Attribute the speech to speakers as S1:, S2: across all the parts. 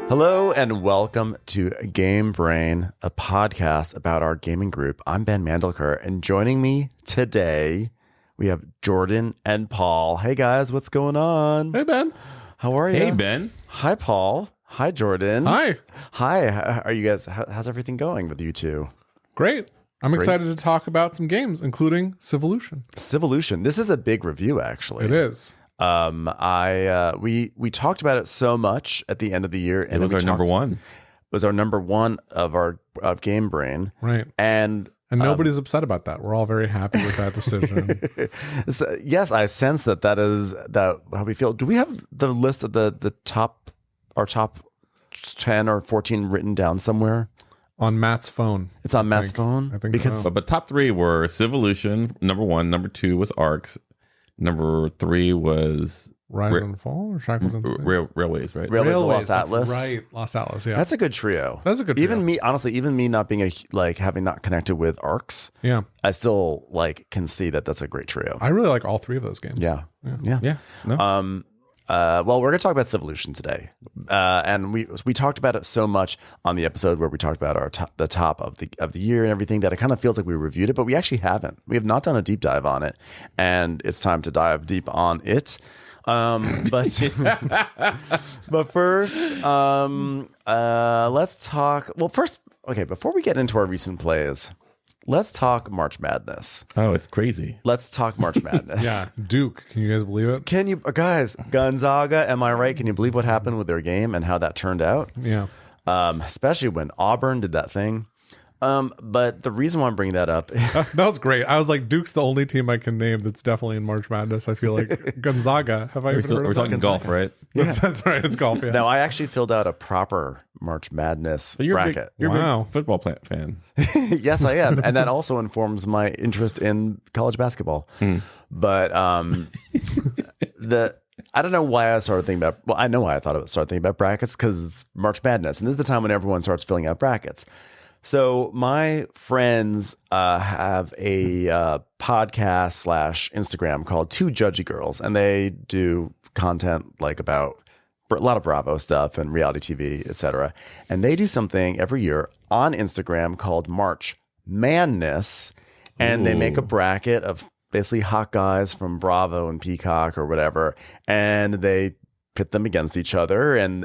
S1: Hello and welcome to Game Brain, a podcast about our gaming group. I'm Ben Mandelker, and joining me today, we have Jordan and Paul. Hey guys, what's going on?
S2: Hey Ben.
S1: How are you?
S3: Hey Ben.
S1: Hi Paul. Hi Jordan.
S2: Hi.
S1: Hi. How are you guys? How's everything going with you two?
S2: Great. I'm excited to talk about some games, including Civolution.
S1: Civolution. This is a big review, actually.
S2: It is.
S1: We talked about it so much at the end of the year, and
S3: It was our number one.
S1: It was our number one of Game Brain,
S2: Right.
S1: And
S2: nobody's upset about that. We're all very happy with that decision.
S1: So, yes, I sense that is how we feel. Do we have the list of the top 10 or 14 written down somewhere?
S2: On Matt's phone.
S1: It's on Matt's phone?
S2: I think
S1: because
S2: so.
S3: But top three were Civolution, number one. Number two was Arcs. Number three was
S2: Rise and Fall or Shackles and
S3: Railways, right?
S1: Railways of Lost
S2: that's
S1: Atlas.
S2: Right. Lost Atlas, yeah.
S1: That's a good trio.
S2: That's a good trio.
S1: Even me not being having not connected with Arcs,
S2: Yeah.
S1: I still can see that that's a great trio.
S2: I really like all three of those games.
S1: Yeah.
S3: No.
S1: Well, we're going to talk about Civolution today, and we talked about it so much on the episode where we talked about the top of the year and everything that it kind of feels like we reviewed it, but we actually haven't. We have not done a deep dive on it, and it's time to dive deep on it. But first, let's talk. Well, first, okay, before we get into our recent plays, let's talk March Madness.
S3: Oh, it's crazy.
S1: Let's talk March Madness.
S2: Yeah. Duke. Can you guys believe it?
S1: Can you guys, Gonzaga, am I right? Can you believe what happened with their game and how that turned out?
S2: Yeah.
S1: Especially when Auburn did that thing. But the reason why I'm bringing that up,
S2: That was great. I was like, Duke's the only team I can name that's definitely in March Madness. I feel like Gonzaga. Have I even heard
S3: We're
S2: of
S3: talking
S2: that?
S3: golf, right?
S2: That's right. It's golf. Yeah.
S1: now I actually filled out a proper March Madness bracket.
S3: You're a
S2: Wow.
S3: big football fan.
S1: Yes, I am, and that also informs my interest in college basketball. But I don't know why I started thinking about. Well, I know why I started thinking about brackets because it's March Madness, and this is the time when everyone starts filling out brackets. So my friends have a podcast / Instagram called Two Judgy Girls, and they do content about a lot of Bravo stuff and reality TV, etc. And they do something every year on Instagram called March Meepleness, and they make a bracket of basically hot guys from Bravo and Peacock or whatever, and they pit them against each other. And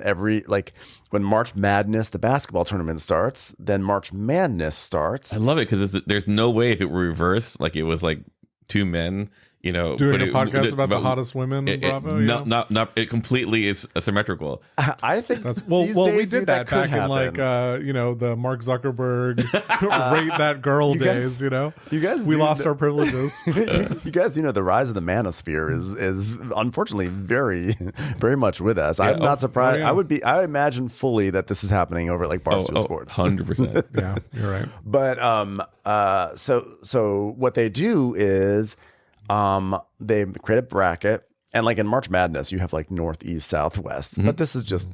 S1: when March Madness, the basketball tournament starts, then March Madness starts.
S3: I love it because there's no way if it were reversed, like it was like two men, doing
S2: a podcast about the hottest women in Bravo.
S3: Not it completely is asymmetrical.
S1: I think
S2: That's we did that back in the Mark Zuckerberg rate that girl days.
S1: You guys,
S2: we lost our privileges.
S1: You guys, the rise of the manosphere is unfortunately very, very much with us. I'm not surprised.
S2: yeah.
S1: I imagine fully that this is happening over at Barstool Sports.
S3: 100%.
S2: Yeah, you're right.
S1: But so what they do is they create a bracket, and in March Madness you have north, east, south, west, but this is just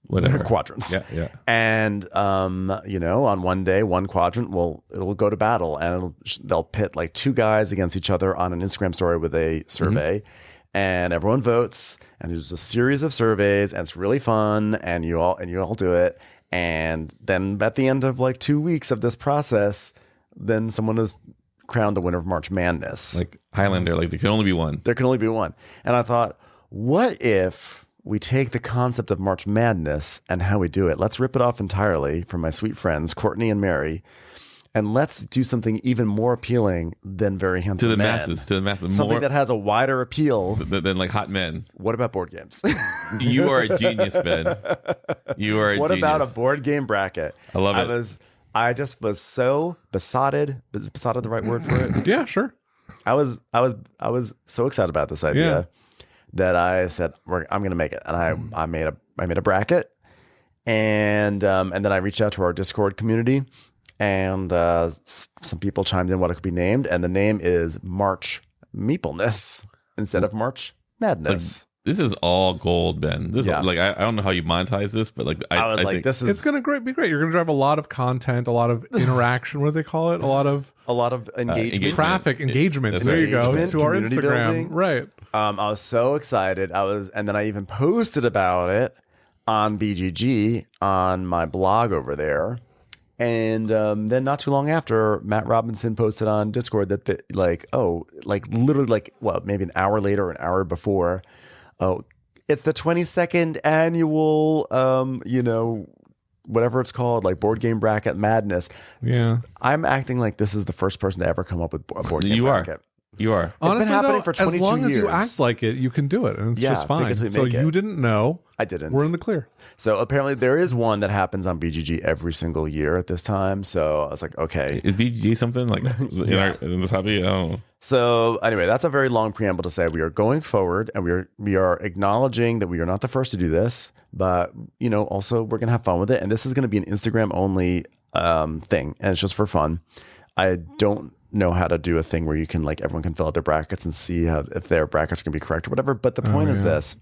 S3: Whatever.
S1: quadrants.
S3: Yeah.
S1: And on one day, one quadrant it'll go to battle, and they'll pit two guys against each other on an Instagram story with a survey, and everyone votes, and there's a series of surveys, and it's really fun, and you all do it, and then at the end of 2 weeks of this process, then someone is crowned the winner of March Madness.
S3: Like Highlander, there can only be one.
S1: There can only be one. And I thought, what if we take the concept of March Madness and how we do it? Let's rip it off entirely from my sweet friends, Courtney and Mary, and let's do something even more appealing than Very Handsome
S3: To the
S1: Men.
S3: masses.
S1: Something
S3: More
S1: that has a wider appeal
S3: than hot men.
S1: What about board games?
S3: You are a genius, Ben. You are a
S1: What
S3: genius.
S1: about a board game bracket?
S3: I love it.
S1: I just was so besotted. Is besotted the right word for it?
S2: Yeah, sure.
S1: I was so excited about this idea that I said I'm going to make it, and I made a bracket, and then I reached out to our Discord community, and some people chimed in what it could be named, and the name is March Meepleness instead of March Madness.
S3: This is all gold, Ben. This is, like I don't know how you monetize this, but like
S1: I was like, this is
S2: it's gonna be great. You're gonna drive a lot of content, a lot of interaction. What do they call it? A lot of
S1: engagement,
S2: traffic, engagement. There you go, to our Instagram, building. Right?
S1: I was so excited. And then I even posted about it on BGG on my blog over there. And then not too long after, Matt Robinson posted on Discord that literally maybe an hour later, an hour before. Oh, it's the 22nd annual, whatever it's called, like board game bracket madness.
S2: Yeah.
S1: I'm acting like this is the first person to ever come up with a board game bracket.
S3: You are.
S1: It's
S2: Honestly,
S1: been happening for 22 years.
S2: As long as you act like it, you can do it, and it's just fine. So you didn't know.
S1: I didn't.
S2: We're in the clear.
S1: So apparently there is one that happens on BGG every single year at this time. So I was like, okay.
S3: Is BGG something like in the hobby? Oh.
S1: So anyway, that's a very long preamble to say we are going forward, and we are acknowledging that we are not the first to do this, but also we're gonna have fun with it, and this is gonna be an Instagram only thing, and it's just for fun. I don't know how to do a thing where you can everyone can fill out their brackets and see if their brackets are gonna be correct or whatever. But the point is this.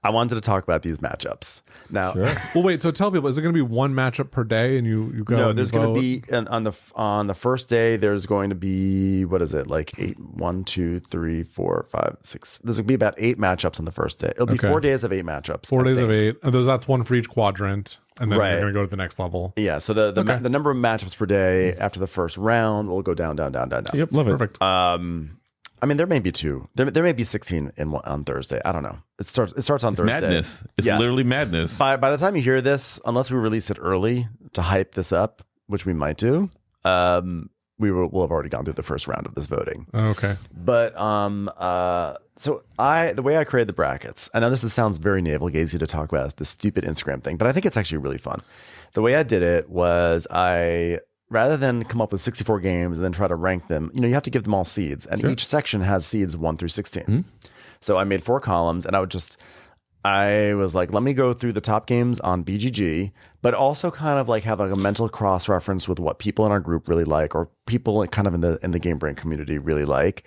S1: I wanted to talk about these matchups. Now,
S2: well, wait. So tell people, is it going to be one matchup per day, and you go?
S1: No, there's going to be on the first day. There's going to be like 8, 1, 2, 3, 4, 5, 6. There's going to be about 8 matchups on the first day. It'll be 4 days of 8 matchups.
S2: 4 days of 8. And that's one for each quadrant, and then you're going to go to the next level.
S1: Yeah. So the number of matchups per day after the first round will go down.
S2: Yep, love it. Perfect.
S1: I mean, there may be 2. There may be 16 on Thursday. I don't know. It starts on Thursday.
S3: Madness. It's literally madness.
S1: By the time you hear this, unless we release it early to hype this up, which we might do, we'll have already gone through the first round of this voting.
S2: Okay.
S1: But so the way I created the brackets, I know this sounds very navel-gazy to talk about this stupid Instagram thing, but I think it's actually really fun. The way I did it was rather than come up with 64 games and then try to rank them, you have to give them all seeds. And each section has seeds 1 through 16. Mm-hmm. So I made 4 columns, and I was like, let me go through the top games on BGG, but also kind of have a mental cross-reference with what people in our group really like, or people kind of in the Game Brain community really like.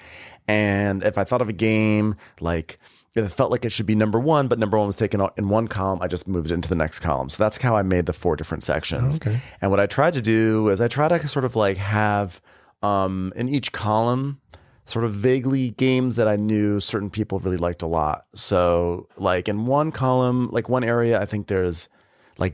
S1: And if I thought of a game, if it felt like it should be number 1, but number 1 was taken out in one column, I just moved it into the next column. So that's how I made the 4 different sections.
S2: Okay.
S1: And what I tried to do is I try to sort of have in each column sort of vaguely games that I knew certain people really liked a lot. So in one column, one area, I think there's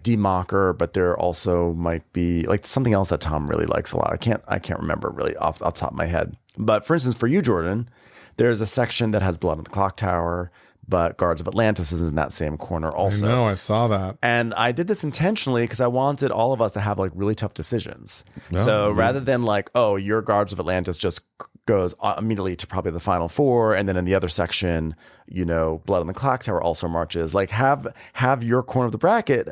S1: D-Mocker, but there also might be something else that Tom really likes a lot. I can't remember really off the top of my head. But for instance, for you, Jordan, there's a section that has Blood on the Clock Tower, but Guards of Atlantis is in that same corner also.
S2: I know, I saw that.
S1: And I did this intentionally because I wanted all of us to have really tough decisions. So rather than your Guards of Atlantis just goes immediately to probably the final 4, and then in the other section, Blood on the Clock Tower also marches. Have your corner of the bracket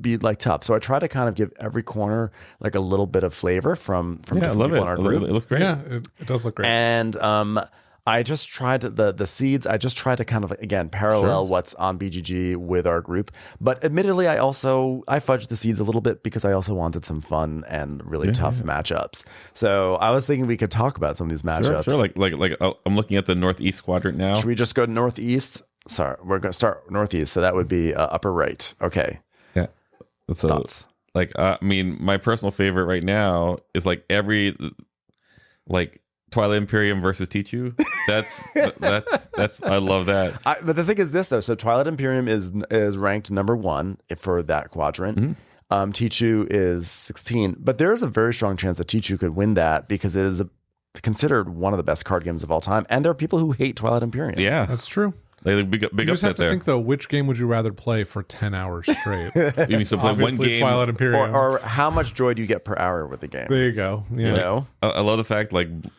S1: be tough. So I try to kind of give every corner a little bit of flavor from different people in our group.
S2: It looks great. Yeah, it does look great.
S1: And I just tried the seeds. I just tried to kind of, again, parallel what's on BGG with our group. But admittedly, I fudged the seeds a little bit because I also wanted some fun and really tough matchups. So I was thinking we could talk about some of these matchups.
S3: Sure. I'm looking at the Northeast quadrant now.
S1: Should we just go to Northeast? Sorry, we're going to start Northeast. So that would be upper right. Okay.
S3: Yeah.
S1: Thoughts?
S3: My personal favorite right now is every Twilight Imperium versus Tichu. That's I love that.
S1: But the thing is this though. So Twilight Imperium is ranked number 1 for that quadrant. Mm-hmm. Tichu is 16, but there is a very strong chance that Tichu could win that because it is considered one of the best card games of all time, and there are people who hate Twilight Imperium.
S3: Yeah,
S2: that's true.
S3: Big
S2: you just have to think though, which game would you rather play for 10 hours straight?
S3: You mean play one game,
S2: Twilight Imperium,
S1: or how much joy do you get per hour with the game?
S2: There you go. Yeah.
S3: I love the fact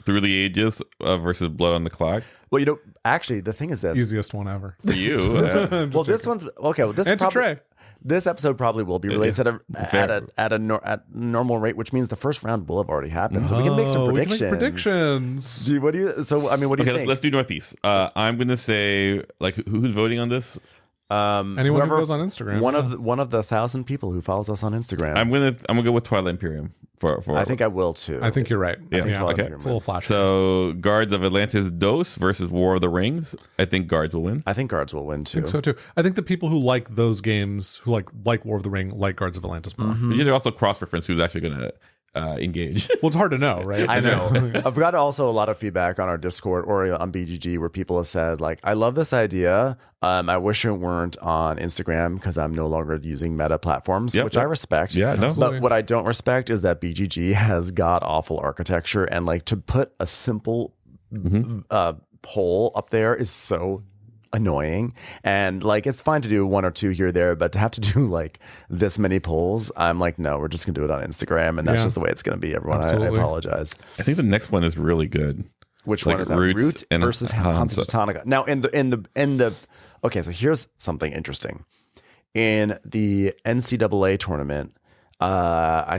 S3: Through the Ages versus Blood on the Clock.
S1: Well, actually, the thing is this:
S2: easiest one ever
S3: for you.
S1: Well, this one's okay. Well, this episode probably will be released at normal rate, which means the first round will have already happened. So we can make some predictions. What do you think?
S3: Let's do Northeast. I'm going to say, who's voting on this?
S2: Anyone who goes on Instagram.
S1: One of the 1,000 people who follows us on Instagram.
S3: I'm gonna go with Twilight Imperium for
S1: I think I will too.
S2: I think you're right.
S3: Yeah.
S1: Okay.
S2: It's a little flashy.
S3: So Guards of Atlantis II versus War of the Rings. I think Guards will win.
S1: I think Guards will win too.
S2: I think so too. I think the people who like those games, who like War of the Ring, like Guards of Atlantis more.
S3: But you also cross-reference who's actually gonna engage.
S2: Well, it's hard to know, right?
S1: I know. I've got also a lot of feedback on our Discord or on BGG where people have said, like, I love this idea. I wish it weren't on Instagram because I'm no longer using meta platforms, which I respect.
S3: Yeah, no.
S2: Absolutely.
S1: But what I don't respect is that BGG has god awful architecture, and like to put a simple poll up there is so annoying. And like it's fine to do one or two here or there, but to have to do like this many polls, I'm like, no, we're just gonna do it on Instagram, and that's just the way it's gonna be. Everyone, I apologize.
S3: I think the next one is really good.
S1: Which
S3: Like
S1: one is that?
S3: Root
S1: Root
S3: and
S1: versus Hansa Teutonica. Now in the okay, so here's something interesting. In the NCAA tournament,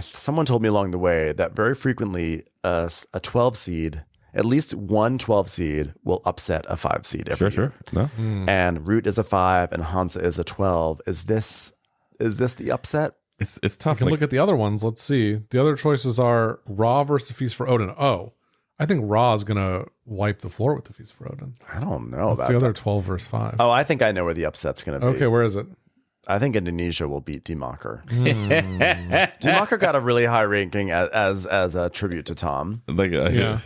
S1: someone told me along the way that very frequently a 12 seed, at least one 12 seed, will upset a 5 seed every year.
S3: No.
S1: And Root is a 5 and Hansa is a 12. Is this the upset?
S3: It's tough.
S2: We can look at the other ones. Let's see. The other choices are Ra versus the Feast for Odin. Oh, I think Ra is gonna wipe the floor with the Feast for Odin.
S1: I don't know
S2: That's
S1: about
S2: the other
S1: that.
S2: 12 versus 5.
S1: Oh, I think I know where the upset's going to be.
S2: Okay, where is it?
S1: I think Indonesia will beat Dimaker. Dimaker got a really high ranking as a tribute to Tom.
S3: Like
S2: Yeah.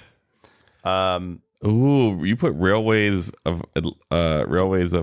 S3: Ooh, you put Railways of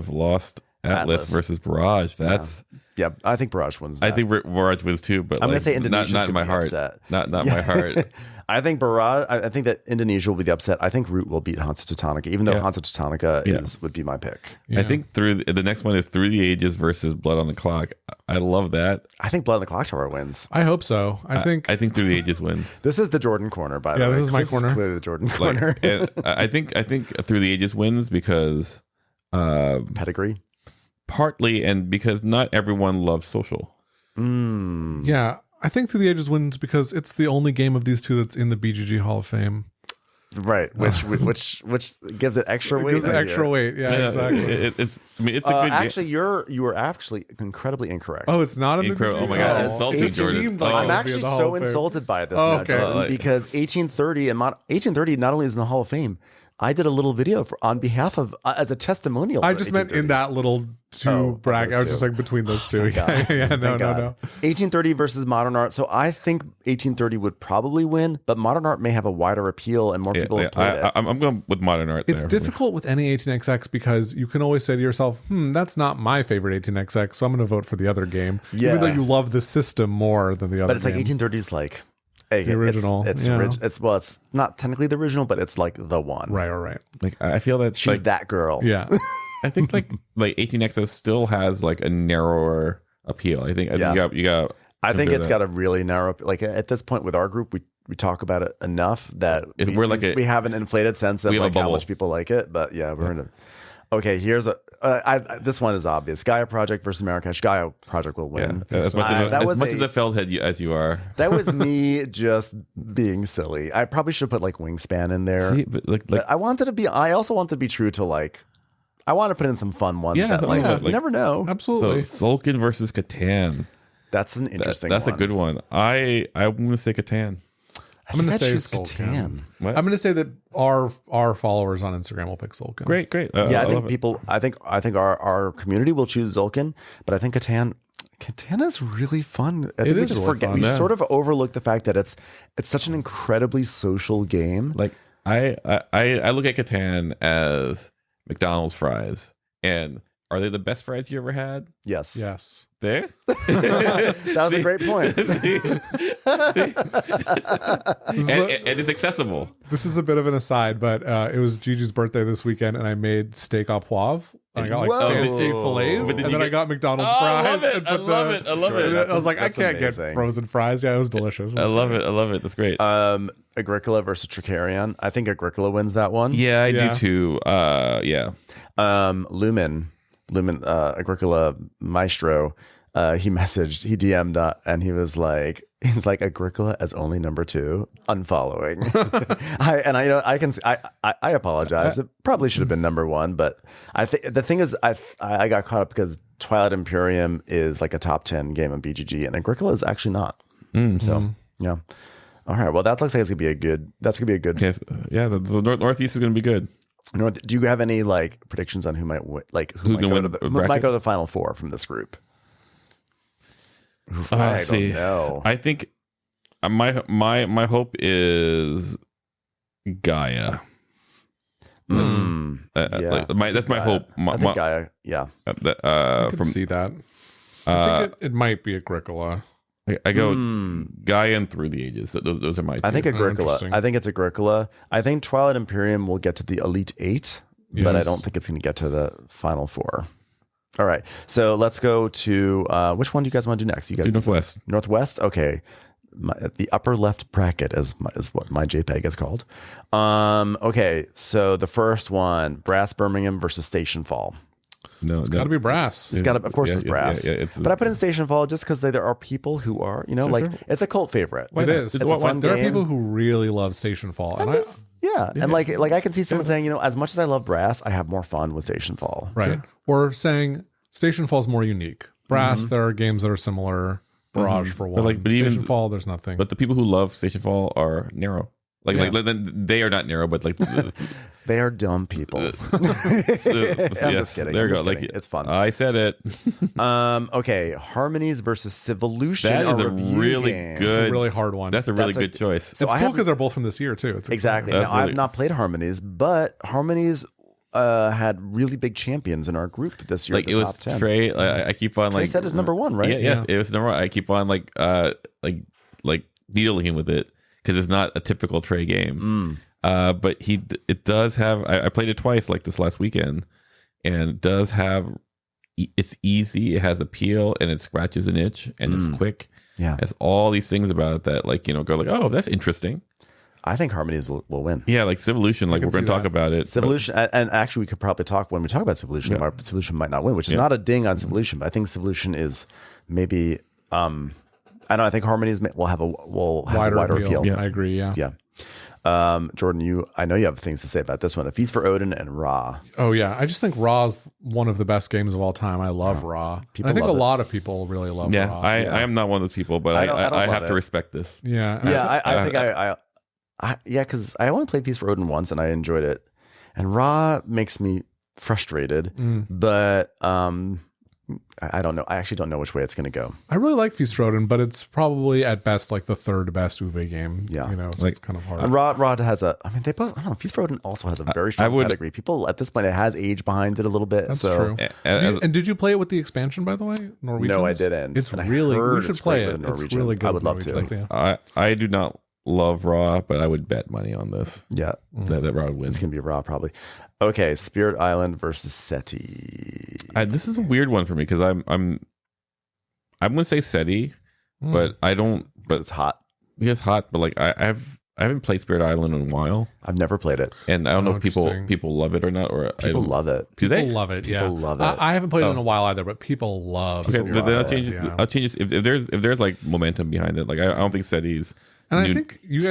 S3: Lost Atlas versus Barrage. That's
S1: Yeah, I think Barrage wins that.
S3: I think Barrage wins too, but
S1: I'm
S3: like,
S1: going to say Indonesia's
S3: not in my
S1: gonna be
S3: heart.
S1: upset.
S3: Not my heart.
S1: I think Barrage. I think that Indonesia will be the upset. I think Root will beat Hansa Teutonica, even though Hansa Teutonica would be my pick.
S2: Yeah.
S3: I think the next one is Through the Ages versus Blood on the Clock. I love that.
S1: I think Blood on the Clock Tower wins.
S2: I hope so. I think
S3: Through the Ages wins.
S1: This is the Jordan corner, by the way.
S2: this is my corner.
S1: Clearly the Jordan corner.
S3: Like, and I think Through the Ages wins because
S1: Pedigree.
S3: partly and because not everyone loves social.
S2: Yeah, I think Through the Ages wins because it's the only game of these two that's in the BGG Hall of Fame.
S1: Right, which gives it extra weight.
S2: Gives it extra weight. Yeah, exactly.
S3: It's a good game.
S1: Actually, you were actually incredibly incorrect.
S2: Oh, it's not in the
S3: Incredible.
S2: BGG
S3: Oh my God,
S2: Hall.
S3: insulting,
S2: It
S3: Jordan.
S2: seemed like
S1: I'm
S2: it would be
S1: actually
S2: in the Hall
S1: so
S2: of Fame.
S1: insulted by this
S2: Oh,
S1: now,
S2: okay.
S1: Jordan, because 1830 not only is in the Hall of Fame, I did a little video on behalf of as a testimonial.
S2: I
S1: for
S2: just meant
S1: 1830.
S2: in that little bracket. I was just like between those two. Yeah, no.
S1: 1830 versus modern art. So I think 1830 would probably win, but modern art may have a wider appeal and more people have played it.
S3: I'm going with modern art.
S2: It's
S3: there.
S2: difficult with any 18xx because you can always say to yourself, that's not my favorite 18xx, so I'm going to vote for the other game.
S1: Yeah.
S2: Even though you love the system more than the other
S1: But it's like
S2: game.
S1: 1830 is like the
S2: original.
S1: It's it's not technically the original, but it's like the one.
S2: Right.
S3: Like I feel that
S1: She's that girl.
S2: Yeah.
S3: I think like 18xs still has like a narrower appeal. I think you got.
S1: I think it's got a really narrow, like at this point with our group, we talk about it enough that we have an inflated sense of like how much people like it. But yeah, we're in a. Okay, here's this one is obvious. Gaia Project versus Marrakesh. Gaia Project will win.
S3: As much as a Feld head as you are.
S1: That was me just being silly. I probably should put like Wingspan in there.
S3: See, but
S1: I wanted to be. I also want to be true to like. I want to put in some fun ones.
S3: Yeah,
S1: you never know.
S2: Absolutely.
S3: So Tzolk'in versus Catan.
S1: That's an interesting.
S3: That's
S1: one.
S3: a good one. I'm going to say Catan.
S2: I'm going to say
S1: Catan.
S3: What?
S2: I'm going to say that our followers on Instagram will pick Tzolk'in.
S3: Great.
S1: Yeah, I think people. I think our community will choose Tzolk'in, but I think Catan is really fun. I think we just
S2: really
S1: forget.
S2: fun,
S1: We
S2: yeah.
S1: sort of overlook the fact that it's such an incredibly social game.
S3: Like I look at Catan as McDonald's fries, and are they the best fries you ever had?
S1: Yes.
S2: Yes.
S3: There.
S1: That was a great point.
S3: And it's accessible.
S2: This is a bit of an aside, but it was Gigi's birthday this weekend, and I made steak au poivre. I got like
S1: Whoa.
S2: fancy fillets,
S3: But
S2: and then I got McDonald's
S3: Oh,
S2: fries.
S3: I love it.
S2: and
S3: I
S2: put
S3: love it. I love it.
S2: I was like, I
S1: That's
S2: can't
S1: amazing.
S2: get frozen fries. Yeah, it was delicious.
S3: I love it. That's great.
S1: Agricola versus Tricarion. I think Agricola wins that one.
S3: Yeah, I
S2: Yeah.
S3: do too. Yeah.
S1: Lumen, Agricola Maestro. He DM'd and he was like Agricola as only number 2, unfollowing. I apologize. It probably should have been number 1, but I think the thing is I got caught up because Twilight Imperium is like a top 10 game on BGG, and Agricola is actually not. So yeah. All right. Well, that looks like it's gonna be a good. That's gonna be a good.
S3: Okay, yeah, the Northeast is going to be good.
S1: Do you have any like predictions on who might win? Like who
S3: Who's
S1: might
S3: gonna
S1: go,
S3: win
S1: to
S3: the
S1: who might
S3: bracket?
S1: go to the final four from this group? I don't know.
S3: I think my hope is Gaia.
S1: Yeah.
S3: That's my hope.
S1: I think Gaia. Yeah.
S2: I can see that. I think it might be Agricola.
S3: I go Gaia and Through the Ages. Those are my two.
S1: I think Agricola.
S2: interesting.
S1: I think it's Agricola. I think Twilight Imperium will get to the Elite Eight, but I don't think it's going to get to the Final Four. All right. So let's go to which one do you guys want to do next? You guys
S3: Northwest.
S1: Northwest. Okay. The upper left bracket is what my JPEG is called. Okay. So the first one, Brass Birmingham versus Station Fall.
S3: No,
S2: It's got to be Brass.
S1: It's got to, of course, it's Brass. But I put in Station Fall just because there are people who are, it's a cult favorite.
S2: It is.
S1: It's a fun
S2: there
S1: game.
S2: are people who really love Station Fall, and
S1: and like I can see someone saying, as much as I love Brass, I have more fun with Station Fall.
S2: right, or saying Station Fall is more unique. Brass, there are games that are similar. Barrage for one,
S3: but
S2: Station
S3: even
S2: Fall, there's nothing.
S3: But the people who love Station Fall are narrow. Like they are not narrow, but like
S1: They are dumb people. I'm just kidding.
S3: There you go.
S1: Like it's fun.
S3: I said it.
S1: Okay, Harmonies versus Civolution.
S3: That is a
S1: review
S3: really
S1: game.
S3: good.
S2: it's a really hard one.
S3: That's a really good choice.
S2: it's cool because they're both from this year too. It's
S1: Exactly.
S3: That's
S1: Now, I've
S3: really-
S1: not played Harmonies, but Harmonies had really big champions in our group this year.
S3: Like
S1: at
S3: it
S1: the
S3: was
S1: top 10.
S3: Trey. I keep on
S1: Trey
S3: like
S1: said it's number one, right?
S3: Yeah, yes, it was number one. I keep on like needling him with it because it's not a typical Trey game. But it does have. I played it twice, like this last weekend, and it does have. It's easy. It has appeal, and it scratches an itch, and it's quick.
S1: Yeah,
S3: it has all these things about it that go like, oh, that's interesting.
S1: I think Harmonies will win.
S3: Yeah, like Civolution, like we're going to talk about it.
S1: Civolution, and actually, we could probably talk when we talk about Civolution. Why Civolution might not win, which is not a ding on Civolution, but I think Civolution is maybe. I don't know. I think Harmonies will have a wider appeal.
S2: Yeah, I agree. Yeah.
S1: Jordan, I know you have things to say about this one. A Feast for Odin and Ra.
S2: Oh yeah, I just think Ra's one of the best games of all time. I love Ra. And I think a lot of people really love Ra.
S3: I am not one of those people, but I have to respect this.
S2: Yeah.
S1: I think because I only played Feast for Odin once and I enjoyed it, and Ra makes me frustrated, but I don't know. I actually don't know which way it's going to go.
S2: I really like Feast for Odin, but it's probably at best like the third best Uwe game.
S1: Yeah.
S2: So it's kind of hard.
S1: And Ra has they both, I don't know, Feast for Odin also has a very strong pedigree. People at this point, it has age behind it a little bit.
S2: That's
S1: true.
S2: And did you play it with the expansion, by the way? Norwegians?
S1: No, I didn't.
S2: It's really, we should play it. It's really good.
S1: I would love to.
S3: I do not love Raw, but I would bet money on this.
S1: Yeah.
S3: That Raw would win.
S1: It's going to be Raw probably. Okay, Spirit Island versus SETI.
S3: This is a weird one for me because I'm going to say SETI, but I don't. But
S1: it's hot.
S3: It's hot, but like I haven't played Spirit Island in a while.
S1: I've never played it,
S3: and I don't know if people love it or not. Or
S1: people love it.
S2: People love it. Yeah,
S1: people love it.
S2: I haven't played it in a while either, but people love.
S3: Okay, then I'll change it. I'll change it if there's like momentum behind it. Like I don't think SETI's.
S2: And I think you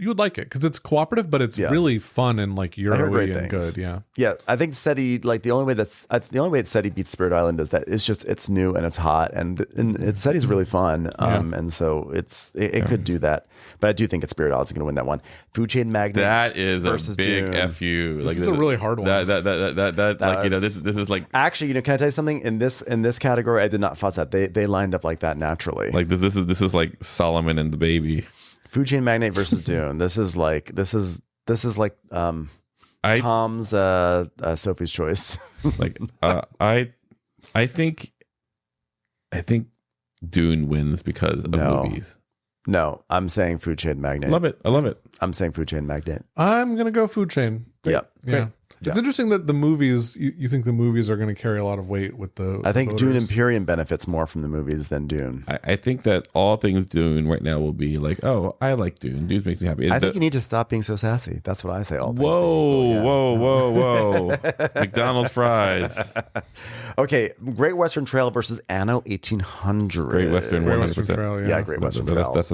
S2: would like it because it's cooperative, but it's really fun and like Euro-y and good.
S1: Yeah. I think SETI, like the only way that SETI beats Spirit Island is that it's new and it's hot and SETI's really fun. And so it could do that, but I do think it's Spirit Island's going to win that one. Food Chain Magnet.
S3: That is
S1: versus
S3: a big
S1: Dune.
S3: FU.
S2: This is a really hard one.
S3: That like this is like
S1: actually can I tell you something in this category? I did not fuss at. They lined up like that naturally.
S3: Like this is like Solomon and the Baby.
S1: Food Chain Magnate versus Dune. This is like Tom's Sophie's Choice.
S3: Like I think Dune wins because of movies.
S1: No, I'm saying Food Chain Magnate.
S3: I love it.
S1: I'm saying Food Chain Magnate.
S2: I'm gonna go Food Chain.
S1: Yeah.
S2: It's interesting that the movies, you think the movies are going to carry a lot of weight with the
S1: I think
S2: voters.
S1: Dune Imperium benefits more from the movies than Dune.
S3: I think that all things Dune right now will be like, oh, I like Dune. Dune makes me happy.
S1: I think you need to stop being so sassy. That's what I say all the time.
S3: Whoa. McDonald's fries.
S1: Okay, Great Western Trail versus Anno 1800.
S3: Great Western
S2: Trail,
S1: Yeah, Great Western Trail.
S3: That's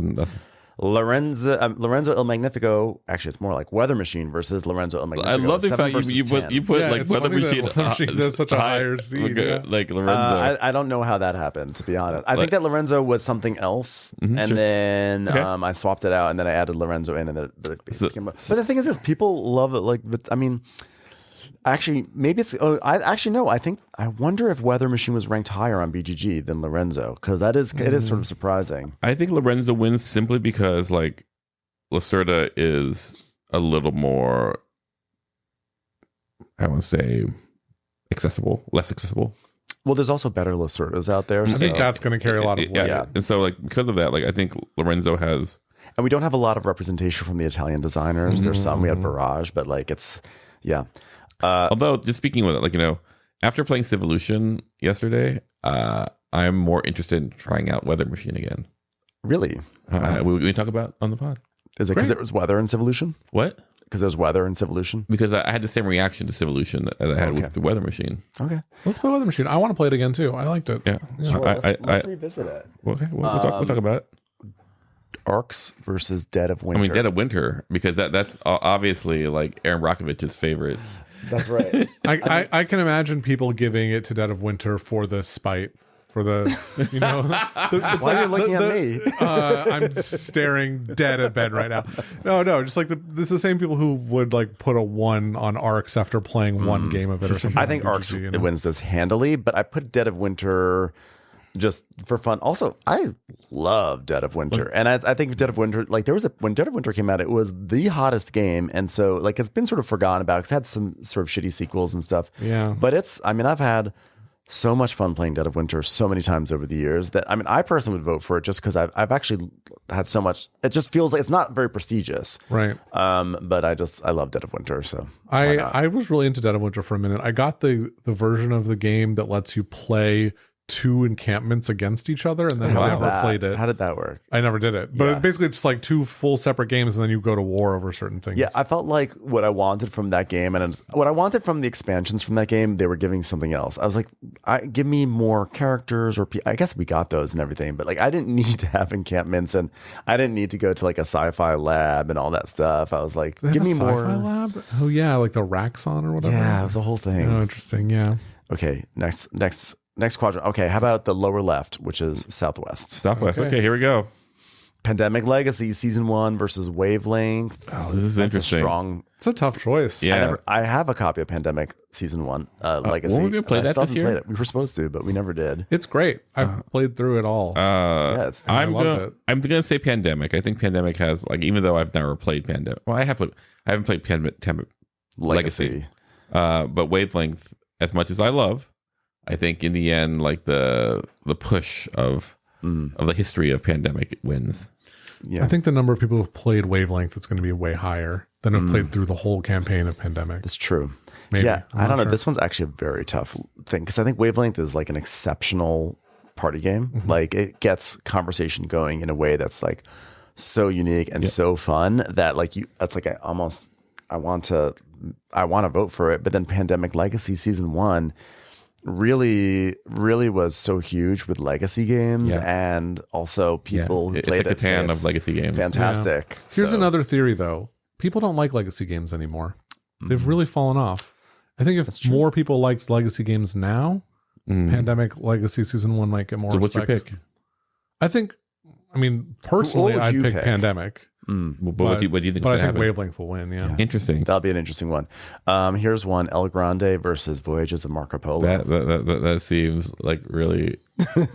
S1: Lorenzo Il Magnifico. Actually, it's more like Weather Machine versus Lorenzo Il Magnifico.
S3: I love the fact you put
S2: Yeah,
S3: like
S2: it's
S3: Weather
S2: funny that
S3: Machine.
S2: Weather Machine does such a higher seed, yeah.
S3: Like Lorenzo.
S1: I don't know how that happened, to be honest. I think that Lorenzo was something else, and
S3: sure.
S1: then
S3: Okay.
S1: I swapped it out, and then I added Lorenzo in, and then it became. But the thing is, this people love it. Like, but I mean, actually, maybe it's. Oh, I wonder if Weather Machine was ranked higher on BGG than Lorenzo, because it is sort of surprising.
S3: I think Lorenzo wins simply because like Lacerda is a little more, I want to say, less accessible.
S1: Well, there's also better Lacerdas out there.
S2: I think that's going to carry a lot of weight.
S3: Yeah. And so like because of that, like I think Lorenzo has,
S1: and we don't have a lot of representation from the Italian designers. There's some. We had Barrage, but like it's
S3: although just speaking with it, like, you know, after playing Civolution yesterday, I'm more interested in trying out Weather Machine again.
S1: Really.
S3: We talk about on the pod.
S1: Is it because there was weather in Civolution?
S3: What?
S1: Because there's weather in Civolution?
S3: Because I had the same reaction to Civolution as I had with the Weather Machine.
S1: Okay.
S2: Let's play Weather Machine. I want to play it again too. I liked it.
S3: Yeah.
S1: Let's revisit it.
S3: Okay. We'll talk about it.
S1: Arcs versus Dead of Winter.
S3: I mean, Dead of Winter, because that's obviously like Aaron Brockovich's favorite.
S1: That's right.
S2: I can imagine people giving it to Dead of Winter for the spite. For the, you know,
S1: Why are you looking at me?
S2: I'm staring dead at Ben right now. No, just like this is the same people who would like put a 1 on Arcs after playing one game of it or something.
S1: I think Arcs it wins this handily, but I put Dead of Winter just for fun. Also, I love Dead of Winter, and I think Dead of Winter, like when Dead of Winter came out, it was the hottest game, and so like it's been sort of forgotten about. It's had some sort of shitty sequels and stuff.
S2: Yeah,
S1: but I've had so much fun playing Dead of Winter so many times over the years that I personally would vote for it just because I've actually had so much. It just feels like it's not very prestigious,
S2: right?
S1: But I love Dead of Winter, so
S2: I was really into Dead of Winter for a minute. I got the version of the game that lets you play 2 encampments against each other, and then I never played it.
S1: How did that work?
S2: I never did it, but basically it's like 2 full separate games, and then you go to war over certain things.
S1: Yeah, I felt like what I wanted from that game, and what I wanted from the expansions from that game, they were giving something else. I was like, give me more characters, or I guess we got those and everything, but like I didn't need to have encampments, and I didn't need to go to like a sci-fi lab and all that stuff. I was like, give me more.
S2: Sci-fi lab? Oh yeah, like the Raxon or whatever.
S1: Yeah, it was a whole thing.
S2: Oh, interesting. Yeah.
S1: Okay, next quadrant. Okay, how about the lower left, which is Southwest?
S3: Southwest. Okay, here we go.
S1: Pandemic Legacy Season 1 versus Wavelength.
S3: Oh, this is interesting.
S2: It's a tough choice.
S3: Yeah.
S1: I have a copy of Pandemic Season 1 Legacy.
S3: Weren't we gonna play that this year?
S1: Played it. We were supposed to, but we never did.
S2: It's great. I've played through it all.
S3: I'm gonna say Pandemic. I think Pandemic has, like, even though I've never played Pandemic. Well, I haven't played Pandemic Legacy. But Wavelength, as much as I love, I think in the end, like the push of the history of Pandemic wins.
S2: Yeah. I think the number of people who've played Wavelength is going to be way higher than have played through the whole campaign of Pandemic.
S1: That's true.
S2: Maybe.
S1: Yeah, I don't know. This one's actually a very tough thing because I think Wavelength is like an exceptional party game. Mm-hmm. Like it gets conversation going in a way that's like so unique and so fun that like that's like I want to vote for it. But then Pandemic Legacy Season 1 really was so huge with legacy games, and also people who played
S3: it's like a of legacy games.
S1: Fantastic.
S2: Yeah. Here's another theory though. People don't like legacy games anymore. They've really fallen off. I think if more people liked legacy games now, Pandemic Legacy Season 1 might get more respect.
S3: What's your pick?
S2: I mean, personally, I'd pick Pandemic.
S3: What do you think?
S2: But I think Wavelength will win. Yeah,
S3: interesting.
S1: That'll be an interesting one. Here's one: El Grande versus Voyages of Marco Polo.
S3: That seems like really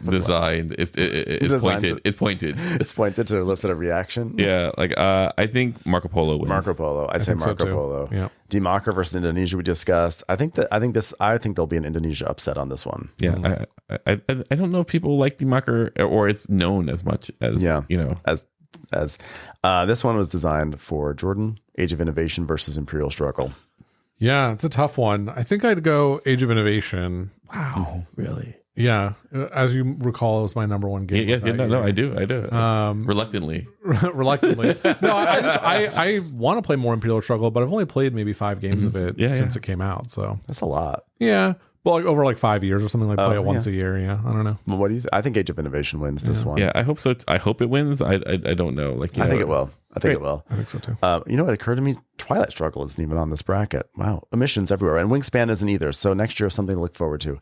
S3: designed. It's pointed. It's pointed.
S1: It's pointed to elicit a reaction.
S3: Yeah, like I think Marco Polo wins.
S1: Marco Polo. I'd say Marco Polo.
S2: Yeah.
S1: Dimaka versus Indonesia. We discussed. I think there'll be an Indonesia upset on this one.
S3: Yeah, I don't know if people like Dimaka or it's known as much as
S1: as this one was designed for Jordan. Age of Innovation versus Imperial Struggle.
S2: Yeah, it's a tough one. I think I'd go Age of Innovation.
S3: Wow, really?
S2: Yeah, as you recall, it was my number one game.
S3: Yes, I do. Reluctantly.
S2: No, I want to play more Imperial Struggle, but I've only played maybe 5 games of it since it came out. So
S1: that's a lot.
S2: Yeah, Well, like over like 5 years or something, like play it once a year. Yeah, I don't know.
S1: Well, what do you? I think Age of Innovation wins this one.
S3: Yeah, I hope so. I hope it wins. I don't know. Like,
S1: I think it will. I think it will.
S2: I think so too.
S1: You know what occurred to me? Twilight Struggle isn't even on this bracket. Wow, emissions everywhere, and Wingspan isn't either. So next year, something to look forward to.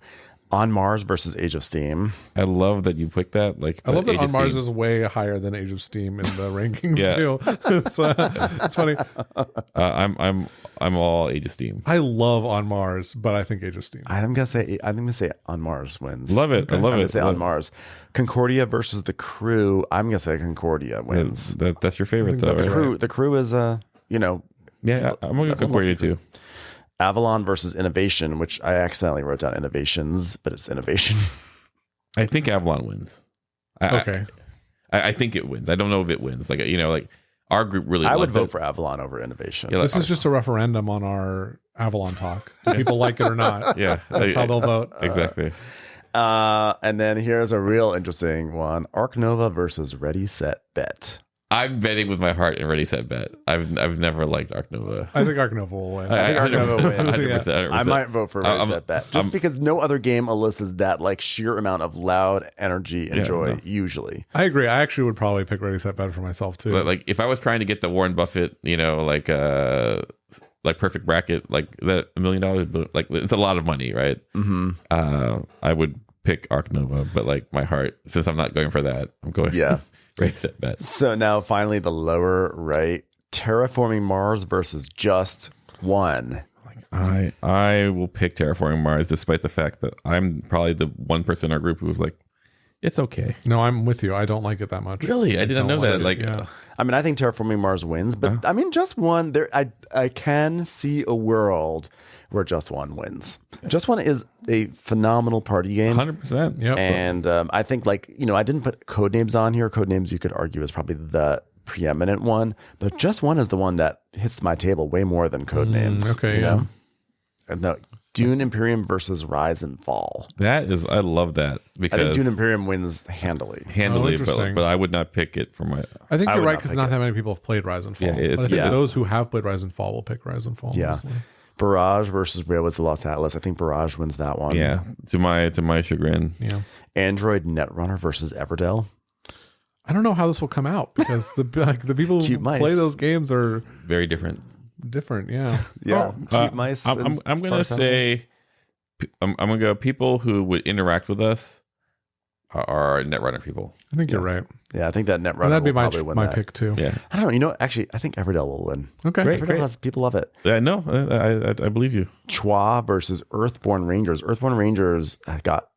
S1: On Mars versus Age of Steam.
S3: I love that you picked that. Like,
S2: I love that
S3: Age
S2: On
S3: of
S2: Mars
S3: Steam.
S2: is way higher than Age of Steam in the rankings too. It's funny.
S3: I'm all Age of Steam.
S2: I love On Mars, but I think Age of Steam.
S1: I'm gonna say On Mars wins.
S3: Love it. I love
S1: I'm
S3: it.
S1: gonna say On Mars. Concordia versus the Crew. I'm gonna say Concordia wins.
S3: That's your favorite though,
S2: that's
S3: right?
S1: The Crew is
S3: Yeah, I'm gonna go Concordia too.
S1: Avalon versus Innovation, which I accidentally wrote down Innovations, but it's Innovation.
S3: I think Avalon wins. I think it wins. I don't know if it wins. Like, like our group really.
S1: I would
S3: loves
S1: vote
S3: it.
S1: for Avalon over Innovation.
S3: Yeah,
S2: This is just a referendum on our Avalon talk. Do people like it or not?
S3: Yeah,
S2: That's how they'll vote.
S3: Exactly.
S1: And then here's a real interesting one: Arc Nova versus Ready Set Bet.
S3: I'm betting with my heart and Ready Set Bet. I've never liked Arc Nova.
S2: I think Arc Nova will win.
S1: I think Arc Nova wins.
S3: 100%.
S1: I might vote for Ready Set Bet just because no other game elicits that like sheer amount of loud energy and joy. Usually,
S2: I agree. I actually would probably pick Ready Set Bet for myself too.
S3: Like if I was trying to get the Warren Buffett, like perfect bracket, like that $1 million, like it's a lot of money, right?
S1: Mm-hmm.
S3: I would pick Arc Nova, but like my heart, since I'm not going for that, I'm going.
S1: Yeah.
S3: Ready Set Bet.
S1: So now finally the lower right, Terraforming Mars versus Just One.
S3: I will pick Terraforming Mars, despite the fact that I'm probably the one person in our group who's like, it's okay.
S2: No, I'm with you. I don't like it that much.
S3: Really? I didn't know that. Like,
S2: yeah.
S1: I mean, I think Terraforming Mars wins, but I mean, Just One. There, I can see a world where Just One wins. Just One is a phenomenal party game.
S3: 100%.
S2: Yep.
S1: And I think I didn't put Codenames on here. Codenames you could argue is probably the preeminent one, but Just One is the one that hits my table way more than Codenames.
S2: Okay,
S1: you
S2: yeah.
S1: know? And the Dune Imperium versus Rise and Fall.
S3: I love that
S1: I
S3: because
S1: think Dune Imperium wins handily.
S2: interesting.
S3: but I would not pick it for my.
S2: I think
S1: I
S2: you're
S1: would
S2: right
S1: not
S2: because
S1: pick
S2: not
S1: it.
S2: that many people have played Rise and Fall.
S3: Yeah,
S2: but I think
S1: yeah.
S2: those who have played Rise and Fall will pick Rise and Fall.
S1: Yeah.
S2: Honestly.
S1: Barrage versus Railways to Los Atlas. I think Barrage wins that one.
S3: Yeah, to my chagrin.
S2: Yeah.
S1: Android Netrunner versus Everdell.
S2: I don't know how this will come out because the people who
S1: Cute mice.
S2: play those games are
S3: Very different.
S2: different. Yeah.
S1: Yeah, Cute Mice.
S3: I'm gonna
S1: Spartans.
S3: say, I'm gonna go. People who would interact with us are Netrunner people.
S2: I think you're right.
S1: Yeah, I think that Netrunner
S2: And that'd be
S1: will probably win
S2: my
S1: that.
S2: pick too.
S3: Yeah,
S1: I don't know. You know, actually, I think Everdell will win.
S2: Okay.
S1: Everdell has people love it.
S3: I know. I believe you.
S1: Chua versus Earthborn Rangers. Earthborn Rangers got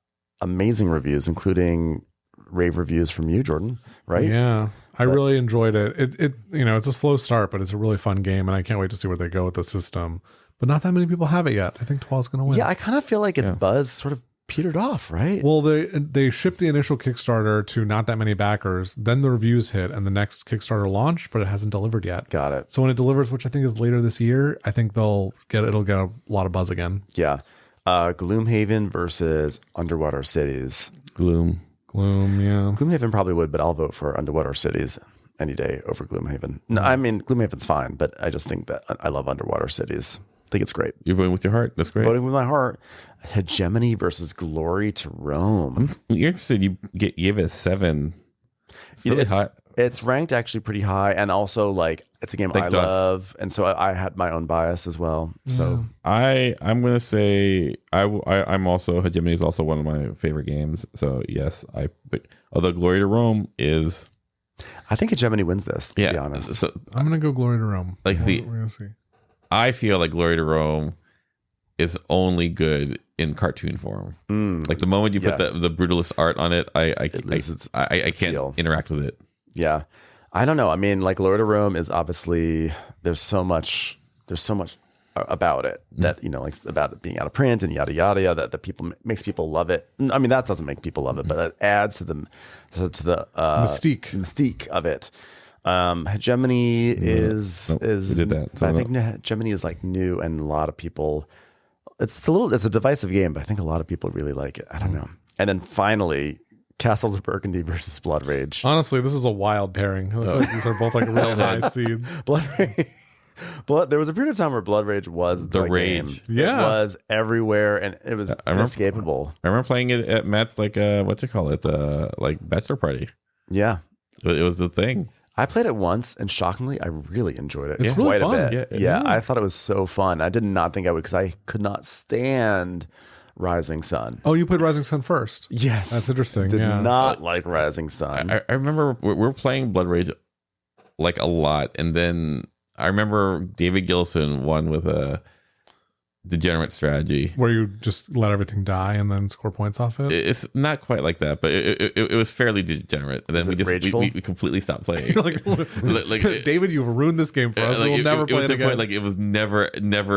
S1: amazing reviews, including rave reviews from you, Jordan. Right?
S2: Yeah. I really enjoyed it. It it's a slow start, but it's a really fun game, and I can't wait to see where they go with the system. But not that many people have it yet. I think Twa's going to win.
S1: Yeah, I kind of feel like its buzz sort of petered off, right?
S2: Well, they shipped the initial Kickstarter to not that many backers. Then the reviews hit, and the next Kickstarter launched, but it hasn't delivered yet.
S1: Got it.
S2: So when it delivers, which I think is later this year, I think it'll get a lot of buzz again.
S1: Yeah. Gloomhaven versus Underwater Cities.
S3: Gloom.
S2: Yeah.
S1: Gloomhaven probably would, but I'll vote for Underwater Cities any day over Gloomhaven. No, I mean, Gloomhaven's fine, but I just think that I love Underwater Cities. I think it's great.
S3: You're voting with your heart. That's great.
S1: Voting with my heart. Hegemony versus Glory to Rome.
S3: You're interested. You give it a 7. It's really high.
S1: It's ranked actually pretty high, and also like it's a game
S3: Thanks
S1: I
S3: to us.
S1: love, and so I had my own bias as well. So
S3: I'm gonna say I'm also Hegemony is also one of my favorite games. So yes, but although Glory to Rome is,
S1: I think Hegemony wins this. To be honest,
S3: So
S2: I'm going to go Glory to Rome.
S3: Like
S2: We're going to see.
S3: I feel like Glory to Rome is only good in cartoon form. Like the moment you put the brutalist art on it, I can't
S1: appeal.
S3: interact with it.
S1: yeah, I don't know. I mean, like Lord of Rome is obviously there's so much about it that like about it being out of print and yada yada yada that people makes people love it. I mean, that doesn't make people love it, but it adds to the mystique of it. Hegemony is
S3: we did that.
S1: but I think Hegemony is like new, and a lot of people. It's a divisive game, but I think a lot of people really like it. I don't know. And then finally, Castles of Burgundy versus Blood Rage.
S2: Honestly, this is a wild pairing. I feel like these are both like really high seeds.
S1: Blood Rage. There was a period of time where Blood Rage was
S3: The
S1: game.
S3: rage.
S2: Yeah.
S1: It was everywhere, and it was inescapable.
S3: I remember playing it at Matt's what's it called? Like bachelor party.
S1: Yeah.
S3: It was the thing.
S1: I played it once, and shockingly, I really enjoyed it.
S2: It's really
S1: quite
S2: fun.
S1: a bit. Yeah, I thought it was so fun. I did not think I would because I could not stand Rising Sun.
S2: Oh, you played Rising Sun first.
S1: Yes.
S2: That's interesting.
S1: Did
S2: Yeah.
S1: not like Rising Sun.
S3: I remember we were playing Blood Rage like a lot, and then I remember David Gilson won with a degenerate strategy.
S2: Where you just let everything die and then score points off it.
S3: It's not quite like that, but it was fairly degenerate. And then we completely stopped playing.
S2: like, David, you've ruined this game for us. We'll never play it again.
S3: Like it was never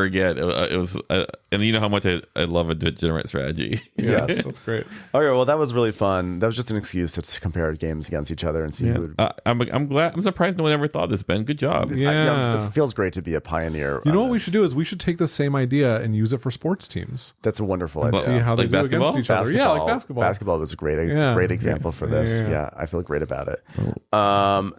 S3: again. It was, and you know how much I love a degenerate strategy.
S2: Yes, that's great.
S1: Okay, well, that was really fun. That was just an excuse to compare games against each other and see who would.
S3: I'm glad. I'm surprised no one ever thought this, Ben. Good job.
S2: Yeah.
S1: It feels great to be a pioneer.
S2: You know what we should do is we should take the same idea and use it for sports teams.
S1: That's a wonderful
S2: Let's
S1: idea.
S2: see how they do against each other. Yeah, like basketball.
S1: Basketball was a great example for this. Yeah, I feel great about it.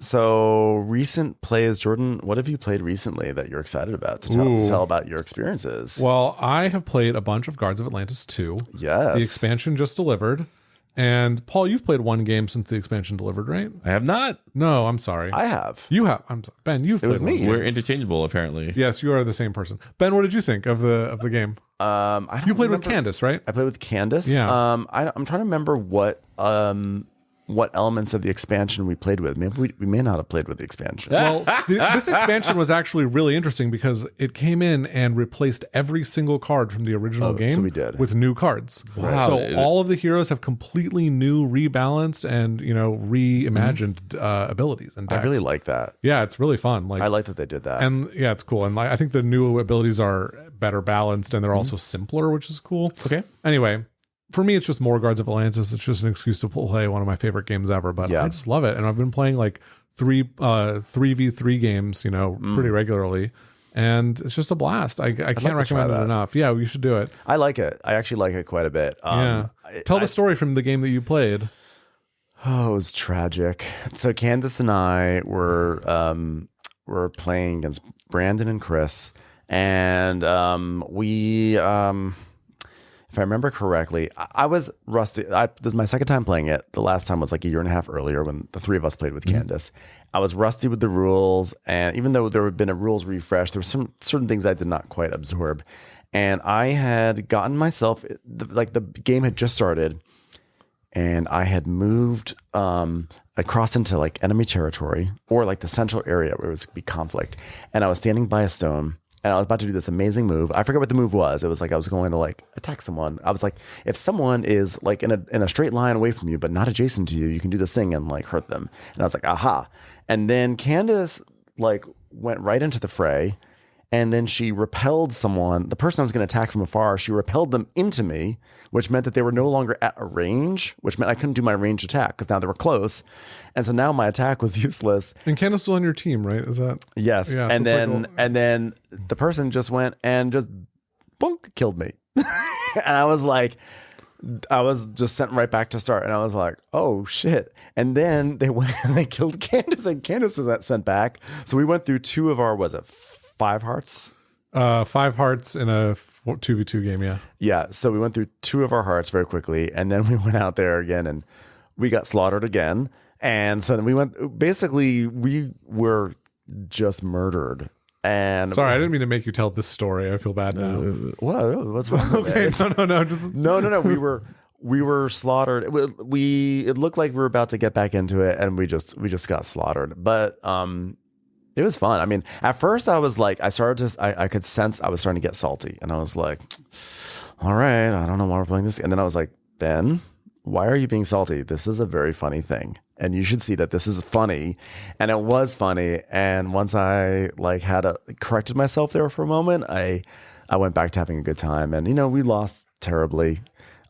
S1: So recent plays, Jordan. What have you played recently that you're excited about to tell about your experiences?
S2: Well, I have played a bunch of Guards of Atlantis II.
S1: Yes,
S2: the expansion just delivered. And Paul, you've played one game since the expansion delivered, right?
S3: I have not.
S2: No, I'm sorry.
S1: I have.
S2: You have. I'm sorry. Ben, you've. It
S1: was me.
S3: We're interchangeable, apparently.
S2: Yes, you are the same person. Ben, what did you think of the game? You played with Candace, right?
S1: I played with Candace.
S2: Yeah.
S1: I'm trying to remember what elements of the expansion we played with. Maybe we may not have played with the expansion.
S2: Well, this expansion was actually really interesting because it came in and replaced every single card from the original game
S1: so we did.
S2: with new cards.
S3: Wow.
S2: So all of the heroes have completely new, rebalanced, and reimagined abilities and decks.
S1: I really like that.
S2: Yeah, it's really fun. Like
S1: I like that they did that.
S2: And yeah, it's cool. And I think the new abilities are better balanced and they're also simpler, which is cool.
S3: Okay.
S2: Anyway, for me, it's just more Guards of Atlantis. It's just an excuse to play one of my favorite games ever. But I just love it, and I've been playing like 3v3 games, pretty regularly, and it's just a blast. I can't recommend it enough. Yeah, you should do it.
S1: I like it. I actually like it quite a bit.
S2: Tell the story from the game that you played.
S1: Oh, it was tragic. So Candace and I were playing against Brandon and Chris, and we. If I remember correctly, I was rusty. This is my second time playing it. The last time was like a year and a half earlier when the three of us played with Candace. I was rusty with the rules, and even though there had been a rules refresh, there were some certain things I did not quite absorb. And I had gotten myself, like the game had just started, and I had moved across into like enemy territory or like the central area where it was going to be conflict. And I was standing by a stone. And I was about to do this amazing move. I forget what the move was. It was like I was going to like attack someone. I was like, if someone is like in a straight line away from you, but not adjacent to you, you can do this thing and like hurt them. And I was like, aha. And then Candace like went right into the fray. And then she repelled someone, the person I was going to attack from afar. She repelled them into me, which meant that they were no longer at a range, which meant I couldn't do my ranged attack because now they were close. And so now my attack was useless.
S2: And Candace was on your team, right? Is that?
S1: Yes. Yeah, and then the person just went and just bonk, killed me. And I was just sent right back to start. And I was like, oh shit. And then they went and they killed Candace, and Candace was sent back. So we went through two of our, 5 hearts?
S2: 5 hearts in a 2v2 game, yeah.
S1: Yeah, so we went through 2 of our hearts very quickly, and then we went out there again, and we got slaughtered again. And so then we were just murdered. And
S2: sorry, I didn't mean to make you tell this story. I feel bad now.
S1: What? What's wrong?
S2: Okay, no. Just
S1: no. We were slaughtered. It looked like we were about to get back into it, and we just got slaughtered. But it was fun. I mean, at first I was like, I could sense I was starting to get salty, and I was like, all right, I don't know why we're playing this. And then I was like, Ben, why are you being salty? This is a very funny thing, and you should see that this is funny. And it was funny. And once I corrected myself there for a moment, I went back to having a good time. And we lost terribly,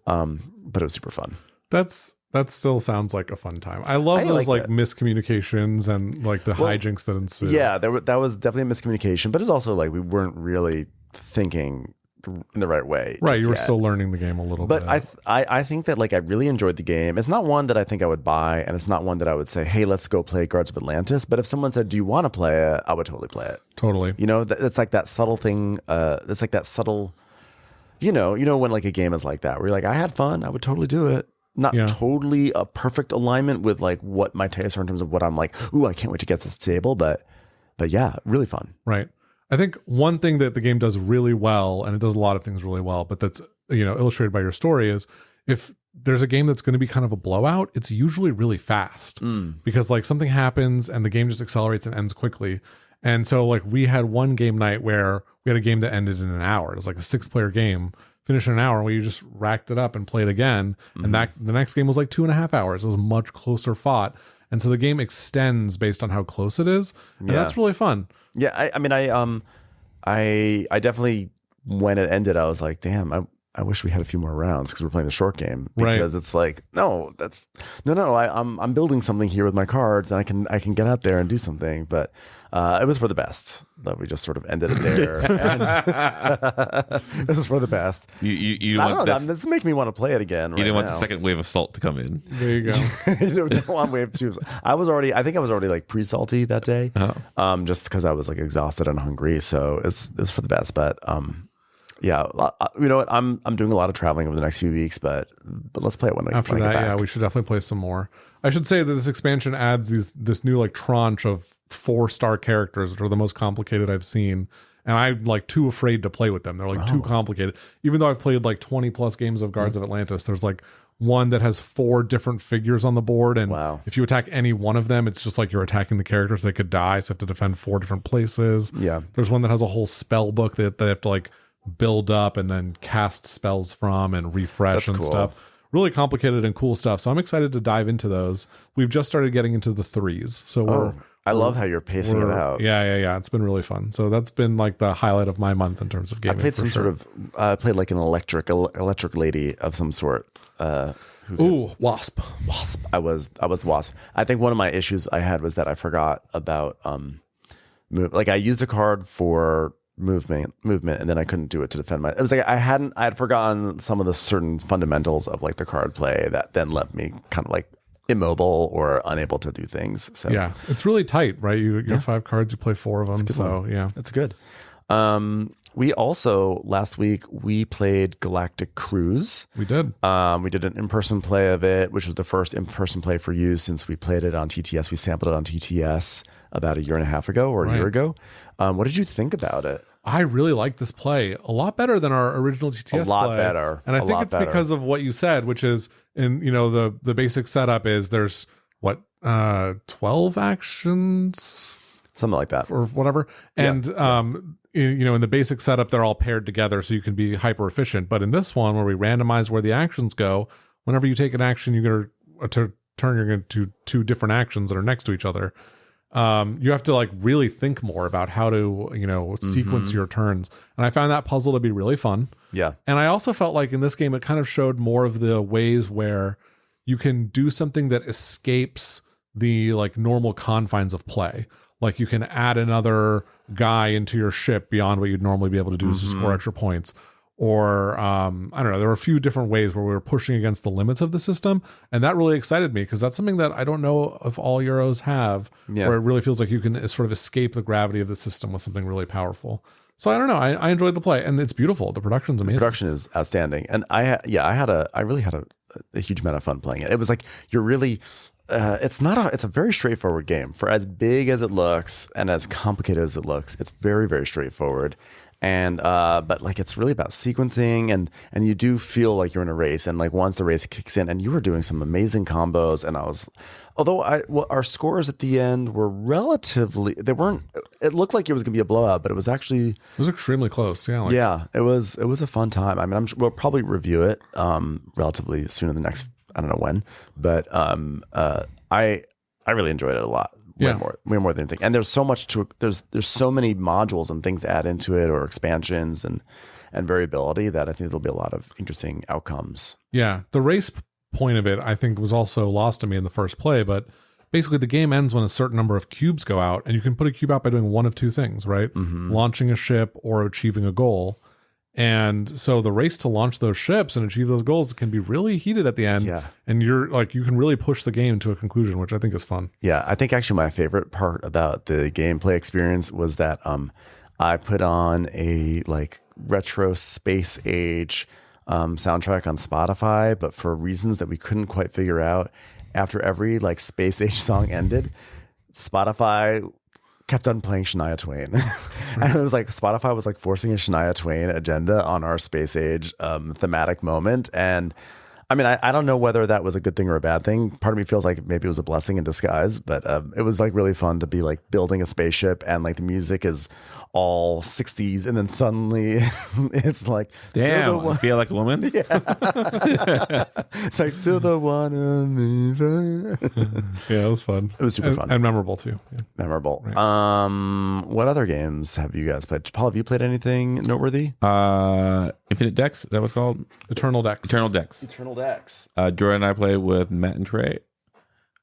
S1: but it was super fun.
S2: That still sounds like a fun time. I love those like miscommunications and like the hijinks that ensue.
S1: Yeah, that was definitely a miscommunication, but it's also like we weren't really thinking in the right way.
S2: Right, you were
S1: yet.
S2: still learning the game a little
S1: But
S2: bit.
S1: I think that like I really enjoyed the game. It's not one that I think I would buy, and it's not one that I would say, hey, let's go play Guards of Atlantis. But if someone said, do you want to play it? I would totally play it.
S2: Totally.
S1: You know, it's like that subtle thing. It's like that subtle, you know when like a game is like that, where you're like, I had fun. I would totally do it. Not totally a perfect alignment with like what my tastes are in terms of what I'm like, ooh, I can't wait to get to this table. But yeah, really fun.
S2: Right. I think one thing that the game does really well, and it does a lot of things really well, but that's, illustrated by your story, is if there's a game that's going to be kind of a blowout, it's usually really fast because like something happens and the game just accelerates and ends quickly. And so like we had one game night where we had a game that ended in an hour. It was like a 6-player game, finished in an hour, and we just racked it up and played again. And that the next game was like 2.5 hours. It was much closer fought. And so the game extends based on how close it is. And that's really fun.
S1: Yeah, I mean, I definitely, when it ended, I was like, damn, I wish we had a few more rounds because we're playing the short game. Because it's like, no, I'm building something here with my cards, and I can get out there and do something. But it was for the best that we just sort of ended it there. It was for the best.
S3: You
S1: I don't know. This is making me want to play it again.
S3: You didn't want the second wave of salt to come in.
S2: There you go.
S1: You don't want wave 2. I think I was already like pre-salty that day, just because I was like exhausted and hungry. So it's for the best. But yeah, you know what? I'm doing a lot of traveling over the next few weeks, but let's play it when
S2: after
S1: when I
S2: that.
S1: get back.
S2: Yeah, we should definitely play some more. I should say that this expansion adds this new like tranche of 4-star characters, which are the most complicated I've seen, and I'm like too afraid to play with them. They're like too complicated. Even though I've played like 20 plus games of Guards of Atlantis, there's like one that has 4 different figures on the board, and if you attack any one of them, it's just like you're attacking the characters. They could die, so you have to defend 4 different places.
S1: Yeah,
S2: there's one that has a whole spell book that they have to like build up and then cast spells from and refresh and stuff. Really complicated and cool stuff. So I'm excited to dive into those. We've just started getting into the 3s. So
S1: I love how you're pacing it out.
S2: Yeah. It's been really fun. So that's been like the highlight of my month in terms of gaming.
S1: I played I played like an electric lady of some sort.
S2: Wasp.
S1: I was the Wasp. I think one of my issues I had was that I forgot about like I used a card for movement, and then I couldn't do it to defend it was like I had forgotten some of the certain fundamentals of like the card play that then left me kind of like immobile or unable to do things. So
S2: yeah, it's really tight, right? You have 5 cards, you play 4 of them. So yeah,
S1: that's good. We also last week we played Galactic Cruise.
S2: We did.
S1: We did an in-person play of it, which was the first in-person play for you since we played it on TTS. We sampled it on TTS about 1.5 years ago or a year ago. What did you think about it?
S2: I really like this play a lot better than our original TTS.
S1: A lot
S2: play.
S1: better,
S2: and I think it's because of what you said, which is the basic setup is there's 12 actions,
S1: something like that,
S2: or whatever, and in the basic setup they're all paired together so you can be hyper efficient. But in this one where we randomize where the actions go, whenever you take an action, you're going to turn, you're going to do 2 different actions that are next to each other. You have to like really think more about how to, sequence your turns. And I found that puzzle to be really fun.
S1: Yeah.
S2: And I also felt like in this game, it kind of showed more of the ways where you can do something that escapes the like normal confines of play. Like you can add another guy into your ship beyond what you'd normally be able to do to score extra points. Or I don't know, there were a few different ways where we were pushing against the limits of the system, and that really excited me because that's something that I don't know if all Euros have, where it really feels like you can sort of escape the gravity of the system with something really powerful. So I don't know, I enjoyed the play, and it's beautiful. The production's amazing.
S1: The production is outstanding, and I really had a huge amount of fun playing it. It was like you're really. It's a very straightforward game for as big as it looks and as complicated as it looks. It's very, very straightforward. And but like it's really about sequencing and you do feel like you're in a race, and like once the race kicks in, and you were doing some amazing combos, and our scores at the end were it looked like it was gonna be a blowout, but it was
S2: extremely close.
S1: It was a fun time. I mean, we'll probably review it relatively soon in the next, I don't know when, but I really enjoyed it a lot. Way more than anything. And there's so much there's so many modules and things to add into it, or expansions and variability, that I think there'll be a lot of interesting outcomes.
S2: Yeah. The race point of it, I think, was also lost to me in the first play, but basically the game ends when a certain number of cubes go out, and you can put a cube out by doing one of 2 things, right? Launching a ship or achieving a goal. And so the race to launch those ships and achieve those goals can be really heated at the end.
S1: Yeah.
S2: And you're like, you can really push the game to a conclusion, which I think is fun.
S1: Yeah. I think actually my favorite part about the gameplay experience was that I put on a like retro space age soundtrack on Spotify, but for reasons that we couldn't quite figure out, after every like space age song ended, Spotify kept on playing Shania Twain. And it was like Spotify was like forcing a Shania Twain agenda on our space age thematic moment. And I mean, I don't know whether that was a good thing or a bad thing. Part of me feels like maybe it was a blessing in disguise, but it was like really fun to be like building a spaceship and like the music is all 60s and then suddenly it's like,
S3: damn, I feel like a woman.
S1: Yeah. It's like still the one
S2: Yeah, it was fun.
S1: It was super fun
S2: and memorable too. Yeah.
S1: Memorable.
S2: Right.
S1: What other games have you guys played? Paul, have you played anything noteworthy?
S3: Infinite Decks, that was called
S2: Eternal Decks.
S3: Eternal Decks. Jordan and I played with Matt and Trey,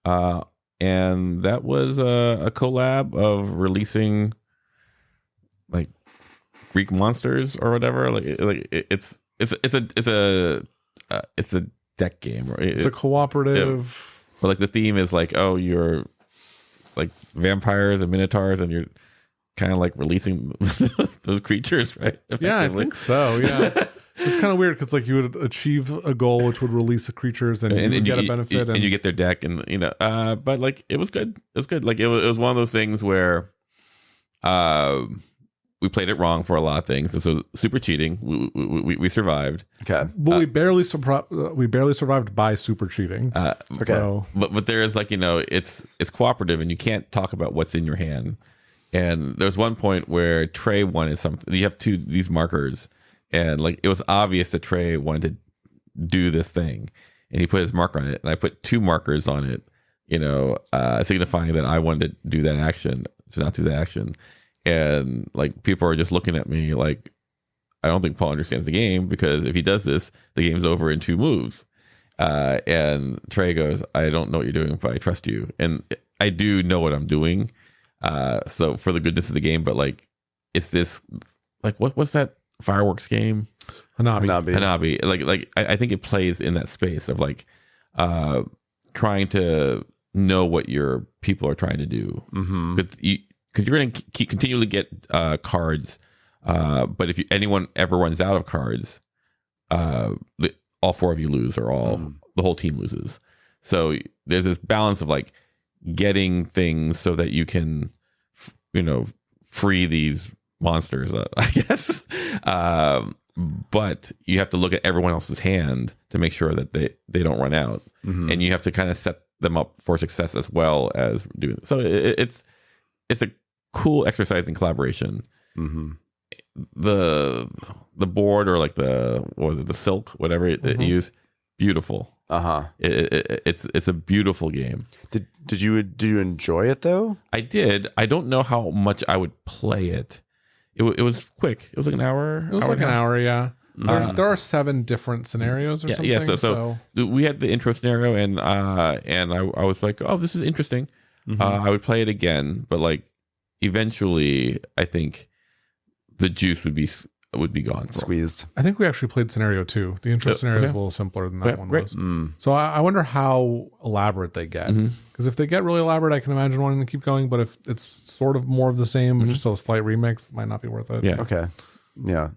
S3: and that was a collab of releasing like Greek monsters or whatever. It's a deck game. Right?
S2: It's a cooperative.
S3: But like the theme is like, oh, you're like vampires and minotaurs, and you're kind of like releasing those creatures, right?
S2: Yeah, I think so. Yeah. It's kind of weird because like you would achieve a goal which would release the creatures and you would get a benefit
S3: and you get their deck, and you know, but like it was good. It was good. Like it was one of those things where we played it wrong for a lot of things. This was super cheating. We survived.
S1: Okay.
S2: But we barely survived by super cheating.
S1: Okay.
S2: So.
S3: But there is like, you know, it's cooperative and you can't talk about what's in your hand. And there's one point where Trey wanted something. You have these markers, and like it was obvious that Trey wanted to do this thing, and he put his marker on it, and I put 2 markers on it, you know, signifying that I wanted to do that action, to not do the action. And like people are just looking at me like, I don't think Paul understands the game, because if he does this, the game's over in 2 moves. And Trey goes, I don't know what you're doing, but I trust you. And I do know what I'm doing. So for the goodness of the game, but like, it's this, like, what's that fireworks game? Hanabi. Like I think it plays in that space of like, trying to know what your people are trying to do.
S1: Mm-hmm.
S3: Because you're going to continually get cards, but if anyone ever runs out of cards, all 4 of you lose, or the whole team loses. So there's this balance of like getting things so that you can, you know, free these monsters, I guess. But you have to look at everyone else's hand to make sure that they don't run out, and you have to kind of set them up for success as well as doing it. So it's a cool exercise in collaboration.
S1: Mm-hmm.
S3: The board, or like the silk, whatever it use, beautiful. It's a beautiful game.
S1: Did you enjoy it though?
S3: I did. I don't know how much I would play it. It was quick. It was like an hour.
S2: It was like an hour. Yeah. There are 7 different scenarios or something.
S3: Yeah. So we had the intro scenario, and I was like, oh, this is interesting. I would play it again, but like eventually, I think the juice would be gone.
S1: Squeezed.
S2: I think we actually played scenario 2. The intro scenario is a little simpler than that one was. So I wonder how elaborate they get. Because if they get really elaborate, I can imagine wanting to keep going. But if it's sort of more of the same, but just a slight remix, it might not be worth it.
S3: Yeah.
S1: Okay. Yeah.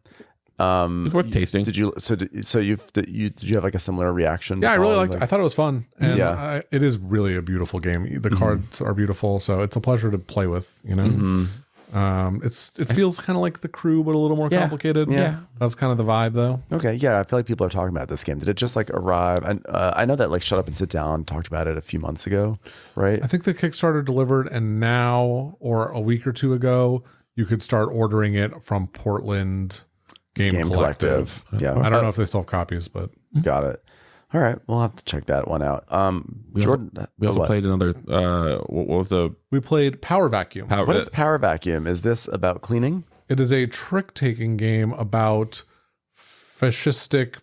S3: It's worth tasting.
S1: Did you have like a similar reaction?
S2: Yeah, I really liked it. I thought it was fun. And
S1: Yeah.
S2: it is really a beautiful game. The cards are beautiful, so it's a pleasure to play with, you know. It feels kind of like The Crew, but a little more complicated.
S1: Yeah.
S2: That's kind of the vibe, though.
S1: Okay, yeah, I feel like people are talking about this game. Did it just like arrive? And I know that like Shut Up and Sit Down talked about it a few months ago, right?
S2: I think the Kickstarter delivered, and now, or a week or 2 ago, you could start ordering it from Portland Game Collective.
S1: Yeah,
S2: I don't know if they still have copies, but
S1: got it. All right, we'll have to check that one out. Jordan,
S3: we also played another. What was the?
S2: We played Power Vacuum.
S1: What is Power Vacuum? Is this about cleaning?
S2: It is a trick-taking game about fascistic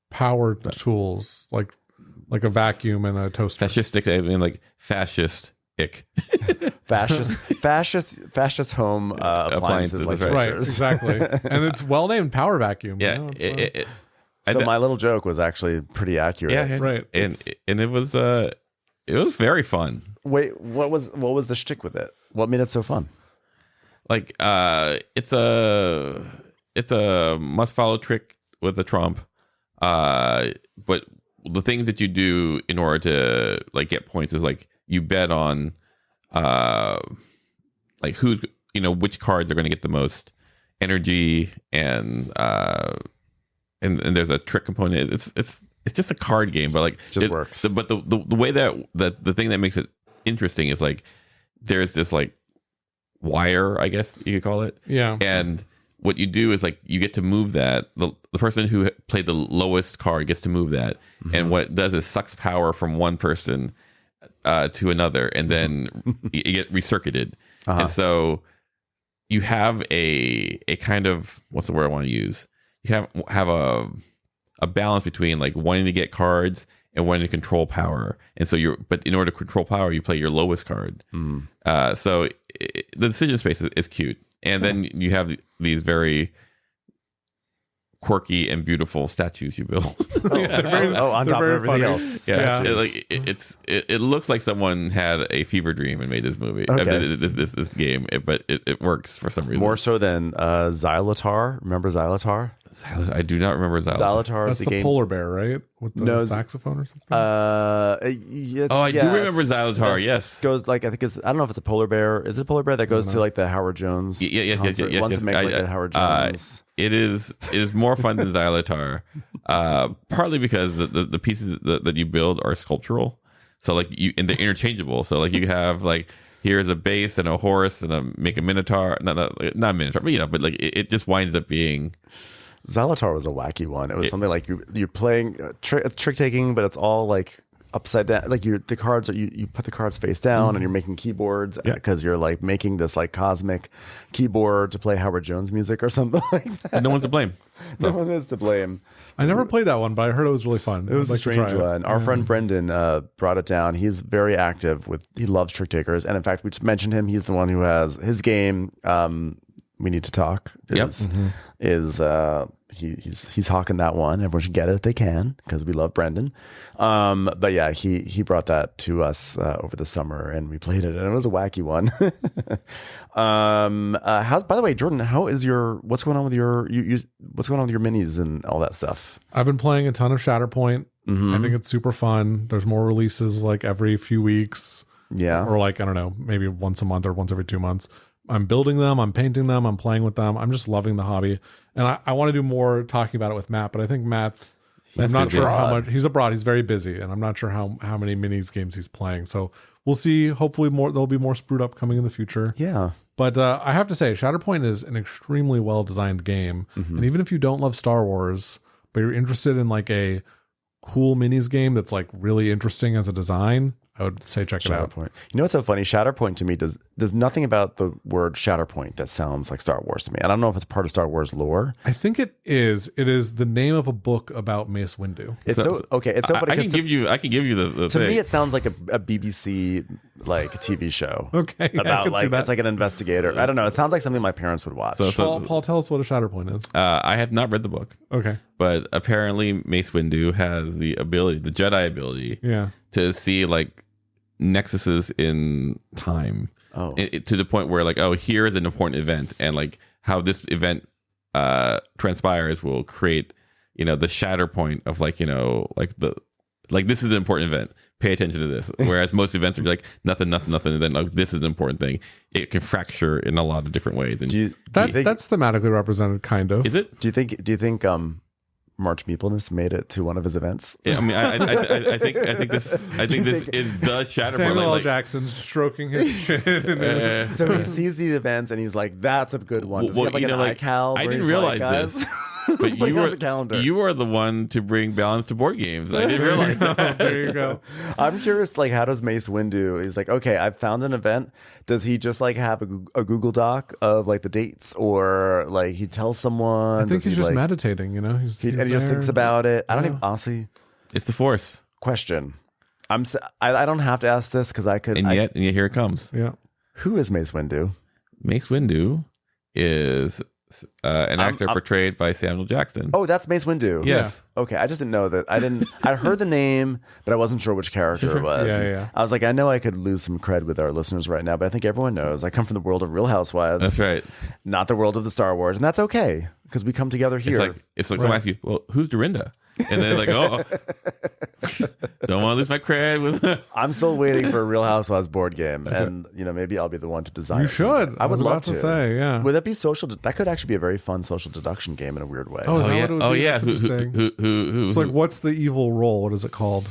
S2: power tools, like a vacuum and a toaster.
S3: Fascistic, I mean, like fascist ick.
S1: fascist home appliances like
S3: right.
S2: Right,
S1: toasters.
S2: Exactly. And it's well named power vacuum.
S3: Yeah.
S2: You know,
S1: So my little joke was actually pretty accurate.
S3: Yeah.
S2: right.
S3: And it was very fun.
S1: Wait, what was the shtick with it? What made it so fun?
S3: Like it's a must follow trick with a trump. But the things that you do in order to like get points is like you bet on like who's which cards are going to get the most energy and there's a trick component. It's just a card game, but like
S1: just works.
S3: But the way that the thing that makes it interesting is like there's this like wire, I guess you could call it.
S2: Yeah.
S3: And what you do is like you get to move that. The person who played the lowest card gets to move that, and what it does is sucks power from one person to another, and then you get recircuited. And so you have a kind of, what's the word I want to use? You have a balance between like wanting to get cards and wanting to control power. And so but in order to control power, you play your lowest card. So the decision space is cute. And then you have these very quirky and beautiful statues you build.
S1: On top of everything
S2: funny.
S1: else.
S3: Yeah, it looks like someone had a fever dream and made this movie, this game, but it works for some reason.
S1: More so than Xylotar. Remember Xylotar?
S3: I do not remember Xylotar.
S1: Xylotar
S2: That's
S1: is
S2: the
S1: game.
S2: polar bear, right? With the saxophone or something?
S3: I do remember Xylotar. Yes,
S1: goes like I don't know if it's a polar bear. Is it a polar bear that goes to like the Howard Jones?
S3: Yes.
S1: Wants to make like a Howard Jones.
S3: It is more fun than Xylotar, partly because the pieces that you build are sculptural, so like and they're interchangeable. So like you have like here's a base and a horse and make a minotaur, not a minotaur, but like it just winds up being.
S1: Xylotar was a wacky one. It was something like you're playing trick taking, but it's all like upside down. Like the cards are you put the cards face down and you're making keyboards because you're like making this like cosmic keyboard to play Howard Jones music or something like that.
S3: No one's to blame.
S1: No one is to blame.
S2: I never played that one, but I heard it was really fun.
S1: It was a strange one. Our friend Brendan brought it down. He's very active he loves trick takers, and in fact, we just mentioned him. He's the one who has his game. We Need to Talk. He's hawking that one. Everyone should get it if they can because we love Brendan. But yeah, he brought that to us over the summer and we played it and it was a wacky one. By the way, Jordan, what's going on with your minis and all that stuff?
S2: I've been playing a ton of Shatterpoint. I think it's super fun. There's more releases like every few weeks.
S1: Yeah.
S2: Or like, I don't know, maybe once a month or once every 2 months. I'm building them, I'm painting them, I'm playing with them. I'm just loving the hobby. And I want to do more talking about it with Matt, but I think I'm not sure how much he's abroad. He's very busy and I'm not sure how many minis games he's playing. So we'll see. Hopefully there'll be more Sprued Up coming in the future.
S1: Yeah.
S2: But I have to say, Shatterpoint is an extremely well-designed game. And even if you don't love Star Wars, but you're interested in like a cool minis game that's like really interesting as a design, I would say check it out.
S1: Shatterpoint. You know what's so funny? Shatterpoint to me there's nothing about the word Shatterpoint that sounds like Star Wars to me. I don't know if it's part of Star Wars lore.
S2: I think it is. It is the name of a book about Mace Windu.
S1: It's so okay. It's so funny.
S3: I can give you the
S1: to
S3: thing.
S1: me, it sounds like a BBC like TV show.
S2: Okay, yeah,
S1: about like it's like an investigator. I don't know. It sounds like something my parents would watch.
S2: Paul, tell us what a Shatterpoint is.
S3: I have not read the book.
S2: Okay,
S3: but apparently Mace Windu has the Jedi ability, to see like nexuses in time. To the point where like, here is an important event, and like how this event transpires will create the Shatterpoint of like this is an important event, pay attention to this. Whereas most events are like nothing, and then like this is an important thing. It can fracture in a lot of different ways. And
S2: that's thematically represented, kind of.
S3: Is it?
S1: Do you think March Meepleness made it to one of his events?
S3: Yeah, I mean, I think this is the Shatterpoint.
S2: Samuel L. Jackson stroking his chin.
S1: So he sees these events and he's like, "That's a good one." Does he have like an iCal?
S3: I didn't realize this. But you are the one to bring balance to board games. I didn't realize that.
S2: There you go.
S1: I'm curious, like, how does Mace Windu? He's like, okay, I've found an event. Does he just like have a Google Doc of like the dates, or like he tells someone?
S2: I think he's just
S1: like,
S2: meditating. He's
S1: he just thinks about it. I don't even honestly.
S3: It's the Force.
S1: Question. I don't have to ask this because I could.
S3: And yet here it comes.
S2: Yeah.
S1: Who is Mace Windu?
S3: Mace Windu is an actor portrayed by Samuel Jackson.
S1: Oh, that's Mace Windu.
S3: Yes.
S1: Okay, I just didn't know that. I heard the name, but I wasn't sure which character it was.
S2: Yeah.
S1: I was like, I know I could lose some cred with our listeners right now, but I think everyone knows I come from the world of Real Housewives.
S3: That's right.
S1: Not the world of the Star Wars, and that's okay because we come together here.
S3: It's like someone asks you, well, who's Dorinda? And they're like, oh, don't want to lose my cred with.
S1: I'm still waiting for a Real Housewives board game, and maybe I'll be the one to design.
S2: You
S1: it
S2: should.
S1: someday. I would love
S2: to say, yeah.
S1: Would that be social? That could actually be a very fun social deduction game in a weird way.
S2: Oh, is that what it would be?
S3: Yeah.
S2: That's interesting.
S3: Who?
S2: It's like, what's the evil role? What is it called?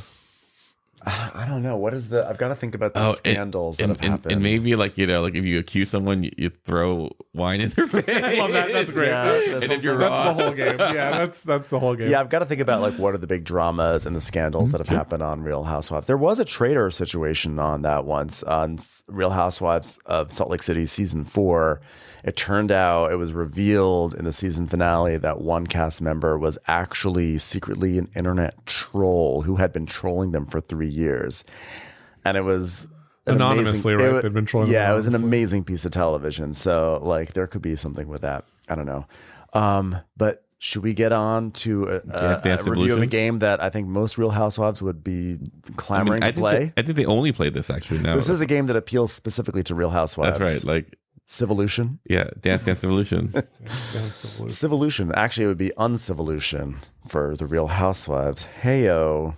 S1: I don't know. What is the? I've got to think about the scandals that have happened.
S3: And maybe like if you accuse someone, you throw wine in their face.
S2: I love that. That's great.
S1: Yeah,
S3: and if you're
S2: that's
S3: wrong,
S2: the whole game. Yeah, that's the whole game.
S1: Yeah, I've got to think about like what are the big dramas and the scandals that have happened on Real Housewives. There was a traitor situation on that once on Real Housewives of Salt Lake City season 4. It turned out it was revealed in the season finale that one cast member was actually secretly an internet troll who had been trolling them for 3 years. And it was
S2: anonymously, right? They'd been trolling.
S1: Yeah, it was an amazing piece of television. So like there could be something with that. I don't know. But should we get on to a review of a game that I think most Real Housewives would be clamoring to play?
S3: I think they only played this actually now.
S1: This is a game that appeals specifically to Real Housewives.
S3: That's right. Like
S1: Civolution.
S3: Yeah, Dance Civolution.
S1: Civolution. Actually, it would be Uncivolution for the Real Housewives. Heyo.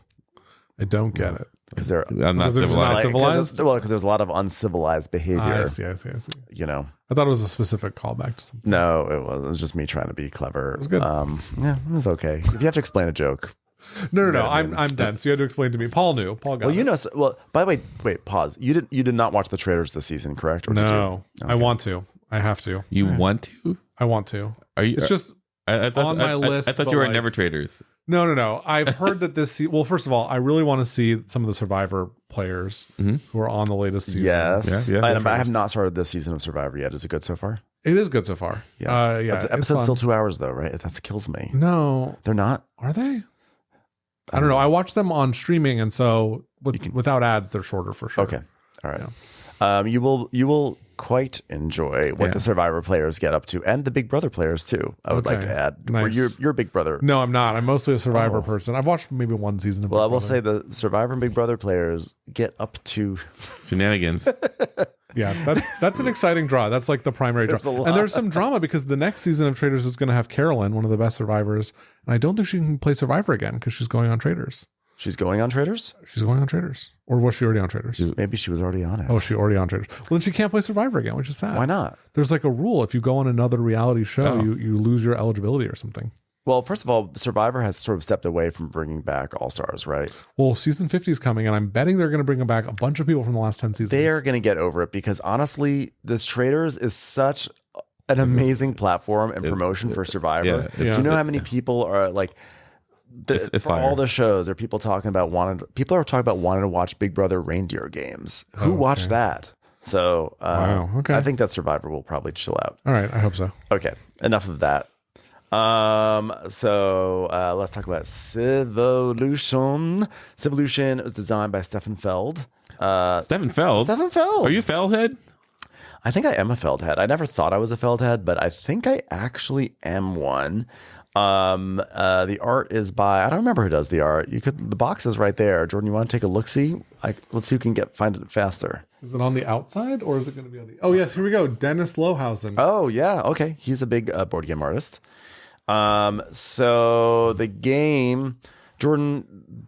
S2: I don't get it.
S1: Because they're
S3: not
S2: civilized.
S1: Well, because there's a lot of uncivilized behavior.
S2: I see.
S1: I
S2: thought it was a specific callback to something.
S1: No, it wasn't. It was just me trying to be clever.
S2: It was good.
S1: Yeah, it was okay. If you have to explain a joke.
S2: No. I'm dense. You had to explain to me. Paul knew. Paul got it.
S1: Well, by the way, wait, pause. You did not watch the trailers this season, correct? Or
S2: no,
S1: did you? Okay.
S2: I want to. I have to.
S3: You want to?
S2: I want to.
S3: Are you?
S2: It's just
S3: I thought,
S2: on my list.
S3: I thought you were Never Traders.
S2: No. I've heard that this. Well, first of all, I really want to see some of the Survivor players who are on the latest season.
S1: Yes.
S3: Yeah.
S1: I have not started this season of Survivor yet. Is it good so far?
S2: It is good so far.
S1: Yeah.
S2: Yeah.
S1: The episode's still 2 hours though, right? That kills me.
S2: No,
S1: they're not.
S2: Are they? I don't know. I watch them on streaming, and so without ads, they're shorter for sure.
S1: Okay. All right. You will quite enjoy what the Survivor players get up to, and the Big Brother players too. I would like to add.
S2: Nice.
S1: You're Big Brother.
S2: No, I'm not. I'm mostly a Survivor person. I've watched maybe one season of
S1: Well,
S2: Big
S1: I will
S2: Brother.
S1: say the Survivor and Big Brother players get up to
S3: shenanigans.
S2: Yeah, that's an exciting draw. That's like the primary draw. And there's some drama because the next season of Traders is going to have Carolyn, one of the best survivors. And I don't think she can play Survivor again because she's going on Traders.
S1: She's going on Traders?
S2: She's going on Traders. Or was she already on Traders?
S1: Maybe she was already on it.
S2: Oh, she already on Traders. Well, then she can't play Survivor again, which is sad.
S1: Why not?
S2: There's like a rule. If you go on another reality show, you lose your eligibility or something.
S1: Well, first of all, Survivor has sort of stepped away from bringing back All-Stars, right?
S2: Well, season 50 is coming, and I'm betting they're going to bring back a bunch of people from the last 10 seasons.
S1: They are going to get over it because honestly, the Traders is such an amazing platform and promotion for Survivor. Do you know how many people are like...
S3: It's
S1: for all the shows, there are people talking about wanting to watch Big Brother reindeer games. Who watched that? So
S2: wow. Okay.
S1: I think that Survivor will probably chill out.
S2: All right, I hope so.
S1: Okay, enough of that. So let's talk about Civolution. Civolution was designed by Stefan Feld.
S3: Stefan Feld?
S1: Stefan Feld.
S3: Are you Feldhead?
S1: I think I am a Feldhead. I never thought I was a Feldhead, but I think I actually am one. The art is by, I don't remember who does the art. The box is right there. Jordan, you want to take a look-see? Let's see who can find it faster.
S2: Is it on the outside or is it going to be on the... Oh, yes, here we go. Dennis Lohausen.
S1: Oh, yeah. Okay. He's a big board game artist. So the game, Jordan,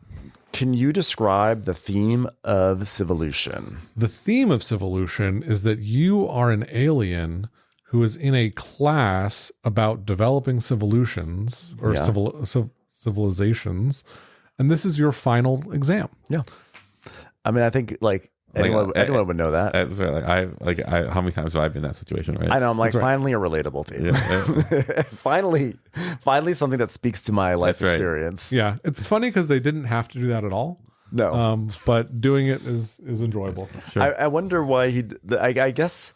S1: can you describe the theme of Civolution?
S2: The theme of Civolution is that you are an alien who is in a class about developing civilizations or civilizations, and this is your final exam.
S1: Yeah. I mean, I think anyone would know that.
S3: That's right. How many times have I been in that situation, right?
S1: I know. I'm finally a relatable theme.
S3: Yeah.
S1: finally something that speaks to my life experience.
S2: Yeah. It's funny because they didn't have to do that at all.
S1: No.
S2: But doing it is enjoyable.
S1: Sure. I wonder why I guess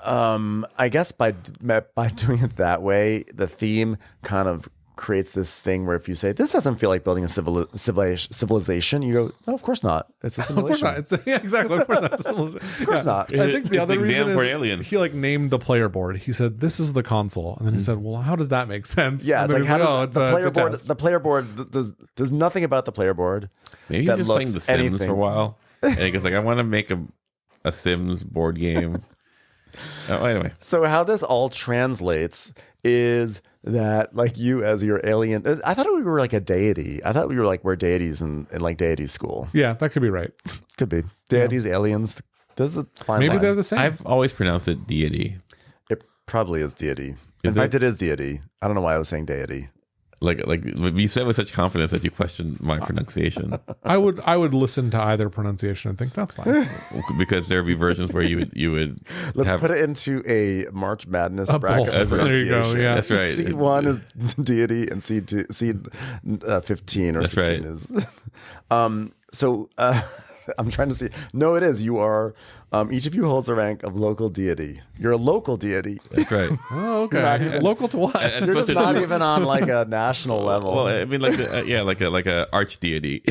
S1: by doing it that way, the theme kind of creates this thing where if you say this doesn't feel like building a civilization, you go, no, of course not. It's a simulation.
S2: Of course not. Exactly. Of course not.
S1: Of course not.
S2: I think the other reason is
S3: aliens.
S2: he like named the player board. He said this is the console, and then he said, "Well, how does that make sense?"
S1: Yeah,
S2: and
S1: it's like how does the player board?
S2: test.
S1: The player board. There's nothing about the player board.
S3: Maybe he's just playing The Sims for a while, and he goes like, "I want to make a Sims board game." Anyway,
S1: so how this all translates is that like you as your alien. I thought we were like a deity. I thought we were like we're deities in like deity school.
S2: Yeah, that could be right.
S1: Could be deities, aliens. There's a fine
S2: Maybe
S1: line.
S2: they're the same.
S3: I've always pronounced it deity.
S1: It probably is deity. In fact, it is deity. I don't know why I was saying deity.
S3: Like you said with such confidence that you questioned my pronunciation.
S2: I would listen to either pronunciation and think that's fine.
S3: Because there would be versions where you would
S1: Let's put it into a March Madness bracket.
S2: There you go. Yeah,
S3: that's right.
S1: Seed 1 is deity, and seed 15 or
S3: that's
S1: 16 is. So I'm trying to see. No, it is. You are. Each of you holds the rank of local deity. You're a local deity.
S3: That's right.
S2: Oh, okay. Local to what?
S1: You're just not even on like a national level.
S3: Well, I mean, like a arch deity.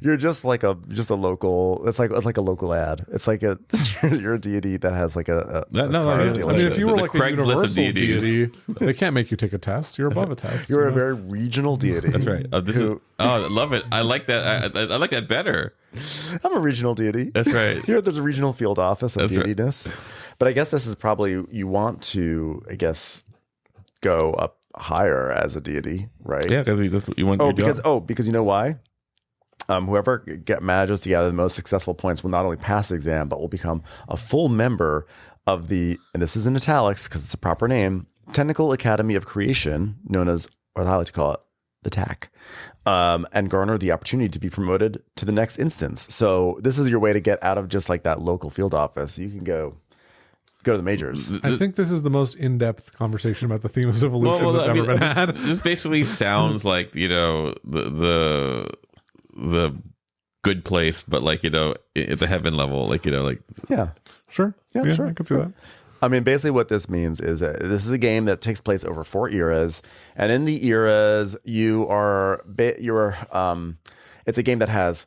S1: You're just like a local. It's like a local ad. It's like you're a deity that has like a
S2: I mean, if you were like a universal deity, they can't make you take a test. You're above a test.
S1: You're a very regional deity.
S3: That's right. I love it. I like that. I like that better.
S1: I'm a regional deity.
S3: That's right.
S1: Here, there's a regional field office of deityness.
S3: Right.
S1: But I guess this is probably you want to, I guess, go up higher as a deity, right?
S3: Yeah, because you want.
S1: Because you know why? Whoever manages to gather the most successful points will not only pass the exam, but will become a full member of the, and this is in italics because it's a proper name, Technical Academy of Creation, known as, or I like to call it, the TAC, and garner the opportunity to be promoted to the next instance. So this is your way to get out of just like that local field office. You can go to the majors.
S2: I think this is the most in-depth conversation about the theme of Civolution that's ever been had.
S3: This basically sounds like, the good place, but like, at the heaven level, like,
S1: yeah,
S2: sure. Yeah, sure. I can see that.
S1: I mean, basically what this means is that this is a game that takes place over 4 eras. And in the eras, it's a game that has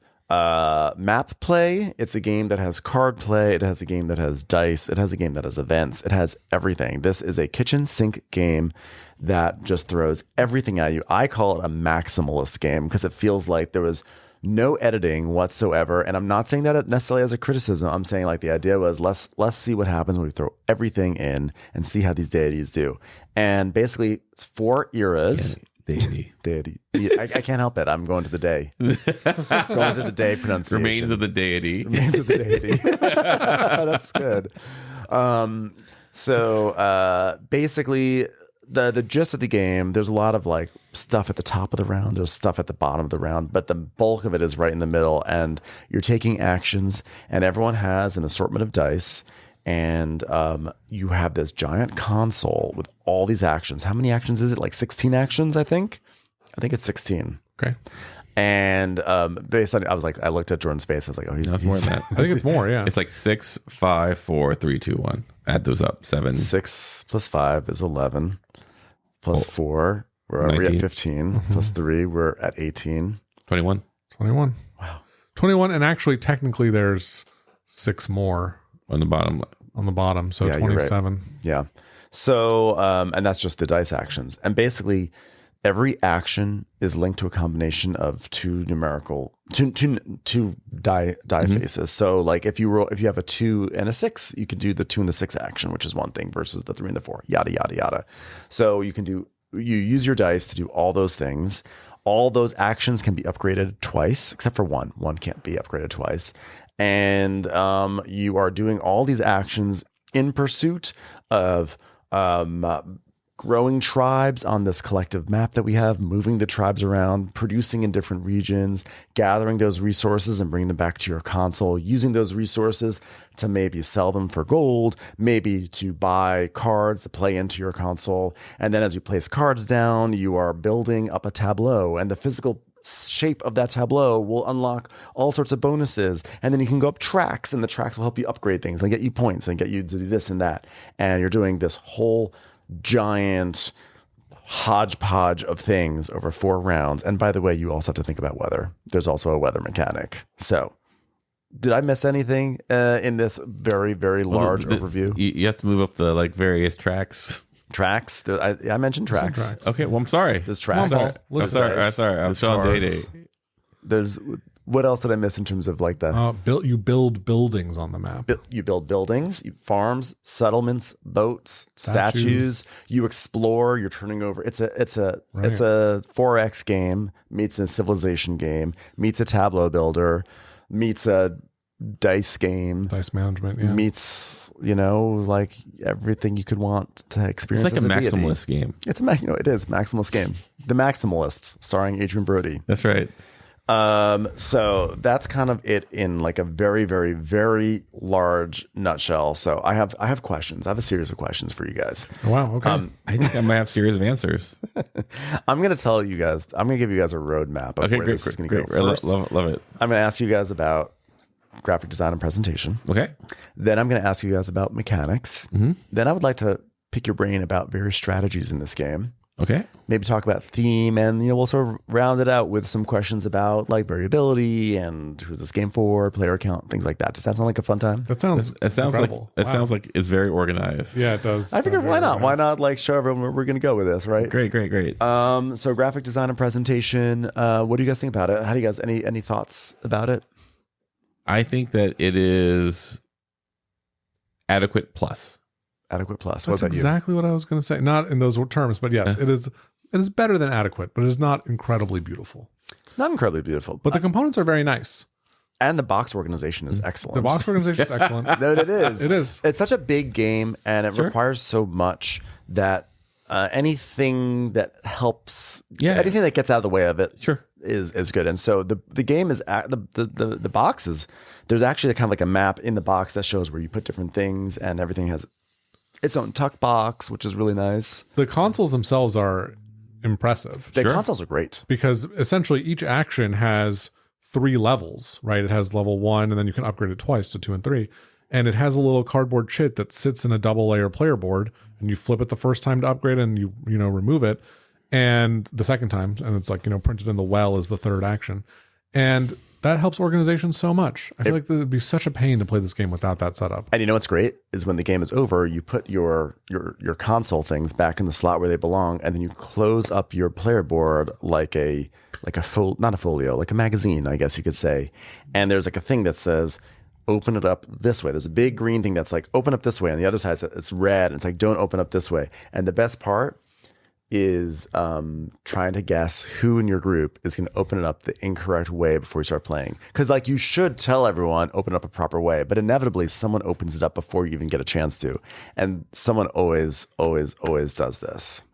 S1: map play. It's a game that has card play. It has a game that has dice. It has a game that has events. It has everything. This is a kitchen sink game that just throws everything at you. I call it a maximalist game because it feels like there was no editing whatsoever. And I'm not saying that necessarily as a criticism. I'm saying like the idea was let's see what happens when we throw everything in and see how these deities do. And basically it's 4 eras.
S3: Deity.
S1: I can't help it. I'm going to the day. Going to the day pronunciation.
S3: Remains of the deity.
S1: Remains of the deity. That's good. So basically the gist of the game, there's a lot of like stuff at the top of the round, there's stuff at the bottom of the round, but the bulk of it is right in the middle, and you're taking actions, and everyone has an assortment of dice, and you have this giant console with all these actions. How many actions is it? Like 16 actions, I think it's 16.
S2: Okay.
S1: And based on, I looked at Jordan's face. I was like, oh, he's
S3: more than that.
S2: I think it's more. Yeah.
S3: It's like 6, 5, 4, 3, 2, 1. Add those up. 7.
S1: 6 plus 5 is 11. Plus 4, we're already at 15. Mm-hmm. Plus 3, we're at 18.
S3: 21.
S1: Wow.
S2: 21, and actually, technically, there's 6 more
S3: on the bottom.
S2: So
S1: yeah,
S2: 27.
S1: Right. Yeah. So, and that's just the dice actions. And basically, every action is linked to a combination of two die
S3: mm-hmm.
S1: faces. So like if you have a 2 and a 6, you can do the 2 and the 6 action, which is one thing, versus the 3 and the 4, yada, yada, yada. So you use your dice to do all those things. All those actions can be upgraded twice, except for one. One can't be upgraded twice. And you are doing all these actions in pursuit of growing tribes on this collective map that we have, moving the tribes around, producing in different regions, gathering those resources and bringing them back to your console, using those resources to maybe sell them for gold, maybe to buy cards to play into your console. And then as you place cards down, you are building up a tableau, and the physical shape of that tableau will unlock all sorts of bonuses, and then you can go up tracks, and the tracks will help you upgrade things and get you points and get you to do this and that. And you're doing this whole giant hodgepodge of things over 4 rounds. And by the way, you also have to think about weather. There's also a weather mechanic. So did I miss anything in this very, very large overview?
S3: You have to move up the like various tracks.
S1: Tracks? I mentioned tracks.
S3: Okay, well, I'm sorry.
S1: There's tracks.
S3: I'm sorry. I'm still on day.
S1: There's what else did I miss in terms of like the
S2: you build buildings on the map.
S1: You build buildings, farms, settlements, boats, statues. You explore. You're turning over. It's a 4X game meets a civilization game meets a tableau builder meets a dice game,
S2: dice management,
S1: meets like everything you could want to experience.
S3: It's like a maximalist game.
S1: It's it is maximalist game. The Maximalists, starring Adrian Brody.
S3: That's right.
S1: So that's kind of it in like a very, very, very large nutshell. So I have questions. I have a series of questions for you guys.
S2: Wow. Okay.
S3: I think I might have a series of answers.
S1: I'm going to tell you guys, I'm going to give you guys a roadmap of where this is going to go first.
S3: Love it.
S1: I'm going to ask you guys about graphic design and presentation.
S3: Okay.
S1: Then I'm going to ask you guys about mechanics.
S3: Mm-hmm.
S1: Then I would like to pick your brain about various strategies in this game.
S3: Okay.
S1: Maybe talk about theme, and we'll sort of round it out with some questions about like variability and who's this game for, player count, things like that. Does that sound like a fun time?
S2: That sounds incredible.
S3: Sounds like it's very organized.
S2: Yeah, it does.
S1: I figured why not? Why not like show everyone where we're going to go with this, right?
S3: Great.
S1: So graphic design and presentation. What do you guys think about it? How do you guys any thoughts about it?
S3: I think that it is adequate plus.
S1: Adequate plus.
S2: That's exactly what I was going to say. Not in those terms, but yes, it is. It is better than adequate, but it is not incredibly beautiful.
S1: Not incredibly beautiful,
S2: but the components are very nice,
S1: and the box organization is excellent.
S2: The box organization is excellent.
S1: No, it is.
S2: It is.
S1: It's such a big game, and it requires so much that anything that helps, anything that gets out of the way of it, is good. And so the game is the box is. There's actually kind of like a map in the box that shows where you put different things, and everything has its own tuck box, which is really nice.
S2: The consoles themselves are impressive.
S1: The consoles are great
S2: because essentially each action has 3 levels, right? It has level 1, and then you can upgrade it twice to 2 and 3. And it has a little cardboard chit that sits in a double layer player board, and you flip it the first time to upgrade, and you remove it, and the second time, and it's like printed in the well as the third action, and that helps organization so much. I feel like it would be such a pain to play this game without that setup.
S1: And what's great is when the game is over, you put your console things back in the slot where they belong, and then you close up your player board like not a folio, like a magazine, I guess you could say. And there's like a thing that says, open it up this way. There's a big green thing that's like, open up this way. On the other side, it's red. And it's like, don't open up this way. And the best part is trying to guess who in your group is going to open it up the incorrect way before you start playing. Because like you should tell everyone open it up a proper way, but inevitably someone opens it up before you even get a chance to, and someone always does this.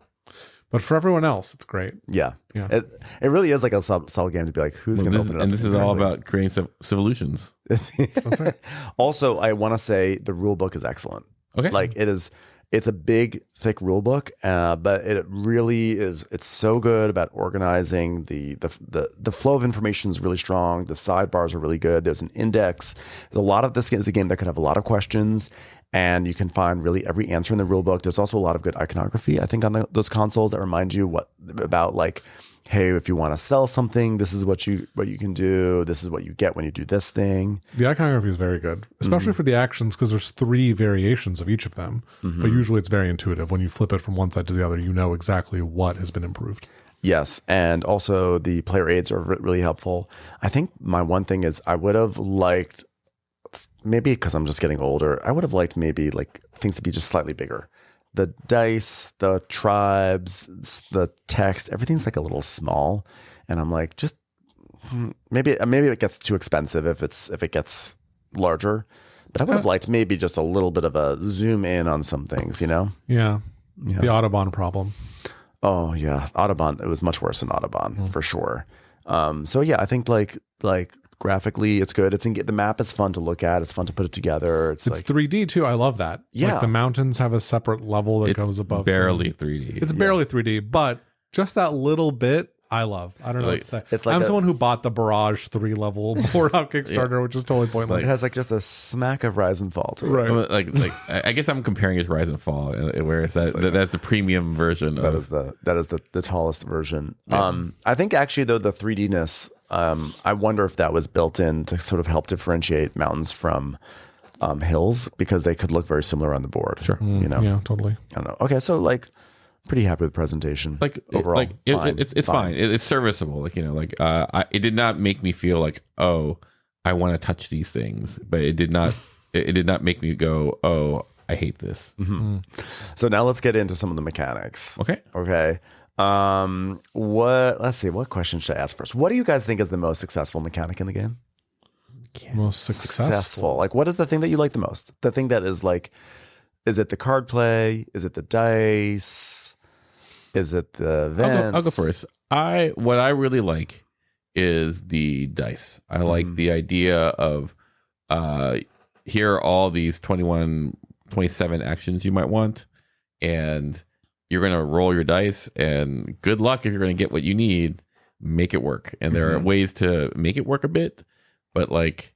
S2: But for everyone else, it's great.
S1: Yeah. It really is like a solid game to be like, who's going to open it up?
S3: And this is all about creating Civolutions.
S2: That's right.
S1: Also, I want to say the rule book is excellent.
S3: Okay.
S1: Like it's a big, thick rule book, but it really is. It's so good about organizing. The flow of information is really strong. The sidebars are really good. There's an index. There's a lot of this is a game that could have a lot of questions, and you can find really every answer in the rule book. There's also a lot of good iconography, I think, on those consoles that remind you about like, hey, if you want to sell something, this is what you can do. This is what you get when you do this thing.
S2: The iconography is very good, especially for the actions, because there's 3 variations of each of them. But usually it's very intuitive. When you flip it from one side to the other, you know exactly what has been improved.
S1: Yes, and also the player aids are really helpful. I think my one thing is I would have liked, maybe because I'm just getting older, I would have liked maybe like things to be just slightly bigger. The dice, the tribes, the text, everything's like a little small, and I'm like, just maybe it gets too expensive if it gets larger. But I would have liked maybe just a little bit of a zoom in on some things,
S2: Yeah. The Audubon problem.
S1: Oh yeah, Audubon. It was much worse than Audubon for sure. So yeah, I think like graphically, it's good. The map is fun to look at. It's fun to put it together. It's like
S2: 3D too. I love that.
S1: Yeah.
S2: Like the mountains have a separate level that goes above.
S3: Barely 3D.
S2: It's barely 3D, but just that little bit I love. I don't know what to say.
S1: It's like
S2: I'm someone who bought the Barrage 3-level board on Kickstarter, which is totally pointless.
S1: It has like just a smack of Rise and Fall to it.
S2: Right.
S3: Like I guess I'm comparing it to Rise and Fall, where it's that's the premium version.
S1: That is the tallest version. Yeah. I think actually though the 3D-ness, I wonder if that was built in to sort of help differentiate mountains from hills, because they could look very similar on the board.
S3: Sure.
S1: You know?
S2: Yeah, totally.
S1: I don't know. Okay, so like pretty happy with the presentation.
S3: Like
S1: overall,
S3: it's fine. It's serviceable. Like, you know, like it did not make me feel like, oh, I want to touch these things, but it did not. It did not make me go, oh, I hate this.
S1: Mm-hmm. So now let's get into some of the mechanics.
S3: Okay.
S1: Let's see, what question should I ask first? What do you guys think is the most successful mechanic in the game?
S2: Most successful.
S1: Like, what is the thing that you like the most? The thing that is like, is it the card play? Is it the dice? Is it the events?
S3: I'll go first. What I really like is the dice. I like the idea of here are all these 21, 27 actions you might want, and you're going to roll your dice, and good luck if you're going to get what you need. Make it work. And there are ways to make it work a bit, but like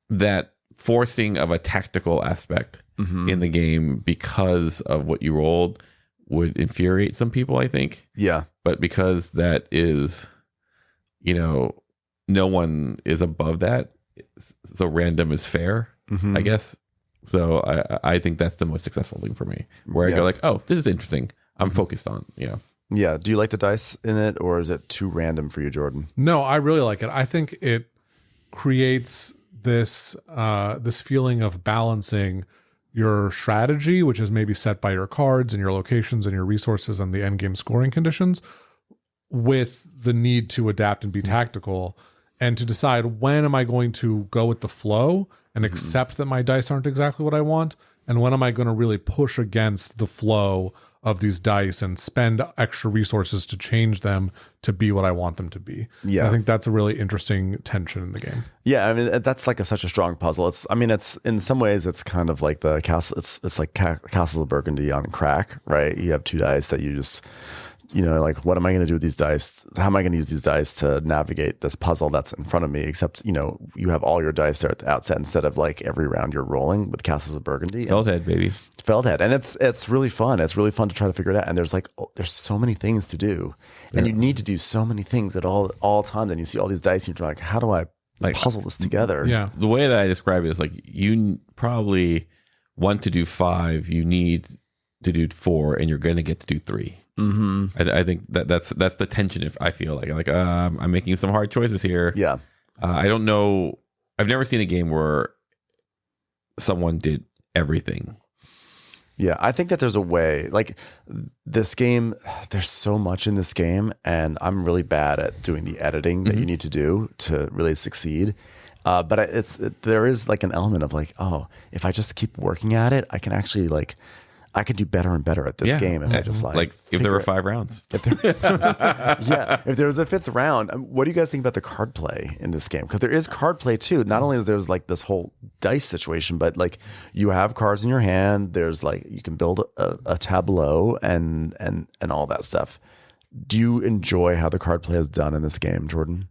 S3: that forcing of a tactical aspect in the game because of what you rolled would infuriate some people, I think.
S1: Yeah.
S3: But because that is, you know, no one is above that, so random is fair, I guess. So I think that's the most successful thing for me, where I go like, oh, this is interesting. I'm focused on, you know.
S1: Yeah. Do you like the dice in it, or is it too random for you, Jordan?
S2: No, I really like it. I think it creates this this feeling of balancing your strategy, which is maybe set by your cards and your locations and your resources and the end game scoring conditions, with the need to adapt and be tactical, and to decide when am I going to go with the flow and accept that my dice aren't exactly what I want, and when am I going to really push against the flow of these dice and spend extra resources to change them to be what I want them to be. Yeah. And I think that's a really interesting tension in the game.
S1: Yeah. I mean, that's like such a strong puzzle. It's in some ways it's kind of like the castle. It's like Castles of Burgundy on crack, right? You have two dice that you just, you know, like, what am I going to do with these dice? How am I going to use these dice to navigate this puzzle that's in front of me? Except, you know, you have all your dice there at the outset instead of like every round you're rolling with Castles of Burgundy.
S3: Feldhead, baby.
S1: Feldhead. And it's really fun. It's really fun to try to figure it out. And there's like, there's so many things to do. And you need to do so many things at all times. And you see all these dice and you're like, how do I puzzle this together?
S2: Yeah.
S3: The way that I describe it is like, you probably want to do 5, you need to do 4, and you're going to get to do 3. I think that's the tension. If I feel like I'm making some hard choices here.
S1: Yeah.
S3: I don't know. I've never seen a game where someone did everything.
S1: Yeah, I think that there's a way. Like this game, there's so much in this game, and I'm really bad at doing the editing that you need to do to really succeed. But there is like an element of like, oh, if I just keep working at it, I can actually like, I could do better and better at this game if I just like
S3: if there were 5 rounds.
S1: If there was a 5th round. What do you guys think about the card play in this game? Because there is card play too. Not only is there's like this whole dice situation, but like you have cards in your hand. There's like you can build a tableau and all that stuff. Do you enjoy how the card play is done in this game, Jordan?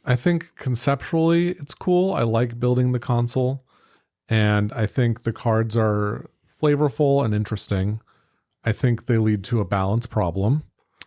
S2: I think conceptually it's cool. I like building the console, and I think the cards are flavorful and interesting. I think they lead to a balance problem.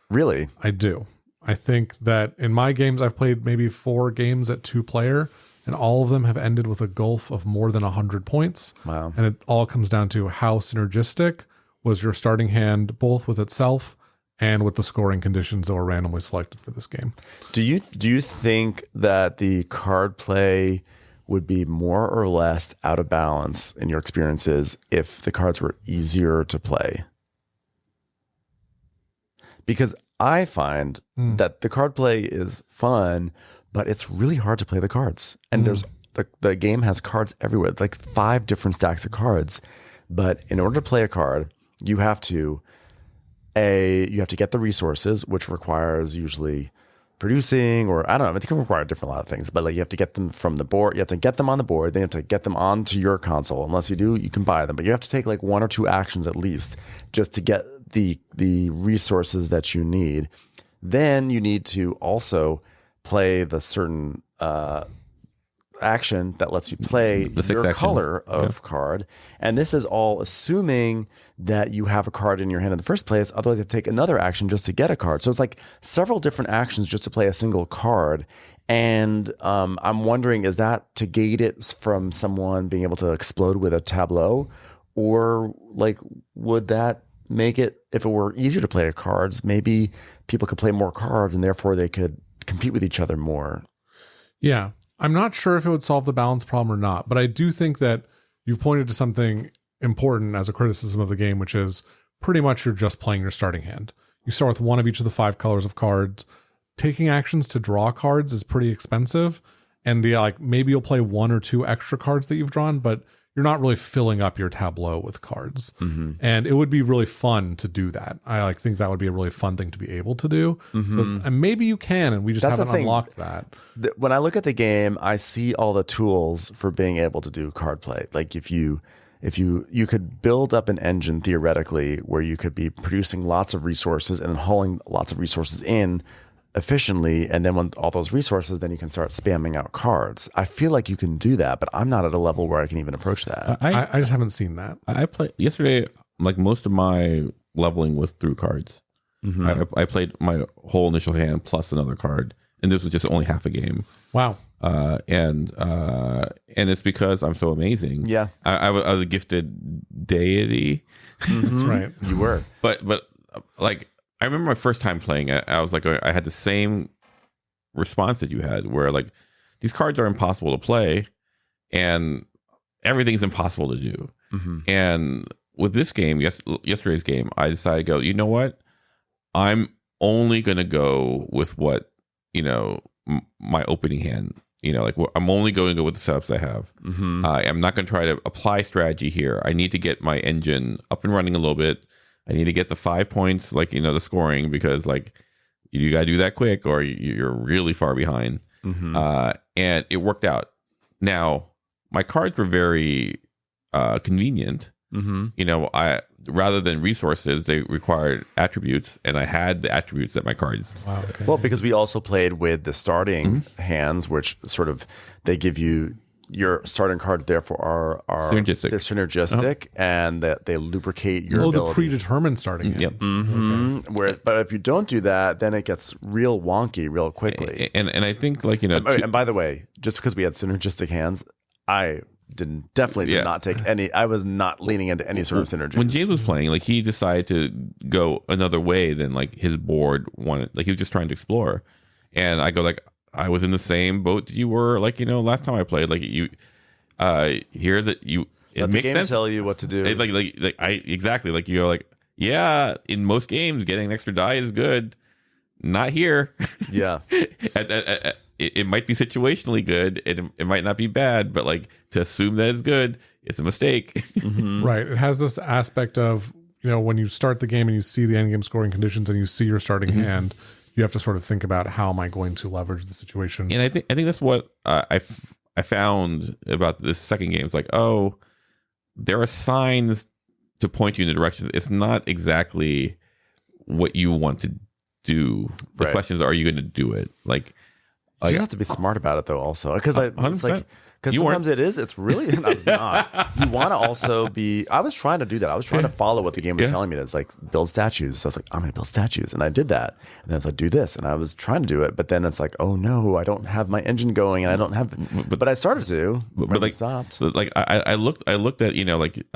S1: Really?
S2: I do. I think that in my games, I've played maybe 4 games at 2-player, and all of them have ended with a gulf of more than 100 points.
S1: Wow.
S2: And it all comes down to how synergistic was your starting hand, both with itself and with the scoring conditions that were randomly selected for this game.
S1: Do you think that the card play would be more or less out of balance in your experiences if the cards were easier to play? Because I find that the card play is fun, but it's really hard to play the cards. And there's the game has cards everywhere, like 5 different stacks of cards. But in order to play a card, you have to get the resources, which requires usually producing, or I don't know, it can require a lot of things, but like you have to get them from the board, you have to get them on the board, then you have to get them onto your console. Unless you do, you can buy them, but you have to take like 1 or 2 actions at least just to get the resources that you need. Then you need to also play the certain action that lets you play your color of card. And this is all assuming that you have a card in your hand in the first place. Otherwise, you have to take another action just to get a card. So it's like several different actions just to play a single card. And I'm wondering, is that to gate it from someone being able to explode with a tableau? Or like, would that make it, if it were easier to play cards, maybe people could play more cards and therefore they could compete with each other more?
S2: Yeah. I'm not sure if it would solve the balance problem or not, but I do think that you've pointed to something important as a criticism of the game, which is pretty much you're just playing your starting hand. You start with one of each of the 5 colors of cards. Taking actions to draw cards is pretty expensive, and maybe you'll play 1 or 2 extra cards that you've drawn, but you're not really filling up your tableau with cards. Mm-hmm. And it would be really fun to do that. I think that would be a really fun thing to be able to do. Mm-hmm. So, and maybe you can, and we just haven't unlocked that.
S1: When I look at the game, I see all the tools for being able to do card play. Like if you could build up an engine theoretically where you could be producing lots of resources and then hauling lots of resources in efficiently, and then when all those resources, then you can start spamming out cards. I feel like you can do that, but I'm not at a level where I can even approach that.
S2: I just haven't seen that.
S3: I played yesterday. Like most of my leveling was through cards. Mm-hmm. I played my whole initial hand plus another card, and this was just only half a game.
S2: Wow.
S3: And it's because I'm so amazing.
S1: Yeah,
S3: I was a gifted deity.
S2: Mm-hmm. That's right.
S1: You were,
S3: but like. I remember my first time playing it, I was like, I had the same response that you had, where like these cards are impossible to play and everything's impossible to do. Mm-hmm. And with this game, yesterday's game, I decided to go, you know what? I'm only going to go with what, my opening hand, I'm only going to go with the setups I have. Mm-hmm. I'm not going to try to apply strategy here. I need to get my engine up and running a little bit. I need to get the 5 points, the scoring, because you got to do that quick or you're really far behind. Mm-hmm. And it worked out. Now, my cards were very convenient. Mm-hmm. Rather than resources, they required attributes, and I had the attributes that my cards.
S2: Wow. Okay.
S1: Well, because we also played with the starting hands, which sort of they give you. Your starting cards, therefore, are
S3: synergistic.
S1: They're synergistic, and that they lubricate your ability.
S2: The predetermined starting hands.
S3: Yep.
S1: Mm-hmm. Okay. But if you don't do that, then it gets real wonky real quickly.
S3: And I think
S1: and by the way, just because we had synergistic hands, I definitely did not take any. I was not leaning into any sort of synergy.
S3: When James was playing, he decided to go another way than his board wanted. He was just trying to explore, and I go I was in the same boat that you were, last time I played. You hear that you.
S1: Let the game tell you what to do.
S3: Exactly. You go yeah. In most games, getting an extra die is good. Not here.
S1: Yeah.
S3: It might be situationally good. It might not be bad, but to assume that it's good, it's a mistake.
S2: Mm-hmm. Right. It has this aspect of when you start the game and you see the end game scoring conditions and you see your starting hand. You have to sort of think about how am I going to leverage the situation.
S3: And I think that's what I found about this second game. It's there are signs to point you in the direction. It's not exactly what you want to do. The question is, are you going to do it?
S1: You have to be smart about it though, also, because because sometimes it's really. I was not. You want to also be. I was trying to do that. I was trying to follow what the game was telling me. It's build statues. So I was I'm going to build statues, and I did that. And then it's do this, and I was trying to do it, but then it's oh no, I don't have my engine going, and I don't have. But I started to. But I stopped.
S3: I looked at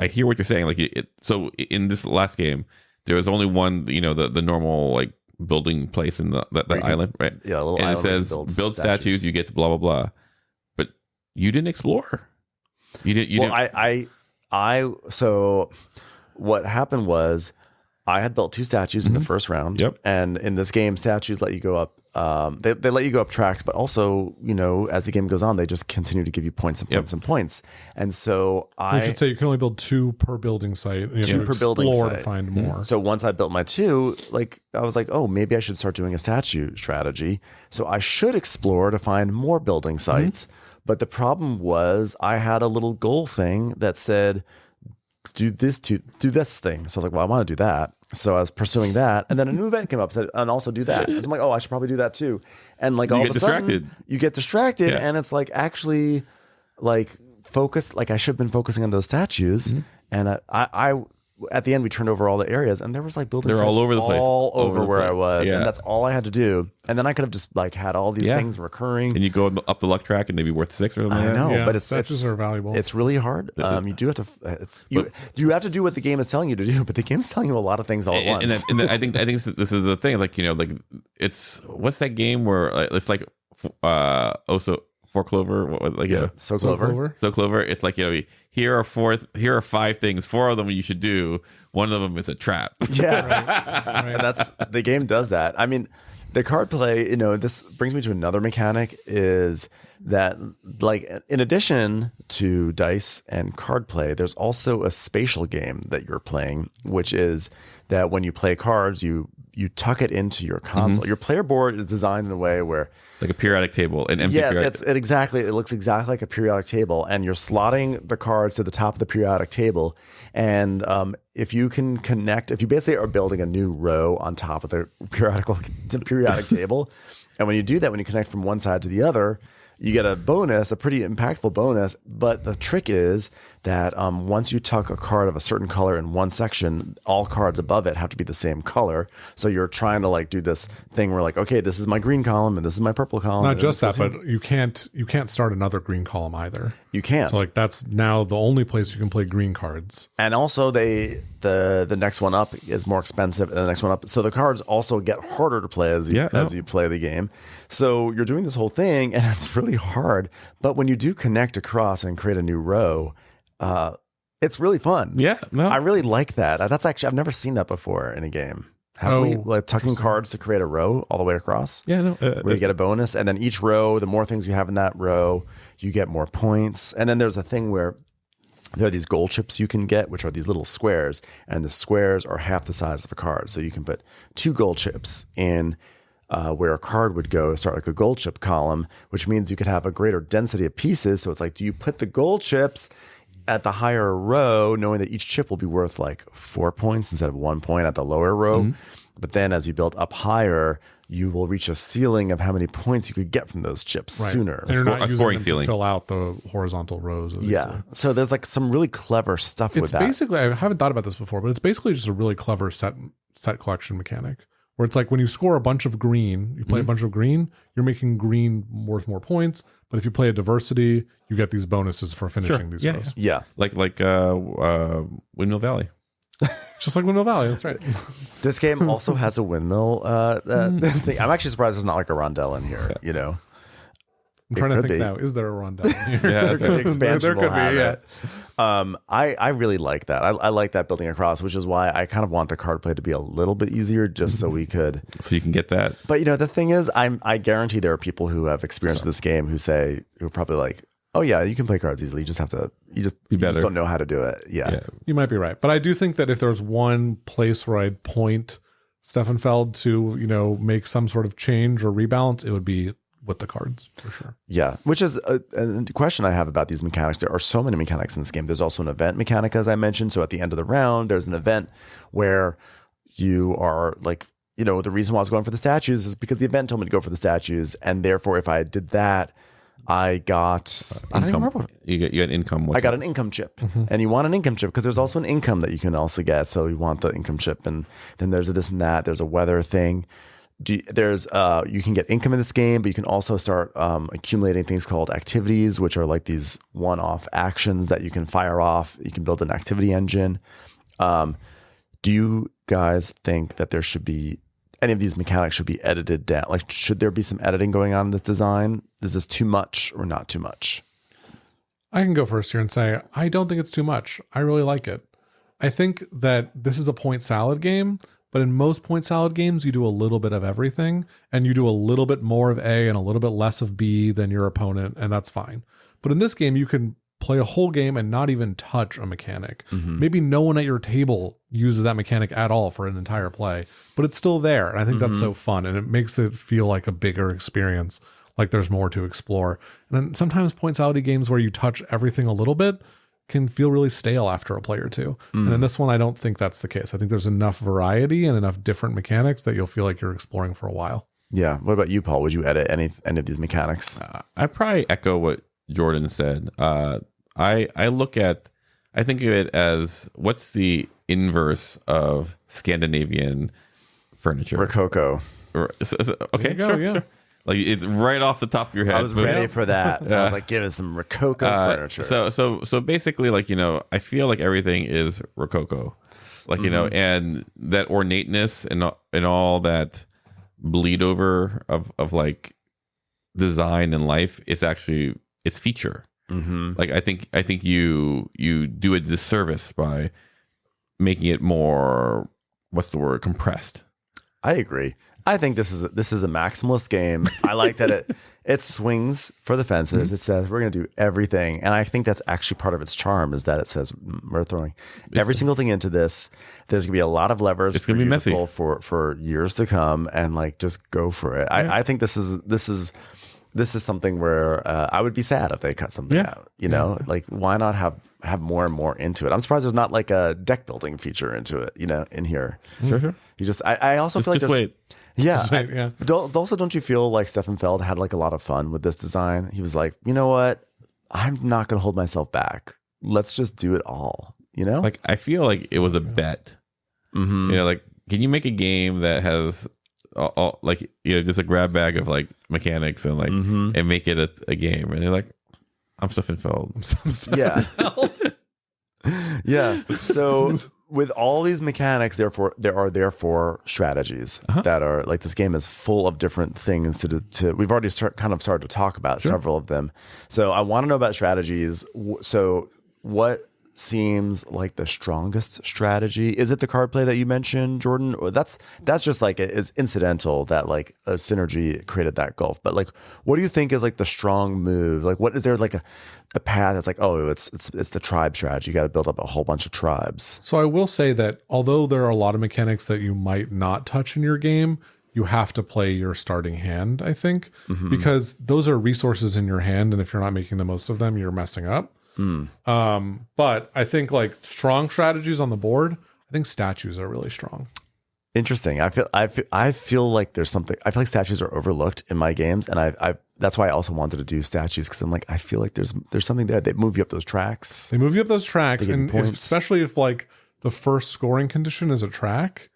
S3: I hear what you're saying. So in this last game, there was only one. The normal building place in the island, right?
S1: Yeah, a little
S3: and
S1: island.
S3: It says build statues. You get to blah blah blah. You didn't explore. You didn't.
S1: So what happened was I had built 2 statues in the first round.
S3: Yep.
S1: And in this game, statues let you go up. They let you go up tracks, but also, as the game goes on, they just continue to give you points and points and points. And so
S2: we should say you can only build 2 per building site. And you have to explore to find more.
S1: So once I built my 2, I was oh, maybe I should start doing a statue strategy. So I should explore to find more building sites. Mm-hmm. But the problem was I had a little goal thing that said, do this thing. So I was well, I want to do that. So I was pursuing that, and then a new event came up and also do that. And I'm like, oh, I should probably do that too. And like all of a sudden, you get distracted, and it's like actually like focused. Like I should have been focusing on those statues, and I at the end we turned over all the areas, and there was like buildings
S3: all over the place,
S1: all over where I was,
S3: yeah.
S1: and that's all I had to do. And then I could have just like had all these things recurring,
S3: and you go up the luck track, and they'd be worth 6 or something.
S1: I know, but
S2: statues are valuable.
S1: It's really hard. You do have to. You have to do what the game is telling you to do, but the game is telling you a lot of things all at once.
S3: And I think this is the thing. Like like it's what's that game where it's like also. 4 Clover,
S1: So Clover.
S3: It's like here are 5 things. 4 of them you should do. One of them is a trap.
S1: Yeah, right. And the game does that. I mean, the card play. This brings me to another mechanic is that like in addition to dice and card play, there's also a spatial game that you're playing, which is that when you play cards, you tuck it into your console. Your player board is designed in a way where
S3: like a periodic table, an empty periodic table.
S1: It looks exactly like a periodic table, and you're slotting the cards to the top of the periodic table. And if you can connect, if you basically are building a new row on top of the periodic table, and when you do that, when you connect from one side to the other, you get a bonus, a pretty impactful bonus. But the trick is that once you tuck a card of a certain color in one section, all cards above it have to be the same color. So you're trying to like do this thing where like, okay, this is my green column and this is my purple column.
S2: Not just that, but you can't start another green column either.
S1: You can't.
S2: So like that's now the only place you can play green cards.
S1: And also the next one up is more expensive, and the next one up. So the cards also get harder to play as you play the game. So you're doing this whole thing, and it's really hard. But when you do connect across and create a new row, it's really fun.
S3: Yeah, no.
S1: I really like that. That's actually, I've never seen that before in a game. Have we like tucking cards to create a row all the way across?
S3: Yeah, no.
S1: Where you get a bonus, and then each row, the more things you have in that row, you get more points. And then there's a thing where there are these gold chips you can get, which are these little squares, and the squares are half the size of a card. So you can put 2 gold chips in where a card would go, start like a gold chip column, which means you could have a greater density of pieces. So it's like, do you put the gold chips at the higher row, knowing that each chip will be worth like 4 points instead of 1 point at the lower row? But then as you build up higher, you will reach a ceiling of how many points you could get from those chips sooner.
S2: And you're not using them to fill out the horizontal rows.
S1: So there's like some really clever stuff with that.
S2: It's basically, I haven't thought about this before, but it's basically just a really clever set collection mechanic. Where it's like when you score a bunch of green, you play a bunch of green, you're making green worth more points. But if you play a diversity, you get these bonuses for finishing these rows.
S1: Yeah.
S3: Like Windmill Valley.
S2: Just like Windmill Valley, that's right.
S1: This game also has a windmill thing. I'm actually surprised there's not like a rondelle in here,
S2: I'm trying to think now. Is there a rondelle in here?
S1: Yeah, the expansion will have it. I really like that. I like that building across, which is why I kind of want the card play to be a little bit easier, just so we could.
S3: So you can get that.
S1: But the thing is, I guarantee there are people who have experienced this game who are probably like, oh yeah, you can play cards easily. You just have to. You just don't know how to do it. Yeah,
S2: you might be right. But I do think that if there's one place where I'd point Stefan Feld to, make some sort of change or rebalance, it would be with the cards for sure.
S1: Yeah, which is a question I have about these mechanics. There are so many mechanics in this game. There's also an event mechanic, as I mentioned. So at the end of the round, there's an event where you are like, the reason why I was going for the statues is because the event told me to go for the statues, and therefore, if I did that, I got I don't even remember.
S3: You got income.
S1: I got an income chip, and you want an income chip because there's also an income that you can also get. So you want the income chip, and then there's a this and that. There's a weather thing. There's you can get income in this game, but you can also start accumulating things called activities, which are like these one-off actions that you can fire off. You can build an activity engine. Do you guys think that there should be any of these mechanics should be edited down? Like, should there be some editing going on in this design? Is this too much or not too much?
S2: I can go first here and say, I don't think it's too much. I really like it. I think that this is a point salad game, but in most point salad games, you do a little bit of everything, and you do a little bit more of A and a little bit less of B than your opponent, and that's fine. But in this game, you can play a whole game and not even touch a mechanic. Maybe no one at your table uses that mechanic at all for an entire play, but it's still there. And I think that's so fun, and it makes it feel like a bigger experience, like there's more to explore. And then sometimes point salad games where you touch everything a little bit, can feel really stale after a play or two. And in this one, I don't think that's the case. I think there's enough variety and enough different mechanics that you'll feel like you're exploring for a while.
S1: Yeah. What about you, Paul? Would you edit any of these mechanics?
S3: I probably echo what Jordan said. I think of it as what's the inverse of Scandinavian furniture?
S1: Rococo.
S3: Okay,
S2: go,
S3: sure,
S2: yeah.
S3: sure. Like it's right off the top of your head.
S1: I was ready for that. I was like, give us some Rococo furniture.
S3: So basically, like, you know, I feel like everything is Rococo, like, you know, and that ornateness and all that bleed over of like design and life is actually it's feature. Like I think you do a disservice by making it more, what's the word, compressed.
S1: I agree. I think this is a maximalist game. I like that it swings for the fences. It says we're going to do everything, and I think that's actually part of its charm is that it says we're throwing every single thing into this. There's going to be a lot of levers.
S3: It's going to be messy
S1: for years to come, and like just go for it. I think this is something where I would be sad if they cut something out. You know, like why not have more and more into it? I'm surprised there's not like a deck building feature into it. You know, in here.
S3: Sure.
S1: You just I also feel like there's.
S3: Wait.
S1: Yeah. Don't you feel like Stefan Feld had like a lot of fun with this design? He was like, you know what? I'm not going to hold myself back. Let's just do it all. You know,
S3: Like I feel like it was a bet. You know, like can you make a game that has all like, you know, just a grab bag of like mechanics and like and make it a game? And they're like, I'm Stefan Feld.
S1: yeah, yeah. So with all these mechanics, there are strategies that are like this game is full of different things to we've already kind of started to talk about several of them. So I want to know about strategies. So what seems like the strongest strategy? Is it the card play that you mentioned, Jordan? Or that's just like it's incidental that like a synergy created that gulf. But like, what do you think is like the strong move? Like, what is there like a path that's like, oh, it's the tribe strategy. You got to build up a whole bunch of tribes.
S2: So I will say that although there are a lot of mechanics that you might not touch in your game, you have to play your starting hand, I think, because those are resources in your hand. And if you're not making the most of them, you're messing up. But I think like strong strategies on the board, I think statues are really strong.
S1: Interesting. I feel like there's something. I feel like statues are overlooked in my games, and I that's why I also wanted to do statues because I'm like I feel like there's something there. They move you up those tracks.
S2: They move you up those tracks,
S1: They give you
S2: and
S1: points.
S2: especially if like the first scoring condition is a track,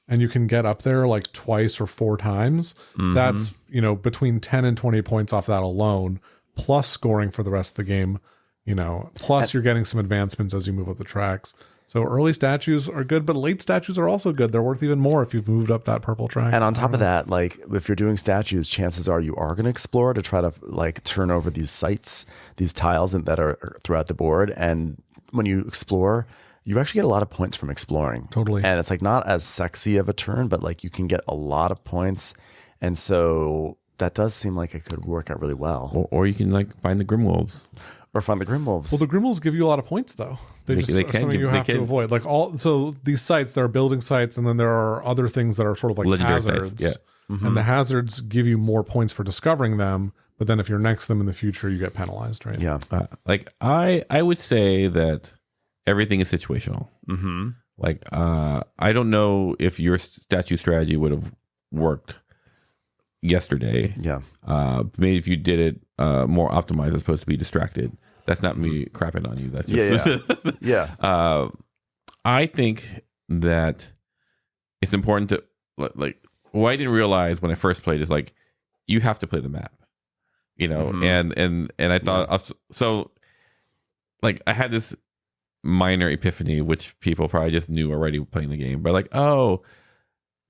S2: and you can get up there like twice or 4 times. That's, you know, between 10 and 20 points off that alone, plus scoring for the rest of the game. You know, plus you're getting some advancements as you move up the tracks. So early statues are good, but late statues are also good. They're worth even more if you've moved up that purple track.
S1: And on top of that, like if you're doing statues, chances are you are going to explore to try to like turn over these sites, these tiles that are throughout the board. And when you explore, you actually get a lot of points from exploring.
S2: Totally.
S1: And it's like not as sexy of a turn, but like you can get a lot of points. And so that does seem like it could work out really well.
S3: Or you can like find the Grimwolves.
S1: Or find the Grimwolves.
S2: Well, the Grimwolves give you a lot of points, though. They
S3: can
S2: something
S3: give-
S2: you
S3: they
S2: have
S3: can.
S2: to avoid. Like so these sites, there are building sites, and then there are other things that are sort of like
S3: Legendary
S2: hazards.
S3: sites,
S2: And the hazards give you more points for discovering them, but then if you're next to them in the future, you get penalized, right?
S1: Yeah.
S3: Like I would say that everything is situational. Like I don't know if your statue strategy would have worked yesterday.
S1: Yeah.
S3: Maybe if you did it more optimized as opposed to be distracted. That's not me crapping on you. That's just
S1: Yeah.
S3: I think that it's important to like what I didn't realize when I first played is like you have to play the map, you know, and I thought so like I had this minor epiphany, which people probably just knew already playing the game, but like, oh,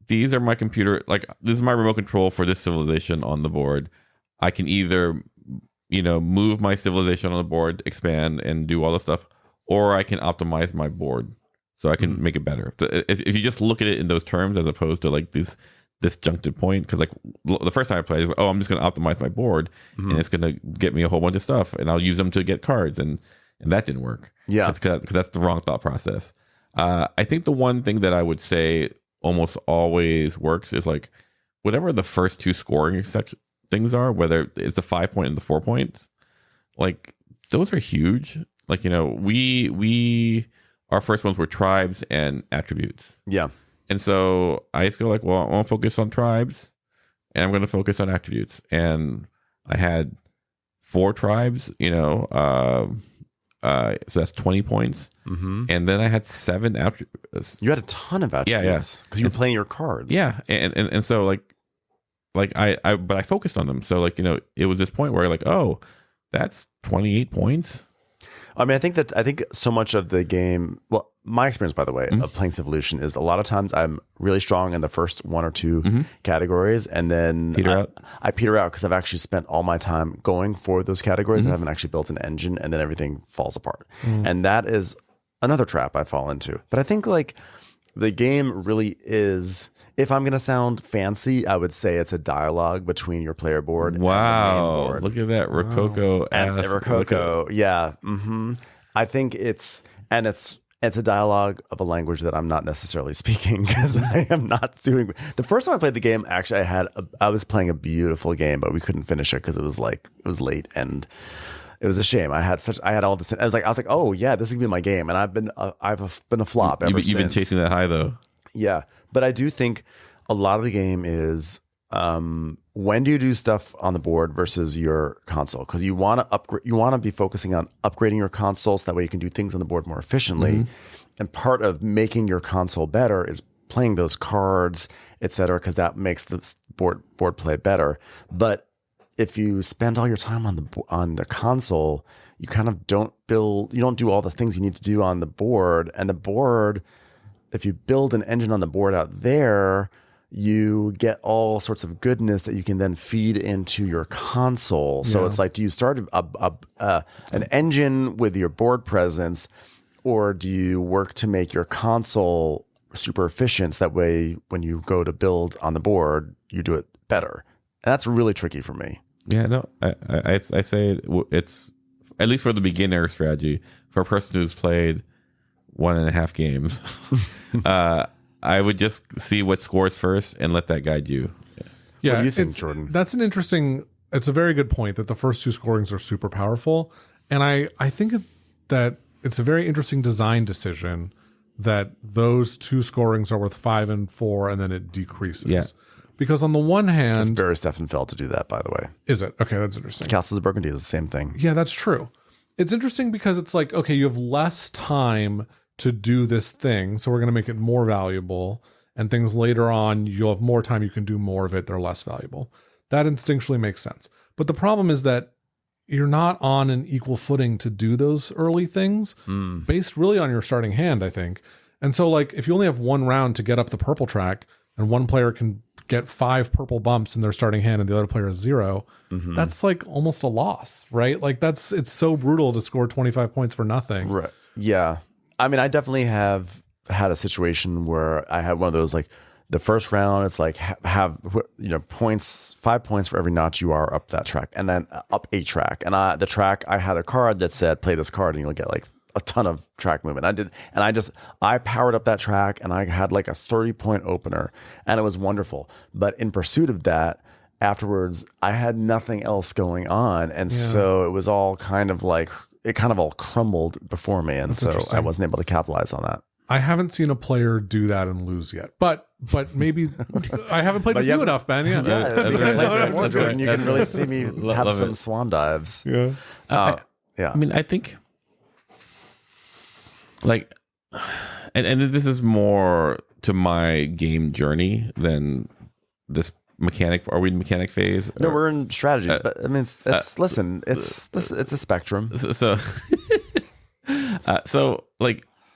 S3: these are my computer, like this is my remote control for this civilization on the board. I can either, you know, move my civilization on the board, expand and do all the stuff, or I can optimize my board so I can make it better. If you just look at it in those terms as opposed to like this disjunctive point, because like the first time I played, I was like, oh, I'm just going to optimize my board and it's going to get me a whole bunch of stuff and I'll use them to get cards, and that didn't work.
S1: Yeah,
S3: because that's the wrong thought process. I think the one thing that I would say almost always works is like whatever the first 2 scoring things are, whether it's the 5 point and the 4 points, like those are huge. Like, we our first ones were tribes and attributes.
S1: Yeah.
S3: And so I just go like, well, I want to focus on tribes and I'm going to focus on attributes. And I had 4 tribes, so that's 20 points. Mm-hmm. And then I had 7 attributes.
S1: You had a ton of attributes. Because you were playing your cards.
S3: Yeah. And so but I focused on them. So it was this point where oh, that's 28 points.
S1: I mean, I think so much of the game, well, my experience, by the way, of playing Civolution is a lot of times I'm really strong in the first 1 or 2 categories, and then I peter out because I've actually spent all my time going for those categories and haven't actually built an engine, and then everything falls apart. And that is another trap I fall into. But I think the game really is, if I'm going to sound fancy, I would say it's a dialogue between your player board and the main board.
S3: Look at that Rococo
S1: and the Rococo. Yeah. Mm-hmm. I think it's a dialogue of a language that I'm not necessarily speaking, because I am not doing. The first time I played the game, actually, I was playing a beautiful game, but we couldn't finish it because it was late, and it was a shame. I had all this. I was like, oh yeah, this is gonna be my game, and I've been a flop ever since.
S3: You've been chasing that high though.
S1: Yeah, but I do think a lot of the game is when do you do stuff on the board versus your console, because you want to upgrade. You want to be focusing on upgrading your console so that way you can do things on the board more efficiently. And part of making your console better is playing those cards, etc., because that makes the board play better. But if you spend all your time on the console, you kind of don't do all the things you need to do on the board. And the board, if you build an engine on the board out there, you get all sorts of goodness that you can then feed into your console. So it's like, do you start an engine with your board presence, or do you work to make your console super efficient so that way when you go to build on the board, you do it better? And that's really tricky for me.
S3: Yeah, no, I say it's, at least for the beginner strategy, for a person who's played 1.5 games, I would just see what scores first and let that guide you.
S2: Yeah,
S1: what do you think, Jordan?
S2: It's a very good point that the first 2 scorings are super powerful. And I think that it's a very interesting design decision that those 2 scorings are worth 5 and 4, and then it decreases. Yeah. Because on the one hand...
S1: It's very Stefan Feld to do that, by the way.
S2: Is it? Okay, that's interesting.
S1: Castles of Burgundy is the same thing.
S2: Yeah, that's true. It's interesting because it's like, okay, you have less time to do this thing, so we're going to make it more valuable, and things later on, you'll have more time, you can do more of it, they're less valuable. That instinctually makes sense. But the problem is that you're not on an equal footing to do those early things, based really on your starting hand, I think. And so, if you only have 1 round to get up the purple track, and one player can get 5 purple bumps in their starting hand and the other player has 0, that's almost a loss, right? It's so brutal to score 25 points for nothing.
S1: Right. Yeah. I mean, I definitely have had a situation where I had one of those, the first round, it's have points, 5 points for every notch you are up that track, and then up a track. And I had a card that said, play this card and you'll get a ton of track movement. I powered up that track, and I had a 30-point opener, and it was wonderful. But in pursuit of that, afterwards, I had nothing else going on. And so it was all it kind of all crumbled before me. And so I wasn't able to capitalize on that.
S2: I haven't seen a player do that and lose yet, but maybe I haven't played with you enough, Ben. Yeah,
S1: Jordan, you can really see me have some swan dives.
S2: Yeah,
S3: I mean, I think and this is more to my game journey than this mechanic. Are we in mechanic phase?
S1: No, we're in strategies. But I mean, it's a spectrum.
S3: So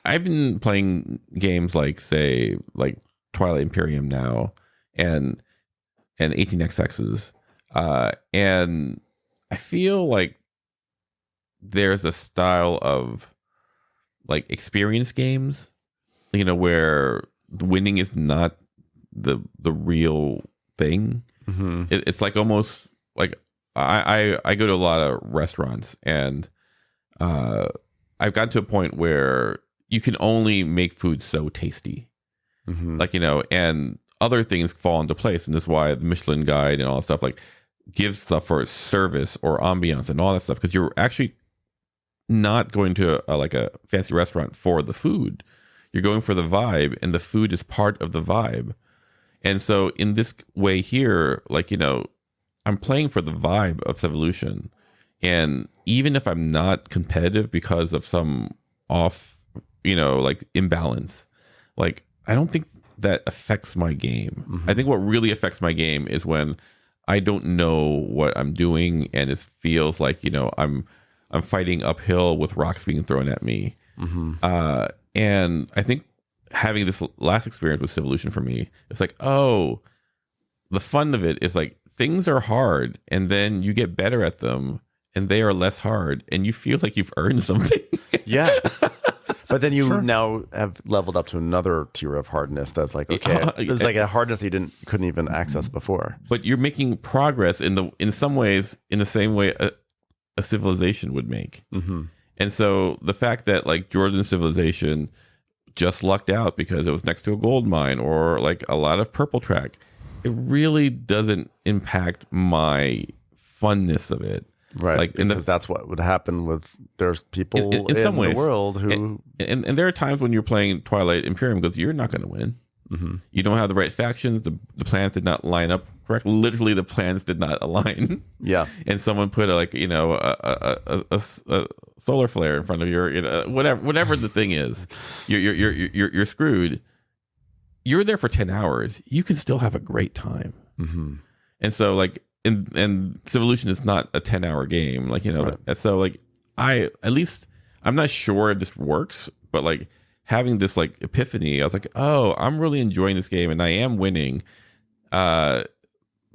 S3: I've been playing games say Twilight Imperium now, and 18xx's, and I feel like there's a style of experience games, where winning is not the real thing. It's almost I go to a lot of restaurants, and I've gotten to a point where you can only make food so tasty, and other things fall into place. And this is why the Michelin Guide and all that stuff gives stuff for service or ambiance and all that stuff, because you're actually not going to like a fancy restaurant for the food. You're going for the vibe, and the food is part of the vibe. And so in this way here, like, you know, I'm playing for the vibe of Civolution. And even if I'm not competitive because of some off, you know, like imbalance, like, I don't think that affects my game. Mm-hmm. I think what really affects my game is when I don't know what I'm doing, and it feels like, you know, I'm fighting uphill with rocks being thrown at me. Mm-hmm. And I think having this last experience with Civolution for me, it's like, oh, the fun of it is like things are hard, and then you get better at them, and they are less hard, and you feel like you've earned something.
S1: Yeah. But then you now have leveled up to another tier of hardness that's like, okay, there's like a hardness that you couldn't even access before.
S3: But you're making progress in some ways, in the same way a civilization would make. Mm-hmm. And so the fact that like Jordan's civilization just lucked out because it was next to a gold mine or like a lot of purple track, it really doesn't impact my funness of it.
S1: Right, like because that's what would happen with there's people in some ways, the world who
S3: and there are times when you're playing Twilight Imperium because you're not going to win. Mm-hmm. You don't have the right factions. The plans did not line up correctly. Literally, the plans did not align.
S1: Yeah,
S3: and someone put a solar flare in front of your, you know, whatever the thing is, you're screwed. You're there for 10 hours. You can still have a great time. Mm-hmm. And so like. And Civolution is not a 10-hour game, like, you know. Right. So like I'm not sure if this works, but like having this like epiphany, I was like, oh, I'm really enjoying this game, and I am winning. But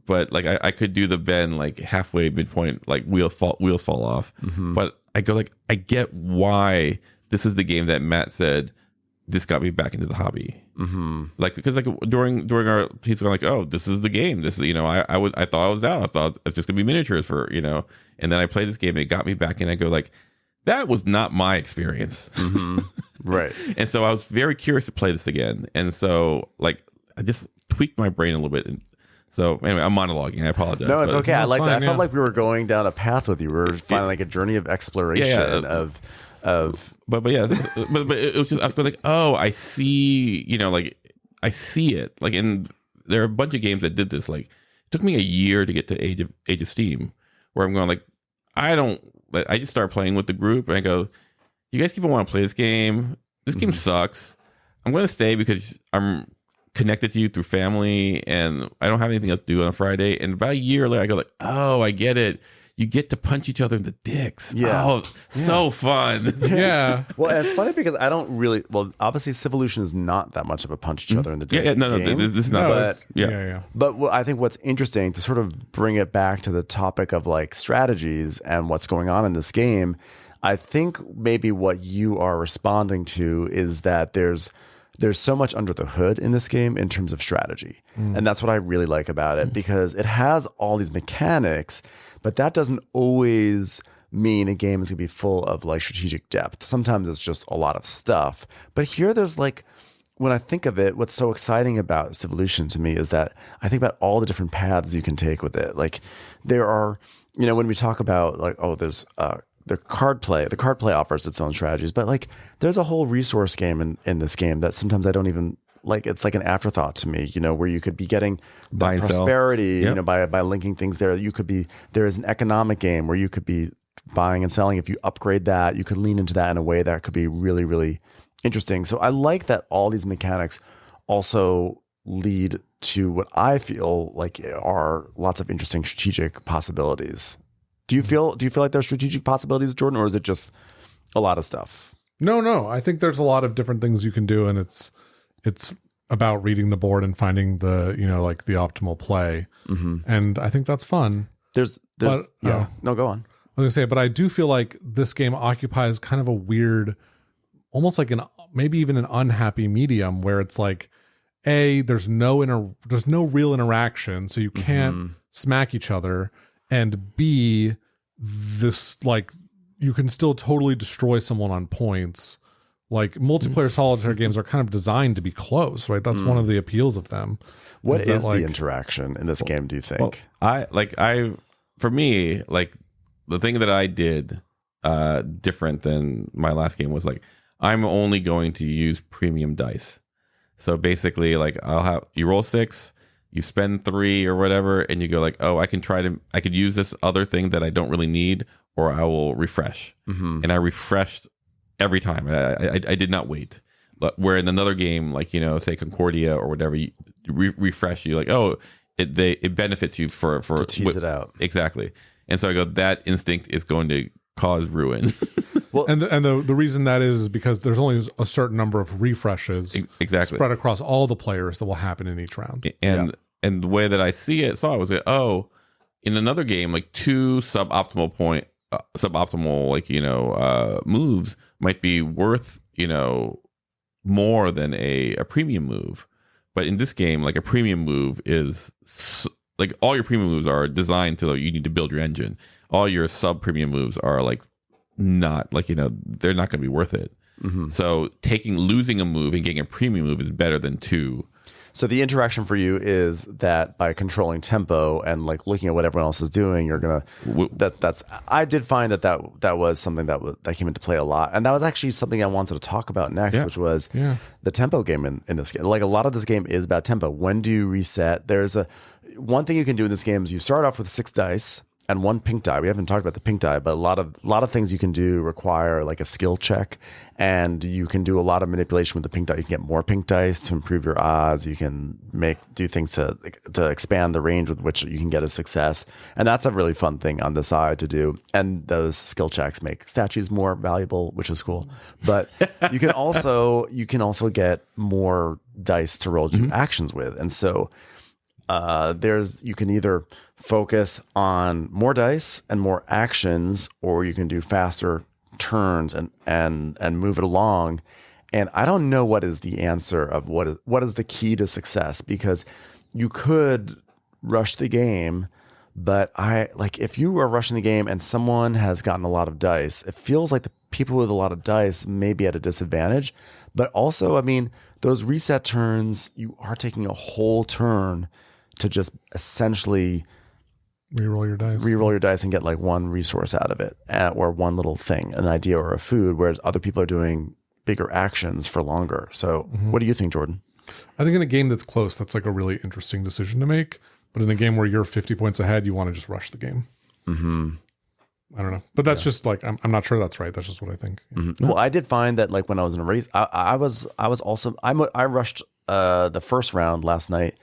S3: like I could do the bend like halfway midpoint, like wheels fall off. Mm-hmm. But I go like, I get why this is the game that Matt said this got me back into the hobby. Mm-hmm. Like, because like during our, he's going like, oh, this is the game. This is, you know, I thought I was out. I thought it's just gonna be miniatures for, you know, and then I played this game and it got me back, and I go like, that was not my experience.
S1: Mm-hmm. Right.
S3: And so I was very curious to play this again, and so like I just tweaked my brain a little bit. And so anyway, I'm monologuing. I apologize.
S1: No, it's okay. I like that. I felt like we were going down a path with you. We were finding like a journey of exploration of.
S3: But yeah, but it was just, I was going like, oh, I see, you know, like I see it, like, and there are a bunch of games that did this. Like, it took me a year to get to Age of Steam, where I'm going like, I just start playing with the group, and I go, you guys people want to play this game? This game sucks. I'm going to stay because I'm connected to you through family, and I don't have anything else to do on a Friday. And about a year later, I go like, oh, I get it. You get to punch each other in the dicks.
S1: Yeah.
S3: Oh, so fun.
S2: Yeah.
S1: Well, it's funny because I don't really. Well, obviously, Civolution is not that much of a punch each other in the dick.
S3: Yeah. No. This is not.
S1: But,
S2: yeah.
S1: But I think what's interesting to sort of bring it back to the topic of like strategies and what's going on in this game, I think maybe what you are responding to is that there's so much under the hood in this game in terms of strategy. And that's what I really like about it, because it has all these mechanics, but that doesn't always mean a game is going to be full of like strategic depth. Sometimes it's just a lot of stuff. But here there's like, when I think of it, what's so exciting about Civolution to me is that I think about all the different paths you can take with it. Like there are, you know, when we talk about like, oh, there's the card play offers its own strategies, but like there's a whole resource game in this game that sometimes I don't even like. It's like an afterthought to me, you know, where you could be getting prosperity, you know, by linking things there. There is an economic game where you could be buying and selling. If you upgrade that, you could lean into that in a way that could be really, really interesting. So I like that all these mechanics also lead to what I feel like are lots of interesting strategic possibilities. Do you feel like there's strategic possibilities, Jordan, or is it just a lot of stuff?
S2: No. I think there's a lot of different things you can do, and it's about reading the board and finding the, you know, like the optimal play. Mm-hmm. And I think that's fun.
S1: No, go on.
S2: I was gonna say, but I do feel like this game occupies kind of a weird, almost like maybe even an unhappy medium where it's like, there's no real interaction, so you can't smack each other. And B, this like you can still totally destroy someone on points. Like multiplayer solitaire games are kind of designed to be close, right? That's one of the appeals of them.
S1: What is the interaction in this game, do you think?
S3: For me, like the thing that I did different than my last game was like, I'm only going to use premium dice. So basically, like you roll 6, you spend 3 or whatever, and you go like, oh, I could use this other thing that I don't really need, or I will refresh. And I refreshed every time. I did not wait. Where in another game, like, you know, say Concordia or whatever, you refresh, you like, oh, it benefits you for
S1: to tease it out.
S3: Exactly. And so I go, that instinct is going to cause ruin.
S2: Well, and the reason that is because there's only a certain number of refreshes
S3: exactly
S2: spread across all the players that will happen in each round.
S3: And the way that I saw it was like, oh, in another game, like 2 suboptimal like, you know, moves might be worth, you know, more than a premium move. But in this game, like a premium move is like all your premium moves are designed to, like, you need to build your engine. All your sub premium moves are like not, like, you know, they're not going to be worth it. So losing a move and getting a premium move is better than 2.
S1: So the interaction for you is that by controlling tempo and like looking at what everyone else is doing, you're gonna. I did find that was something that came into play a lot, and that was actually something I wanted to talk about next, which was the tempo game in this game. Like a lot of this game is about tempo. When do you reset? There's one thing you can do in this game is you start off with 6 dice and 1 pink die. We haven't talked about the pink die, but a lot of things you can do require like a skill check, and you can do a lot of manipulation with the pink die. You can get more pink dice to improve your odds. You can do things to expand the range with which you can get a success, and that's a really fun thing on the side to do. And those skill checks make statues more valuable, which is cool. But you can also get more dice to roll your actions with, and so. You can either focus on more dice and more actions, or you can do faster turns and move it along. And I don't know what is the answer of what is the key to success, because you could rush the game, but if you are rushing the game and someone has gotten a lot of dice, it feels like the people with a lot of dice may be at a disadvantage. But also, I mean, those reset turns, you are taking a whole turn to just essentially
S2: reroll your dice and get like one resource out of it, or one little thing, an idea or a food, whereas other people are doing bigger actions for longer. So what do you think, Jordan? I think in a game that's close, that's like a really interesting decision to make. But in a game where you're 50 points ahead, you want to just rush the game. I don't know, but that's just like, I'm not sure that's right. That's just what I think.
S1: Well, I did find that like when I was in a race, I rushed the first round last night.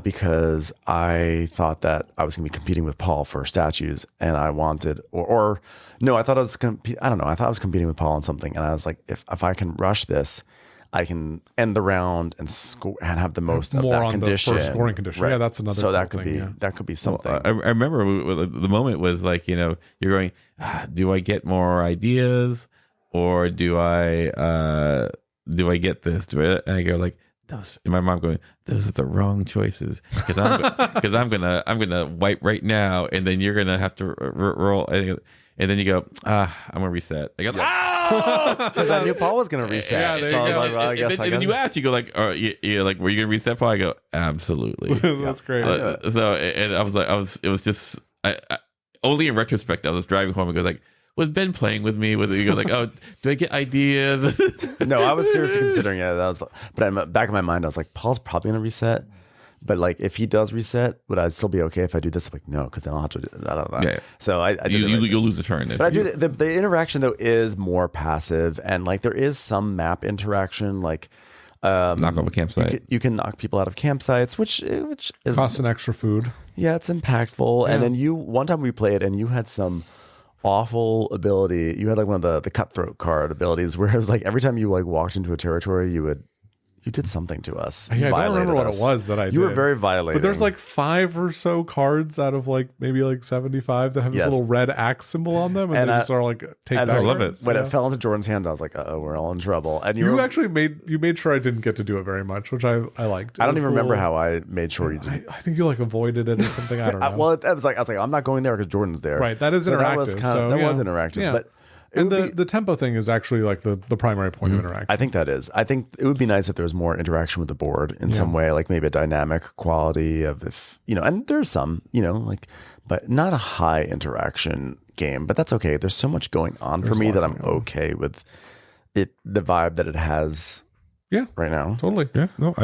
S1: Because I thought that I was going to be competing with Paul for statues, and I wanted, I thought I was competing with Paul on something, and I was like, if I can rush this, I can end the round and score and have the most
S2: more
S1: of that
S2: on
S1: condition.
S2: The first scoring condition.
S1: Right.
S2: Yeah, that's another.
S1: So that could
S2: thing,
S1: be that could be something.
S3: Well, I remember the moment was like, you know, you're going, do I get more ideas, or do I get this? And I go like. And my mom going, those are the wrong choices, because I'm gonna wipe right now, and then you're gonna have to roll, and then you go, I'm gonna reset. I go,
S1: because I knew Paul was gonna reset.
S3: Yeah,
S1: so I was like, well, I guess.
S3: And then you ask, you go like, you're like, were you gonna reset, Paul? I go, absolutely.
S2: That's great.
S3: So, and I was like, it was just, I only in retrospect, I was driving home and go like. Was Ben playing with me? You go like, oh, do I get ideas?
S1: No, I was seriously considering it. But back in my mind, I was like, Paul's probably gonna reset. But like, if he does reset, would I still be okay if I do this? I'm like, no, because then I'll have to do that. Yeah. So I
S3: you'll lose a turn.
S1: But I do the interaction though is more passive, and like there is some map interaction, like.
S3: Knock off a campsite.
S1: You can knock people out of campsites, which is
S2: costs an extra food. Yeah,
S1: it's impactful. Yeah. And then one time we played, and you had some awful ability. You had like one of the cutthroat card abilities, where it was like every time you like walked into a territory, you did something to us.
S2: Yeah, I don't remember what it was that I did.
S1: You were very violating.
S2: But there's like 5 or so cards out of like maybe like 75 that have this little red axe symbol on them, and they just are like take that.
S3: I love it.
S1: When it fell into Jordan's hand, I was like, oh, we're all in trouble. And
S2: you actually made sure I didn't get to do it very much, which I liked.
S1: I don't even remember how I made sure you did.
S2: I think you like avoided it or something. I don't know.
S1: Well, I was like, I'm not going there because Jordan's there.
S2: Right. That is interactive.
S1: That was interactive.
S2: Yeah.
S1: But
S2: and the tempo thing is actually like the primary point of interaction.
S1: I think that is. I think it would be nice if there was more interaction with the board in some way, like maybe a dynamic quality of and there's some, like, but not a high interaction game, but that's okay. There's so much going on for me that I'm okay with it, the vibe that it has.
S2: Yeah,
S1: right now.
S2: Totally.
S3: Yeah. No,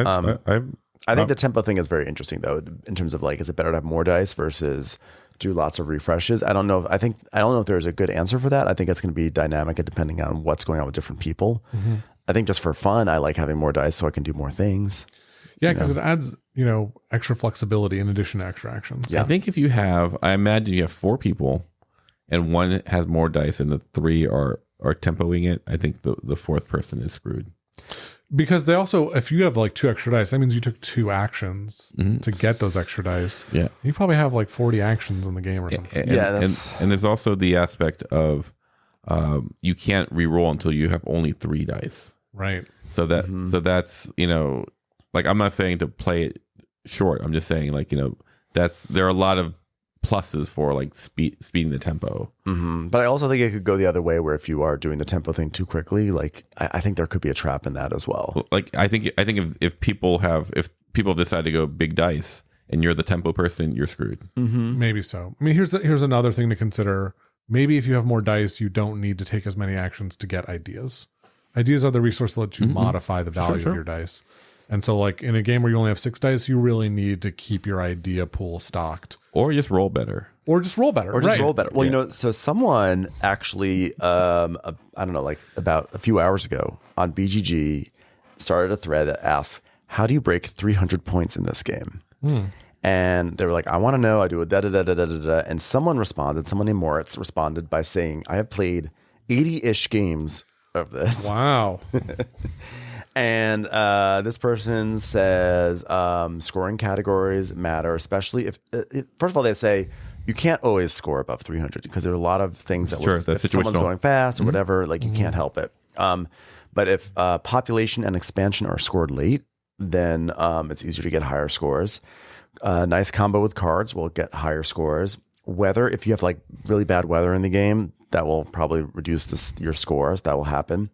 S1: I think the tempo thing is very interesting though, in terms of like, is it better to have more dice versus do lots of refreshes? I don't know. I don't know if there's a good answer for that. I think it's going to be dynamic and depending on what's going on with different people. Mm-hmm. I think just for fun, I like having more dice so I can do more things.
S2: Yeah, because it adds, extra flexibility in addition to extra actions.
S3: Yeah. I think if you have, I imagine you have 4 people and one has more dice and the 3 are tempoing it, I think the 4th person is screwed.
S2: Because they also, if you have like 2 extra dice, that means you took 2 actions to get those extra dice.
S3: Yeah.
S2: You probably have like 40 actions in the game or something.
S3: And there's also the aspect of you can't re-roll until you have only 3 dice.
S2: Right.
S3: So that's, like, I'm not saying to play it short. I'm just saying, like, there are a lot of pluses for like speeding the tempo.
S1: Mm-hmm. But I also think it could go the other way, where if you are doing the tempo thing too quickly, like I think there could be a trap in that as well.
S3: Like I think if people decide to go big dice and you're the tempo person, you're screwed.
S2: Mm-hmm. Maybe so. I mean, here's another thing to consider. Maybe if you have more dice, you don't need to take as many actions to get ideas. Ideas are the resource that let you modify the value of your dice. And so, like, in a game where you only have 6 dice, you really need to keep your idea pool stocked.
S3: Or just roll better.
S2: Well,
S1: so someone actually, I don't know, like about a few hours ago on BGG started a thread that asks, how do you break 300 points in this game? And they were like, I want to know, I do a da-da-da-da-da-da. And someone named Moritz responded by saying, I have played 80-ish games of this.
S2: Wow.
S1: And this person says scoring categories matter, especially if, first of all, they say you can't always score above 300 because there are a lot of things that if someone's going fast or whatever, like you can't help it. But if population and expansion are scored late, then it's easier to get higher scores. Nice combo with cards will get higher scores. Weather, if you have like really bad weather in the game, that will probably reduce your scores. That will happen.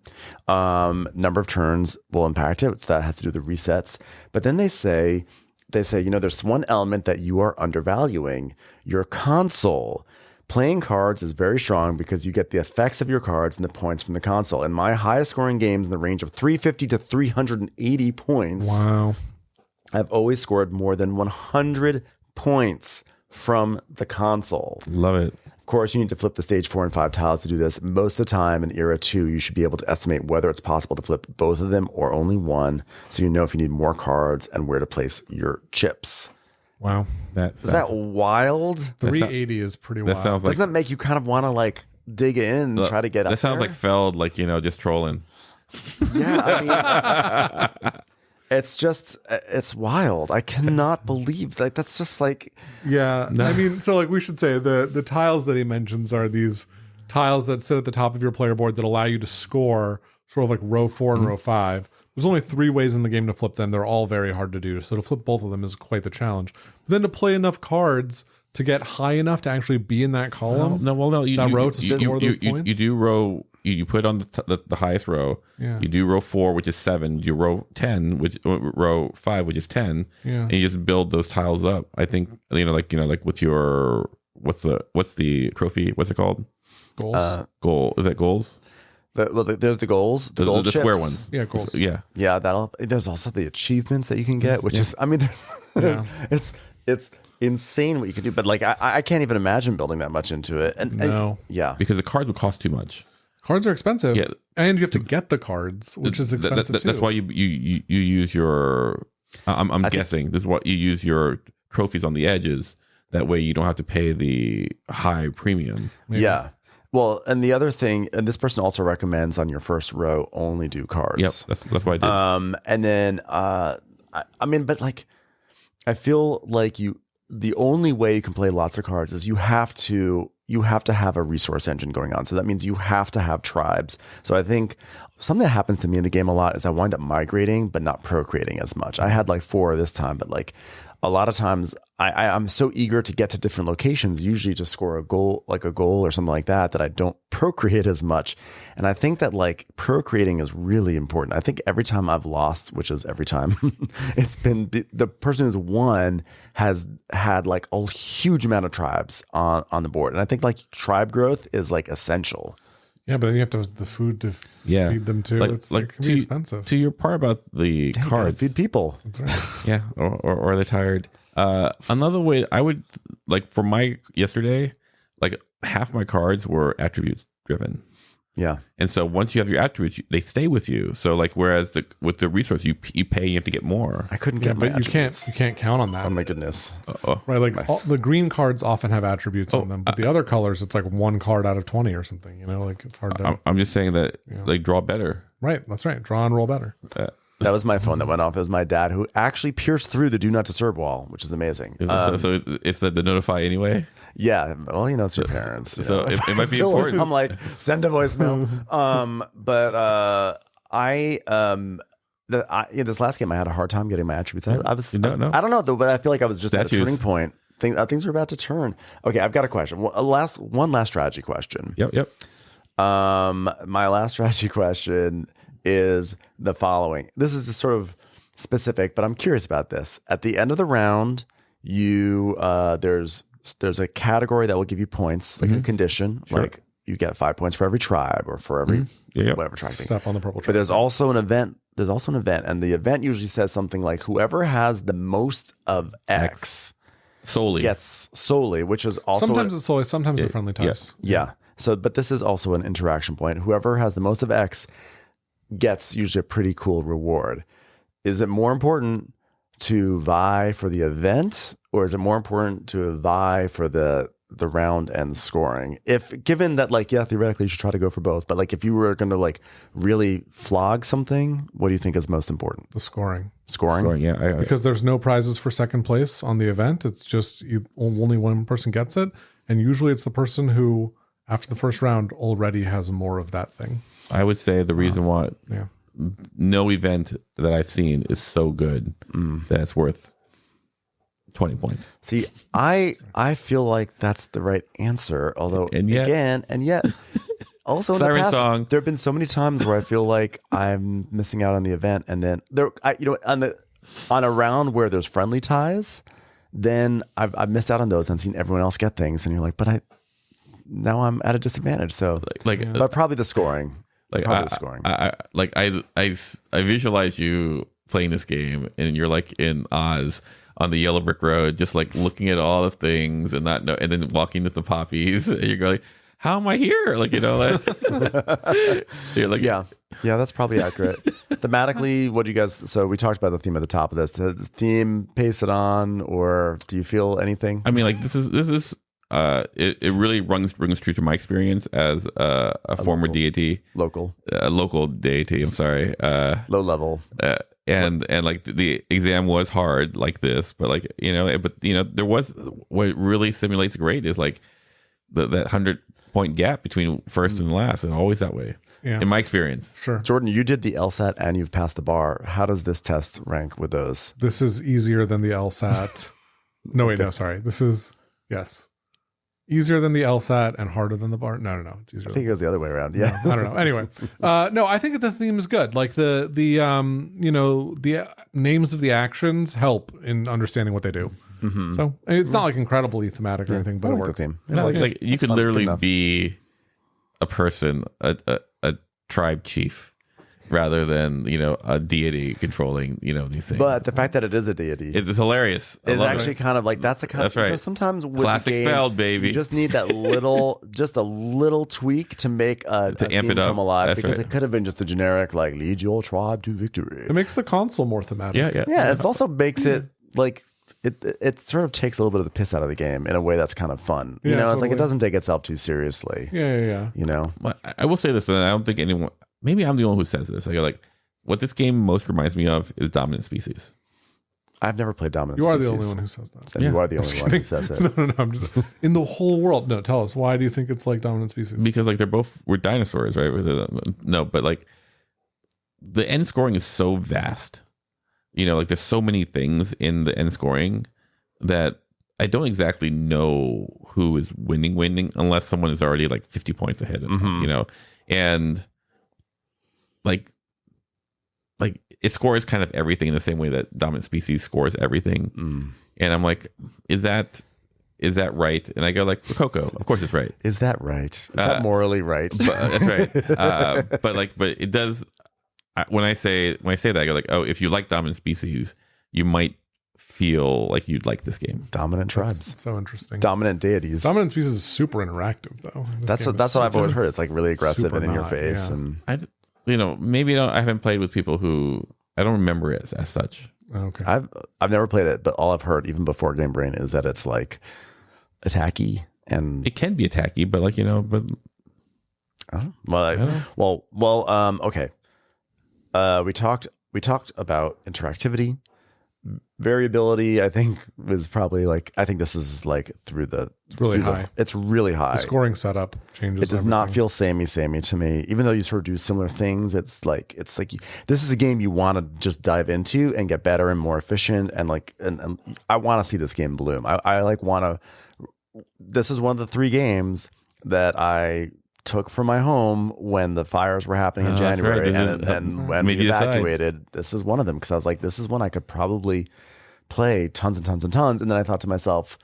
S1: Number of turns will impact it. So that has to do with the resets. But then they say, there's one element that you are undervaluing, your console. Playing cards is very strong because you get the effects of your cards and the points from the console. In my highest scoring games in the range of 350 to 380 points,
S2: wow,
S1: I've always scored more than 100 points from the console.
S3: Love it.
S1: Of course, you need to flip the stage 4 and 5 tiles to do this. Most of the time in Era 2, you should be able to estimate whether it's possible to flip both of them or only one, so you know if you need more cards and where to place your chips.
S2: Wow.
S1: Is that wild?
S2: 380 is pretty wild.
S1: Doesn't that make you kind of want to like dig in and try to get up
S3: That sounds
S1: there?
S3: like Feld, like, just trolling.
S1: Yeah, I mean... It's wild. I cannot believe that's just like,
S2: yeah. I mean, so like we should say the tiles that he mentions are these tiles that sit at the top of your player board that allow you to score sort of like row 4 and row 5. There's only 3 ways in the game to flip them. They're all very hard to do. So to flip both of them is quite the challenge. But then to play enough cards to get high enough to actually be in that column.
S3: No.
S2: Row to score those points.
S3: You do row. You put it on the highest row. Yeah. You do row 4, which is 7. You row 10, row 5, which is 10.
S2: Yeah.
S3: And you just build those tiles up. I think like with your what's the trophy? What's it called?
S2: Goals.
S3: Is that goals?
S1: There's the goals, the gold chips.
S2: Square ones. Yeah, goals.
S3: Yeah.
S1: There's also the achievements that you can get, which is, I mean, it's insane what you can do. But like, I can't even imagine building that much into it.
S3: Because the cards would cost too much.
S2: Cards are expensive, and you have to get the cards, which is expensive too.
S3: That's why you use your. I'm guessing this is what you use your trophies on the edges. That way you don't have to pay the high premium.
S2: Maybe.
S1: Yeah. Well, and the other thing, and this person also recommends on your first row only do cards.
S3: Yep, that's what I did.
S1: And then I mean, but like, I feel like the only way you can play lots of cards is you have to have a resource engine going on. So that means you have to have tribes. So I think something that happens to me in the game a lot is I wind up migrating, but not procreating as much. I had like 4 this time, but like a lot of times I'm so eager to get to different locations, usually to score a goal or something like that, that I don't procreate as much. And I think that like procreating is really important. I think every time I've lost, which is every time, it's been the person who's won has had like a huge amount of tribes on the board. And I think like tribe growth is like essential.
S2: Yeah, but then you have to have the food to feed them too. It's like it can be expensive.
S3: To your part about the cards,
S1: feed people.
S2: That's right.
S3: Yeah, or they're tired. Another way I would like for my yesterday, like half my cards were attributes driven.
S1: Yeah,
S3: and so once you have your attributes, they stay with you. So like whereas with the resource, you pay, you have to get more.
S1: I couldn't get, my
S2: but you can't count on that.
S1: Oh my goodness!
S2: Right, like the green cards often have attributes on them, but the other colors, it's like one card out of 20 or something. You know, like it's hard to.
S3: I'm just saying that like draw better.
S2: Right, that's right. Draw and roll better.
S1: That was my phone that went off. It was my dad who actually pierced through the do not disturb wall, which is amazing.
S3: So it's the notify anyway.
S1: Yeah, well, it's your parents.
S3: So it might be important.
S1: I'm like, send a voicemail. This last game I had a hard time getting my attributes. I don't know though, but I feel like I was just at a turning point. Things were about to turn. Okay, I've got a question. One last strategy question.
S3: Yep.
S1: My last strategy question is the following. This is just sort of specific, but I'm curious about this. At the end of the round, there's a category that will give you points, like a condition, like you get 5 points for every tribe or for every whatever tribe.
S2: Step on the purple tribe.
S1: But there's also an event. And the event usually says something like whoever has the most of X
S3: solely
S1: gets solely, which is also
S2: sometimes it's solely, sometimes a friendly ties.
S1: Yeah. So, but this is also an interaction point. Whoever has the most of X gets usually a pretty cool reward. Is it more important to vie for the event, or is it more important to vie for the round and scoring? If given that, like, theoretically you should try to go for both, but like if you were going to like really flog something, what do you think is most important?
S2: The scoring.
S3: Yeah,
S2: because there's no prizes for second place on the event. It's just only one person gets it, and usually it's the person who after the first round already has more of that thing.
S3: I would say the reason why no event that I've seen is so good that it's worth 20 points.
S1: See, I feel like that's the right answer. Although and yet also in the past,
S3: song.
S1: There have been so many times where I feel like I'm missing out on the event, and then on a round where there's friendly ties, then I've missed out on those and seen everyone else get things, and you're like, but now I'm at a disadvantage. So but probably the scoring.
S3: I visualize you playing this game and you're like in Oz on the yellow brick road, just like looking at all the things and and then walking to the poppies and you're going, how am I here? Like, you're like,
S1: yeah, that's probably accurate. Thematically, what do you guys, so we talked about the theme at the top of this. Does the theme pace it on, or do you feel anything?
S3: I mean, like this is it really rings true to my experience as a former deity, local deity. I'm sorry,
S1: low level,
S3: and like the exam was hard like this, but like there was what really simulates great is like that 100-point gap between first and last, and always that way. Yeah. In my experience.
S2: Sure.
S1: Jordan, you did the LSAT and you've passed the bar. How does this test rank with those?
S2: This is easier than the LSAT. No, wait, no, sorry. This is easier than the LSAT and harder than the bar. No. It's easier.
S1: I think it goes the other way around. Yeah.
S2: No, I don't know. Anyway, no, I think the theme is good. Like the names of the actions help in understanding what they do. Mm-hmm. So it's not like incredibly thematic or anything, but it works.
S1: Theme.
S3: Like you could literally be a person, a tribe chief, rather than a deity controlling these things.
S1: But the fact that it is a deity,
S3: it's hilarious.
S1: It's actually kind of like that's the kind.
S3: That's right.
S1: Sometimes with
S3: classic
S1: the game,
S3: Feld, baby.
S1: You just need that just a little tweak to make a
S3: amp it up.
S1: Come alive.
S3: That's
S1: because
S3: right.
S1: It could have been just a generic like lead your tribe to victory.
S2: It makes the console more thematic.
S1: Yeah. It also makes it like. It sort of takes a little bit of the piss out of the game in a way that's kind of fun. It's
S2: totally.
S1: like it doesn't take itself too seriously.
S2: Yeah.
S3: I will say this, and I don't think anyone. Maybe I'm the only one who says this. I go like, what this game most reminds me of is Dominant Species.
S1: I've never played Dominant
S2: Species.
S1: You
S2: are the only one who says that.
S1: Then you are the only one who says it.
S2: No. I'm just, in the whole world. No, tell us, why do you think it's like Dominant Species?
S3: Because like we're dinosaurs, right? No, but like the end scoring is so vast. Like there's so many things in the end scoring that I don't exactly know who is winning unless someone is already like 50 points ahead of them, you know, and like it scores kind of everything in the same way that Dominant Species scores everything. And I'm like, is that right? And I go like, Rococo, of course it's right.
S1: Is that right? Is that morally right?
S3: That's right. But it does. When I say that, I go like, oh, if you like Dominant Species, you might feel like you'd like this game.
S1: Dominant tribes.
S2: That's so interesting.
S1: Dominant deities.
S2: Dominant Species is super interactive though.
S1: That's what I've always heard. It's like really aggressive and in your face.
S2: Yeah.
S1: And
S3: Maybe I haven't played with people who I don't remember it as such.
S2: Okay.
S1: I've never played it, but all I've heard, even before Game Brain, is that it's like attacky and
S3: it can be attacky, but like but
S1: I don't know. Okay. We talked about interactivity, variability. I think was probably I think this is like it's really
S2: high.
S1: It's really high.
S2: The scoring setup changes.
S1: It does not feel samey to me, even though you sort of do similar things. It's like this is a game you want to just dive into and get better and more efficient, and I want to see this game bloom. I want to. This is one of the 3 games that I took from my home when the fires were happening in January, and when we evacuated. This is one of them because I was like, this is one I could probably play tons and tons and tons. And then I thought to myself,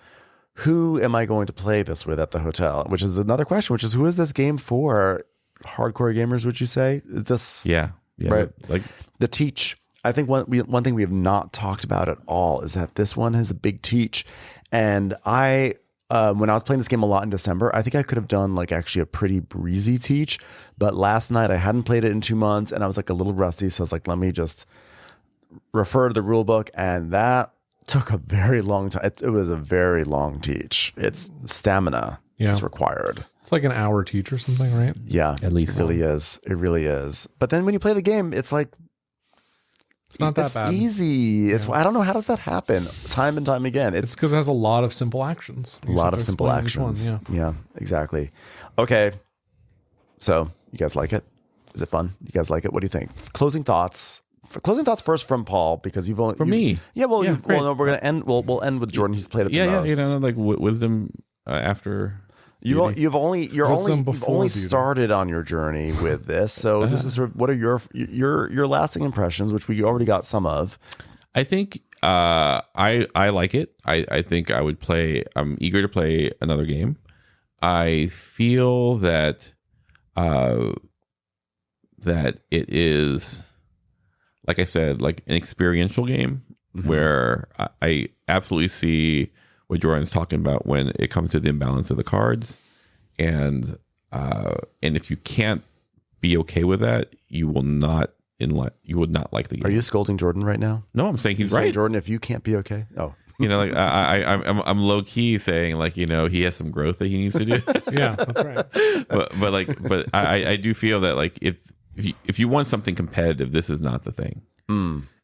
S1: who am I going to play this with at the hotel? Which is another question, which is, who is this game for? Hardcore gamers, would you say? Is this right?
S3: Like
S1: the teach. I think one thing we have not talked about at all is that this one has a big teach, and when I was playing this game a lot in December, I think I could have done actually a pretty breezy teach. But last night I hadn't played it in 2 months and I was a little rusty. So I was like, let me just refer to the rule book. And that took a very long time. It was a very long teach. It's stamina. It's required.
S2: It's like an hour teach or something, right?
S1: Yeah,
S3: at least
S1: it really is. It really is. But then when you play the game, it's like,
S2: it's not that bad.
S1: Easy. It's I don't know, how does that happen time and time again? It's
S2: because it has a lot of simple actions.
S1: A lot of simple actions. Yeah, exactly. Okay, so you guys like it? Is it fun? You guys like it? What do you think? Closing thoughts. Closing thoughts first from Paul, because you've only
S3: me.
S1: Yeah, well, no, we're gonna end. We'll end with Jordan. He's played it the most.
S3: Yeah, like wisdom after.
S1: You've only started on your journey with this, so this is what are your lasting impressions, which we already got some of.
S3: I think I like it. I think I would play. I'm eager to play another game. I feel that that it is, like I said, like an experiential game where I absolutely see what Jordan's talking about when it comes to the imbalance of the cards, and if you can't be okay with that, you will not like the game.
S1: Are you scolding Jordan right now?
S3: No, I'm saying he's right.
S1: Jordan, if you can't be okay,
S3: like I'm low key saying he has some growth that he needs to do.
S2: Yeah, that's right.
S3: but I do feel that if you want something competitive, this is not the thing.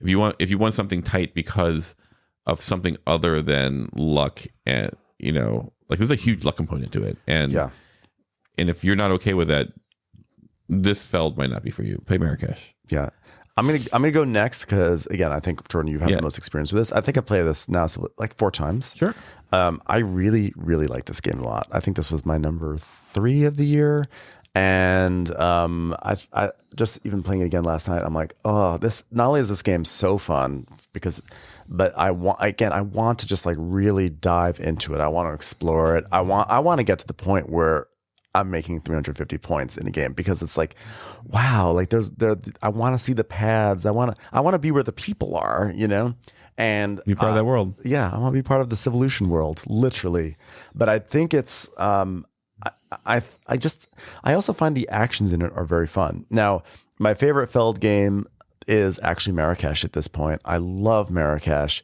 S3: If you want something tight because of something other than luck, and there's a huge luck component to it, and if you're not okay with that, this Feld might not be for you. Play Marrakesh.
S1: Yeah, I'm gonna go next because again, I think Jordan, you've had the most experience with this. I think I played this now 4 times.
S3: Sure.
S1: I really like this game a lot. I think this was my number 3 of the year. And I just even playing it again last night, I'm like, oh, this not only is this game so fun but I want to just really dive into it. I want to explore it. I want to get to the point where I'm making 350 points in a game, because it's like, wow, I want to see the paths. I want to be where the people are, and
S3: be part of that world.
S1: Yeah, I want to be part of the Civolution world, literally. But I think it's I also find the actions in it are very fun. Now, my favorite Feld game is actually Marrakesh at this point. I love Marrakesh.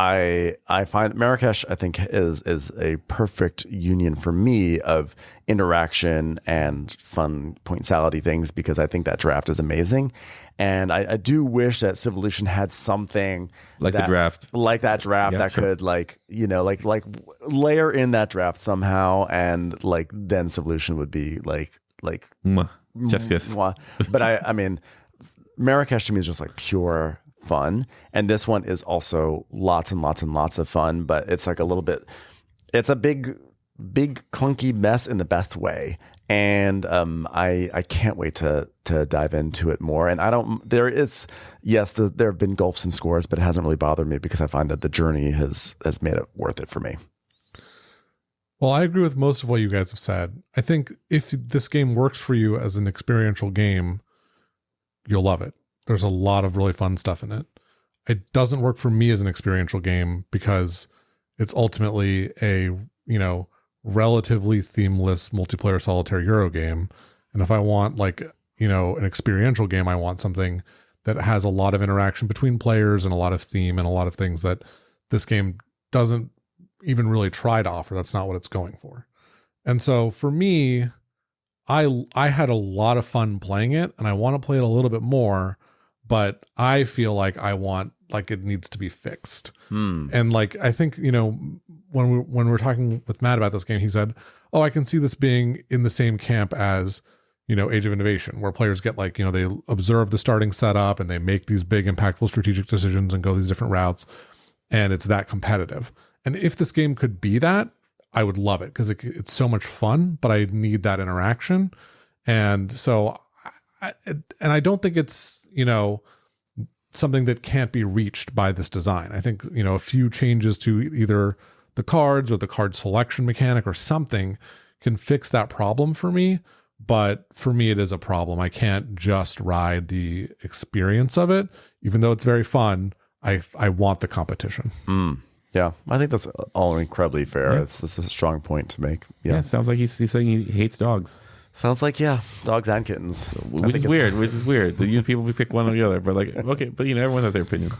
S1: I find Marrakesh, I think, is a perfect union for me of interaction and fun point salad-y things, because I think that draft is amazing. And I do wish that Civolution had something
S3: like that draft
S1: that could layer in that draft somehow, and then Civolution would be
S3: just yes.
S1: But I mean, Marrakesh to me is just pure fun. And this one is also lots and lots and lots of fun, but it's like a little bit, it's a big clunky mess in the best way. And I can't wait to dive into it more. And there have been gulfs and scores, but it hasn't really bothered me because I find that the journey has made it worth it for me.
S2: Well, I agree with most of what you guys have said. I think if this game works for you as an experiential game, you'll love it. There's a lot of really fun stuff in it. It doesn't work for me as an experiential game because it's ultimately a, relatively themeless multiplayer solitaire Euro game. And if I want an experiential game, I want something that has a lot of interaction between players and a lot of theme and a lot of things that this game doesn't even really try to offer. That's not what it's going for. And so for me, I had a lot of fun playing it and I want to play it a little bit more, but I feel like it needs to be fixed. And I think, when we were talking with Matt about this game, he said, oh, I can see this being in the same camp as, Age of Innovation, where players get they observe the starting setup and they make these big impactful strategic decisions and go these different routes. And it's that competitive. And if this game could be that, I would love it because it's so much fun, but I need that interaction. And so, I don't think it's, something that can't be reached by this design. I think, a few changes to either the cards or the card selection mechanic or something can fix that problem for me. But for me, it is a problem. I can't just ride the experience of it, even though it's very fun. I want the competition.
S1: Yeah, I think that's all incredibly fair. Yeah. It's a strong point to make. Yeah,
S3: sounds like he's saying he hates dogs.
S1: Sounds like, dogs and kittens.
S3: Which is weird. The people pick one or the other, but everyone has their opinion.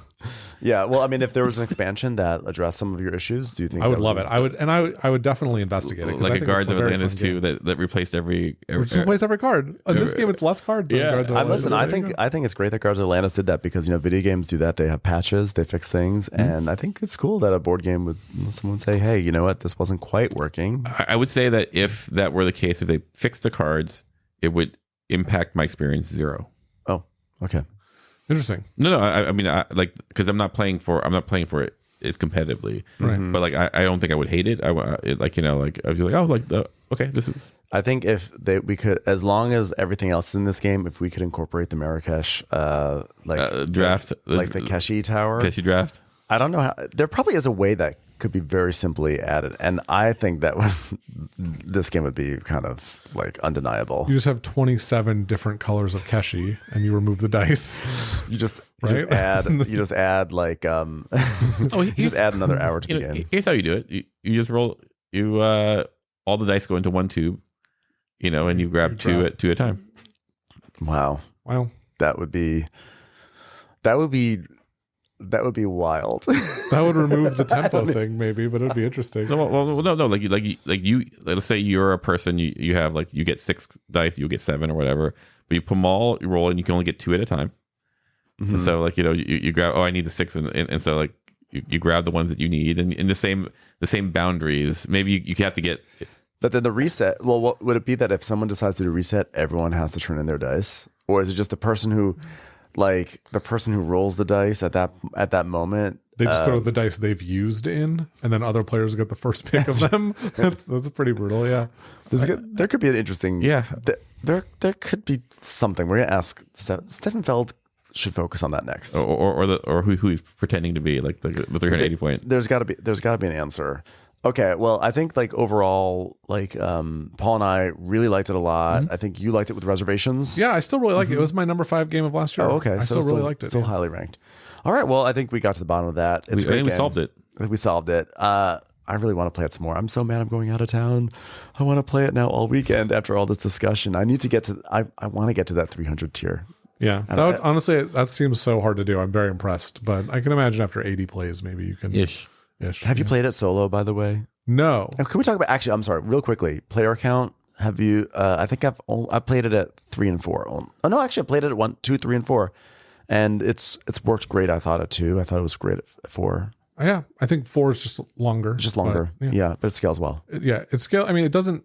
S1: Yeah, well, I mean, if there was an expansion that addressed some of your issues, do you think
S2: I would love it? I would definitely investigate it.
S3: Like a Guards of Atlantis II that replaced every
S2: replaced every card. In this game, it's less cards.
S3: Yeah,
S2: Guards of Atlantis.
S1: Listen, I think it's great that Guards of Atlantis did that because video games do that. They have patches, they fix things, and I think it's cool that a board game would someone say, hey, you know what, this wasn't quite working.
S3: I would say that if that were the case, if they fixed the cards, it would impact my experience 0.
S1: Oh, okay.
S3: Interesting. No, I mean, because I'm not playing for it competitively,
S2: right?
S3: But I don't think I would hate it. I would I'd be okay, this is.
S1: I think if we could, as long as everything else is in this game, if we could incorporate the Marrakesh
S3: draft,
S1: the Keshi Tower,
S3: Keshi draft.
S1: I don't know how. There probably is a way that could be very simply added, and I think that this game would be kind of undeniable.
S2: You just have 27 different colors of Keshi, and you remove the dice.
S1: You just add just add another hour to the game.
S3: Here's how you do it. You just roll. All the dice go into one tube, and you grab two at a time.
S1: Wow. That would be wild.
S2: That would remove the tempo thing, maybe, but it'd be interesting.
S3: No. Let's say you're a person. You have you get 6 dice, you get 7 or whatever, but you put them all, you roll, and you can only get 2 at a time. Mm-hmm. And so you grab. Oh, I need the 6, and so you grab the ones that you need, and in the same boundaries.Maybe you have to get.
S1: But then the reset. Well, what would it be that if someone decides to do reset, everyone has to turn in their dice, or is it just the person who? The person who rolls the dice at that moment,
S2: they just throw the dice they've used in, and then other players get the first pick of them. That's pretty brutal. Yeah,
S1: there could be an interesting.
S3: Yeah,
S1: there could be something. We're gonna ask Stefan Feld. Should focus on that next,
S3: or who he's pretending to be, the 380 point.
S1: There's got to be an answer. Okay, well, I think overall, Paul and I really liked it a lot. Mm-hmm. I think you liked it with reservations.
S2: Yeah, I still really like it. It was my number 5 game of last year.
S1: Oh, okay.
S2: I still really liked it.
S1: Still highly ranked. All right, well, I think we got to the bottom of that.
S3: I think we solved it.
S1: I think we solved it. I really want to play it some more. I'm so mad I'm going out of town. I want to play it now all weekend after all this discussion. I need to get to. I want to get to that 300 tier.
S2: Yeah, honestly, that seems so hard to do. I'm very impressed, but I can imagine after 80 plays, maybe you can.
S3: Ish.
S1: Have you played it solo, by the way?
S2: No.
S1: Now, can we talk about, actually, I'm sorry, real quickly, player count? Have you, I think I played it at 3 and 4. Oh, no, actually, I played it at 1, 2, 3, and 4. And it's worked great, I thought, at 2. I thought it was great at 4.
S2: Yeah, I think 4 is just longer.
S1: But, yeah, but it scales well.
S2: It doesn't,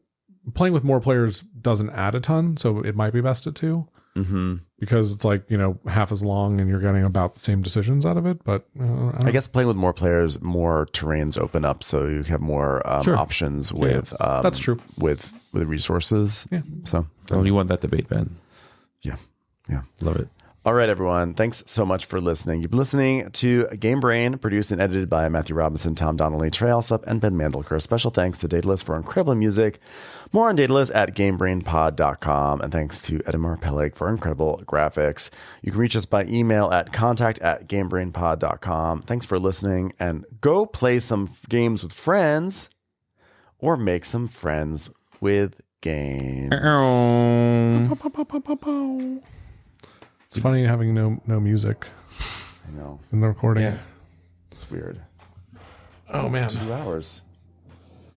S2: playing with more players doesn't add a ton, so it might be best at 2. because it's like, half as long and you're getting about the same decisions out of it. But
S1: I guess playing with more players, more terrains open up, so you have more options with
S2: that's true,
S1: with resources.
S2: Yeah.
S1: So
S3: you won that debate, Ben.
S1: Yeah.
S3: Love it.
S1: All right, everyone. Thanks so much for listening. You've been listening to Game Brain, produced and edited by Matthew Robinson, Tom Donnelly, Trey Alsop, and Ben Mandelker. Special thanks to Daedalus for incredible music. More on Daedalus at GameBrainPod.com. And thanks to Edamar Peleg for incredible graphics. You can reach us by email at contact@GameBrainPod.com. Thanks for listening, and go play some games with friends or make some friends with games.
S2: It's funny having no music.
S1: I know.
S2: In the recording.
S1: It's weird.
S2: Oh, man.
S1: 2 hours.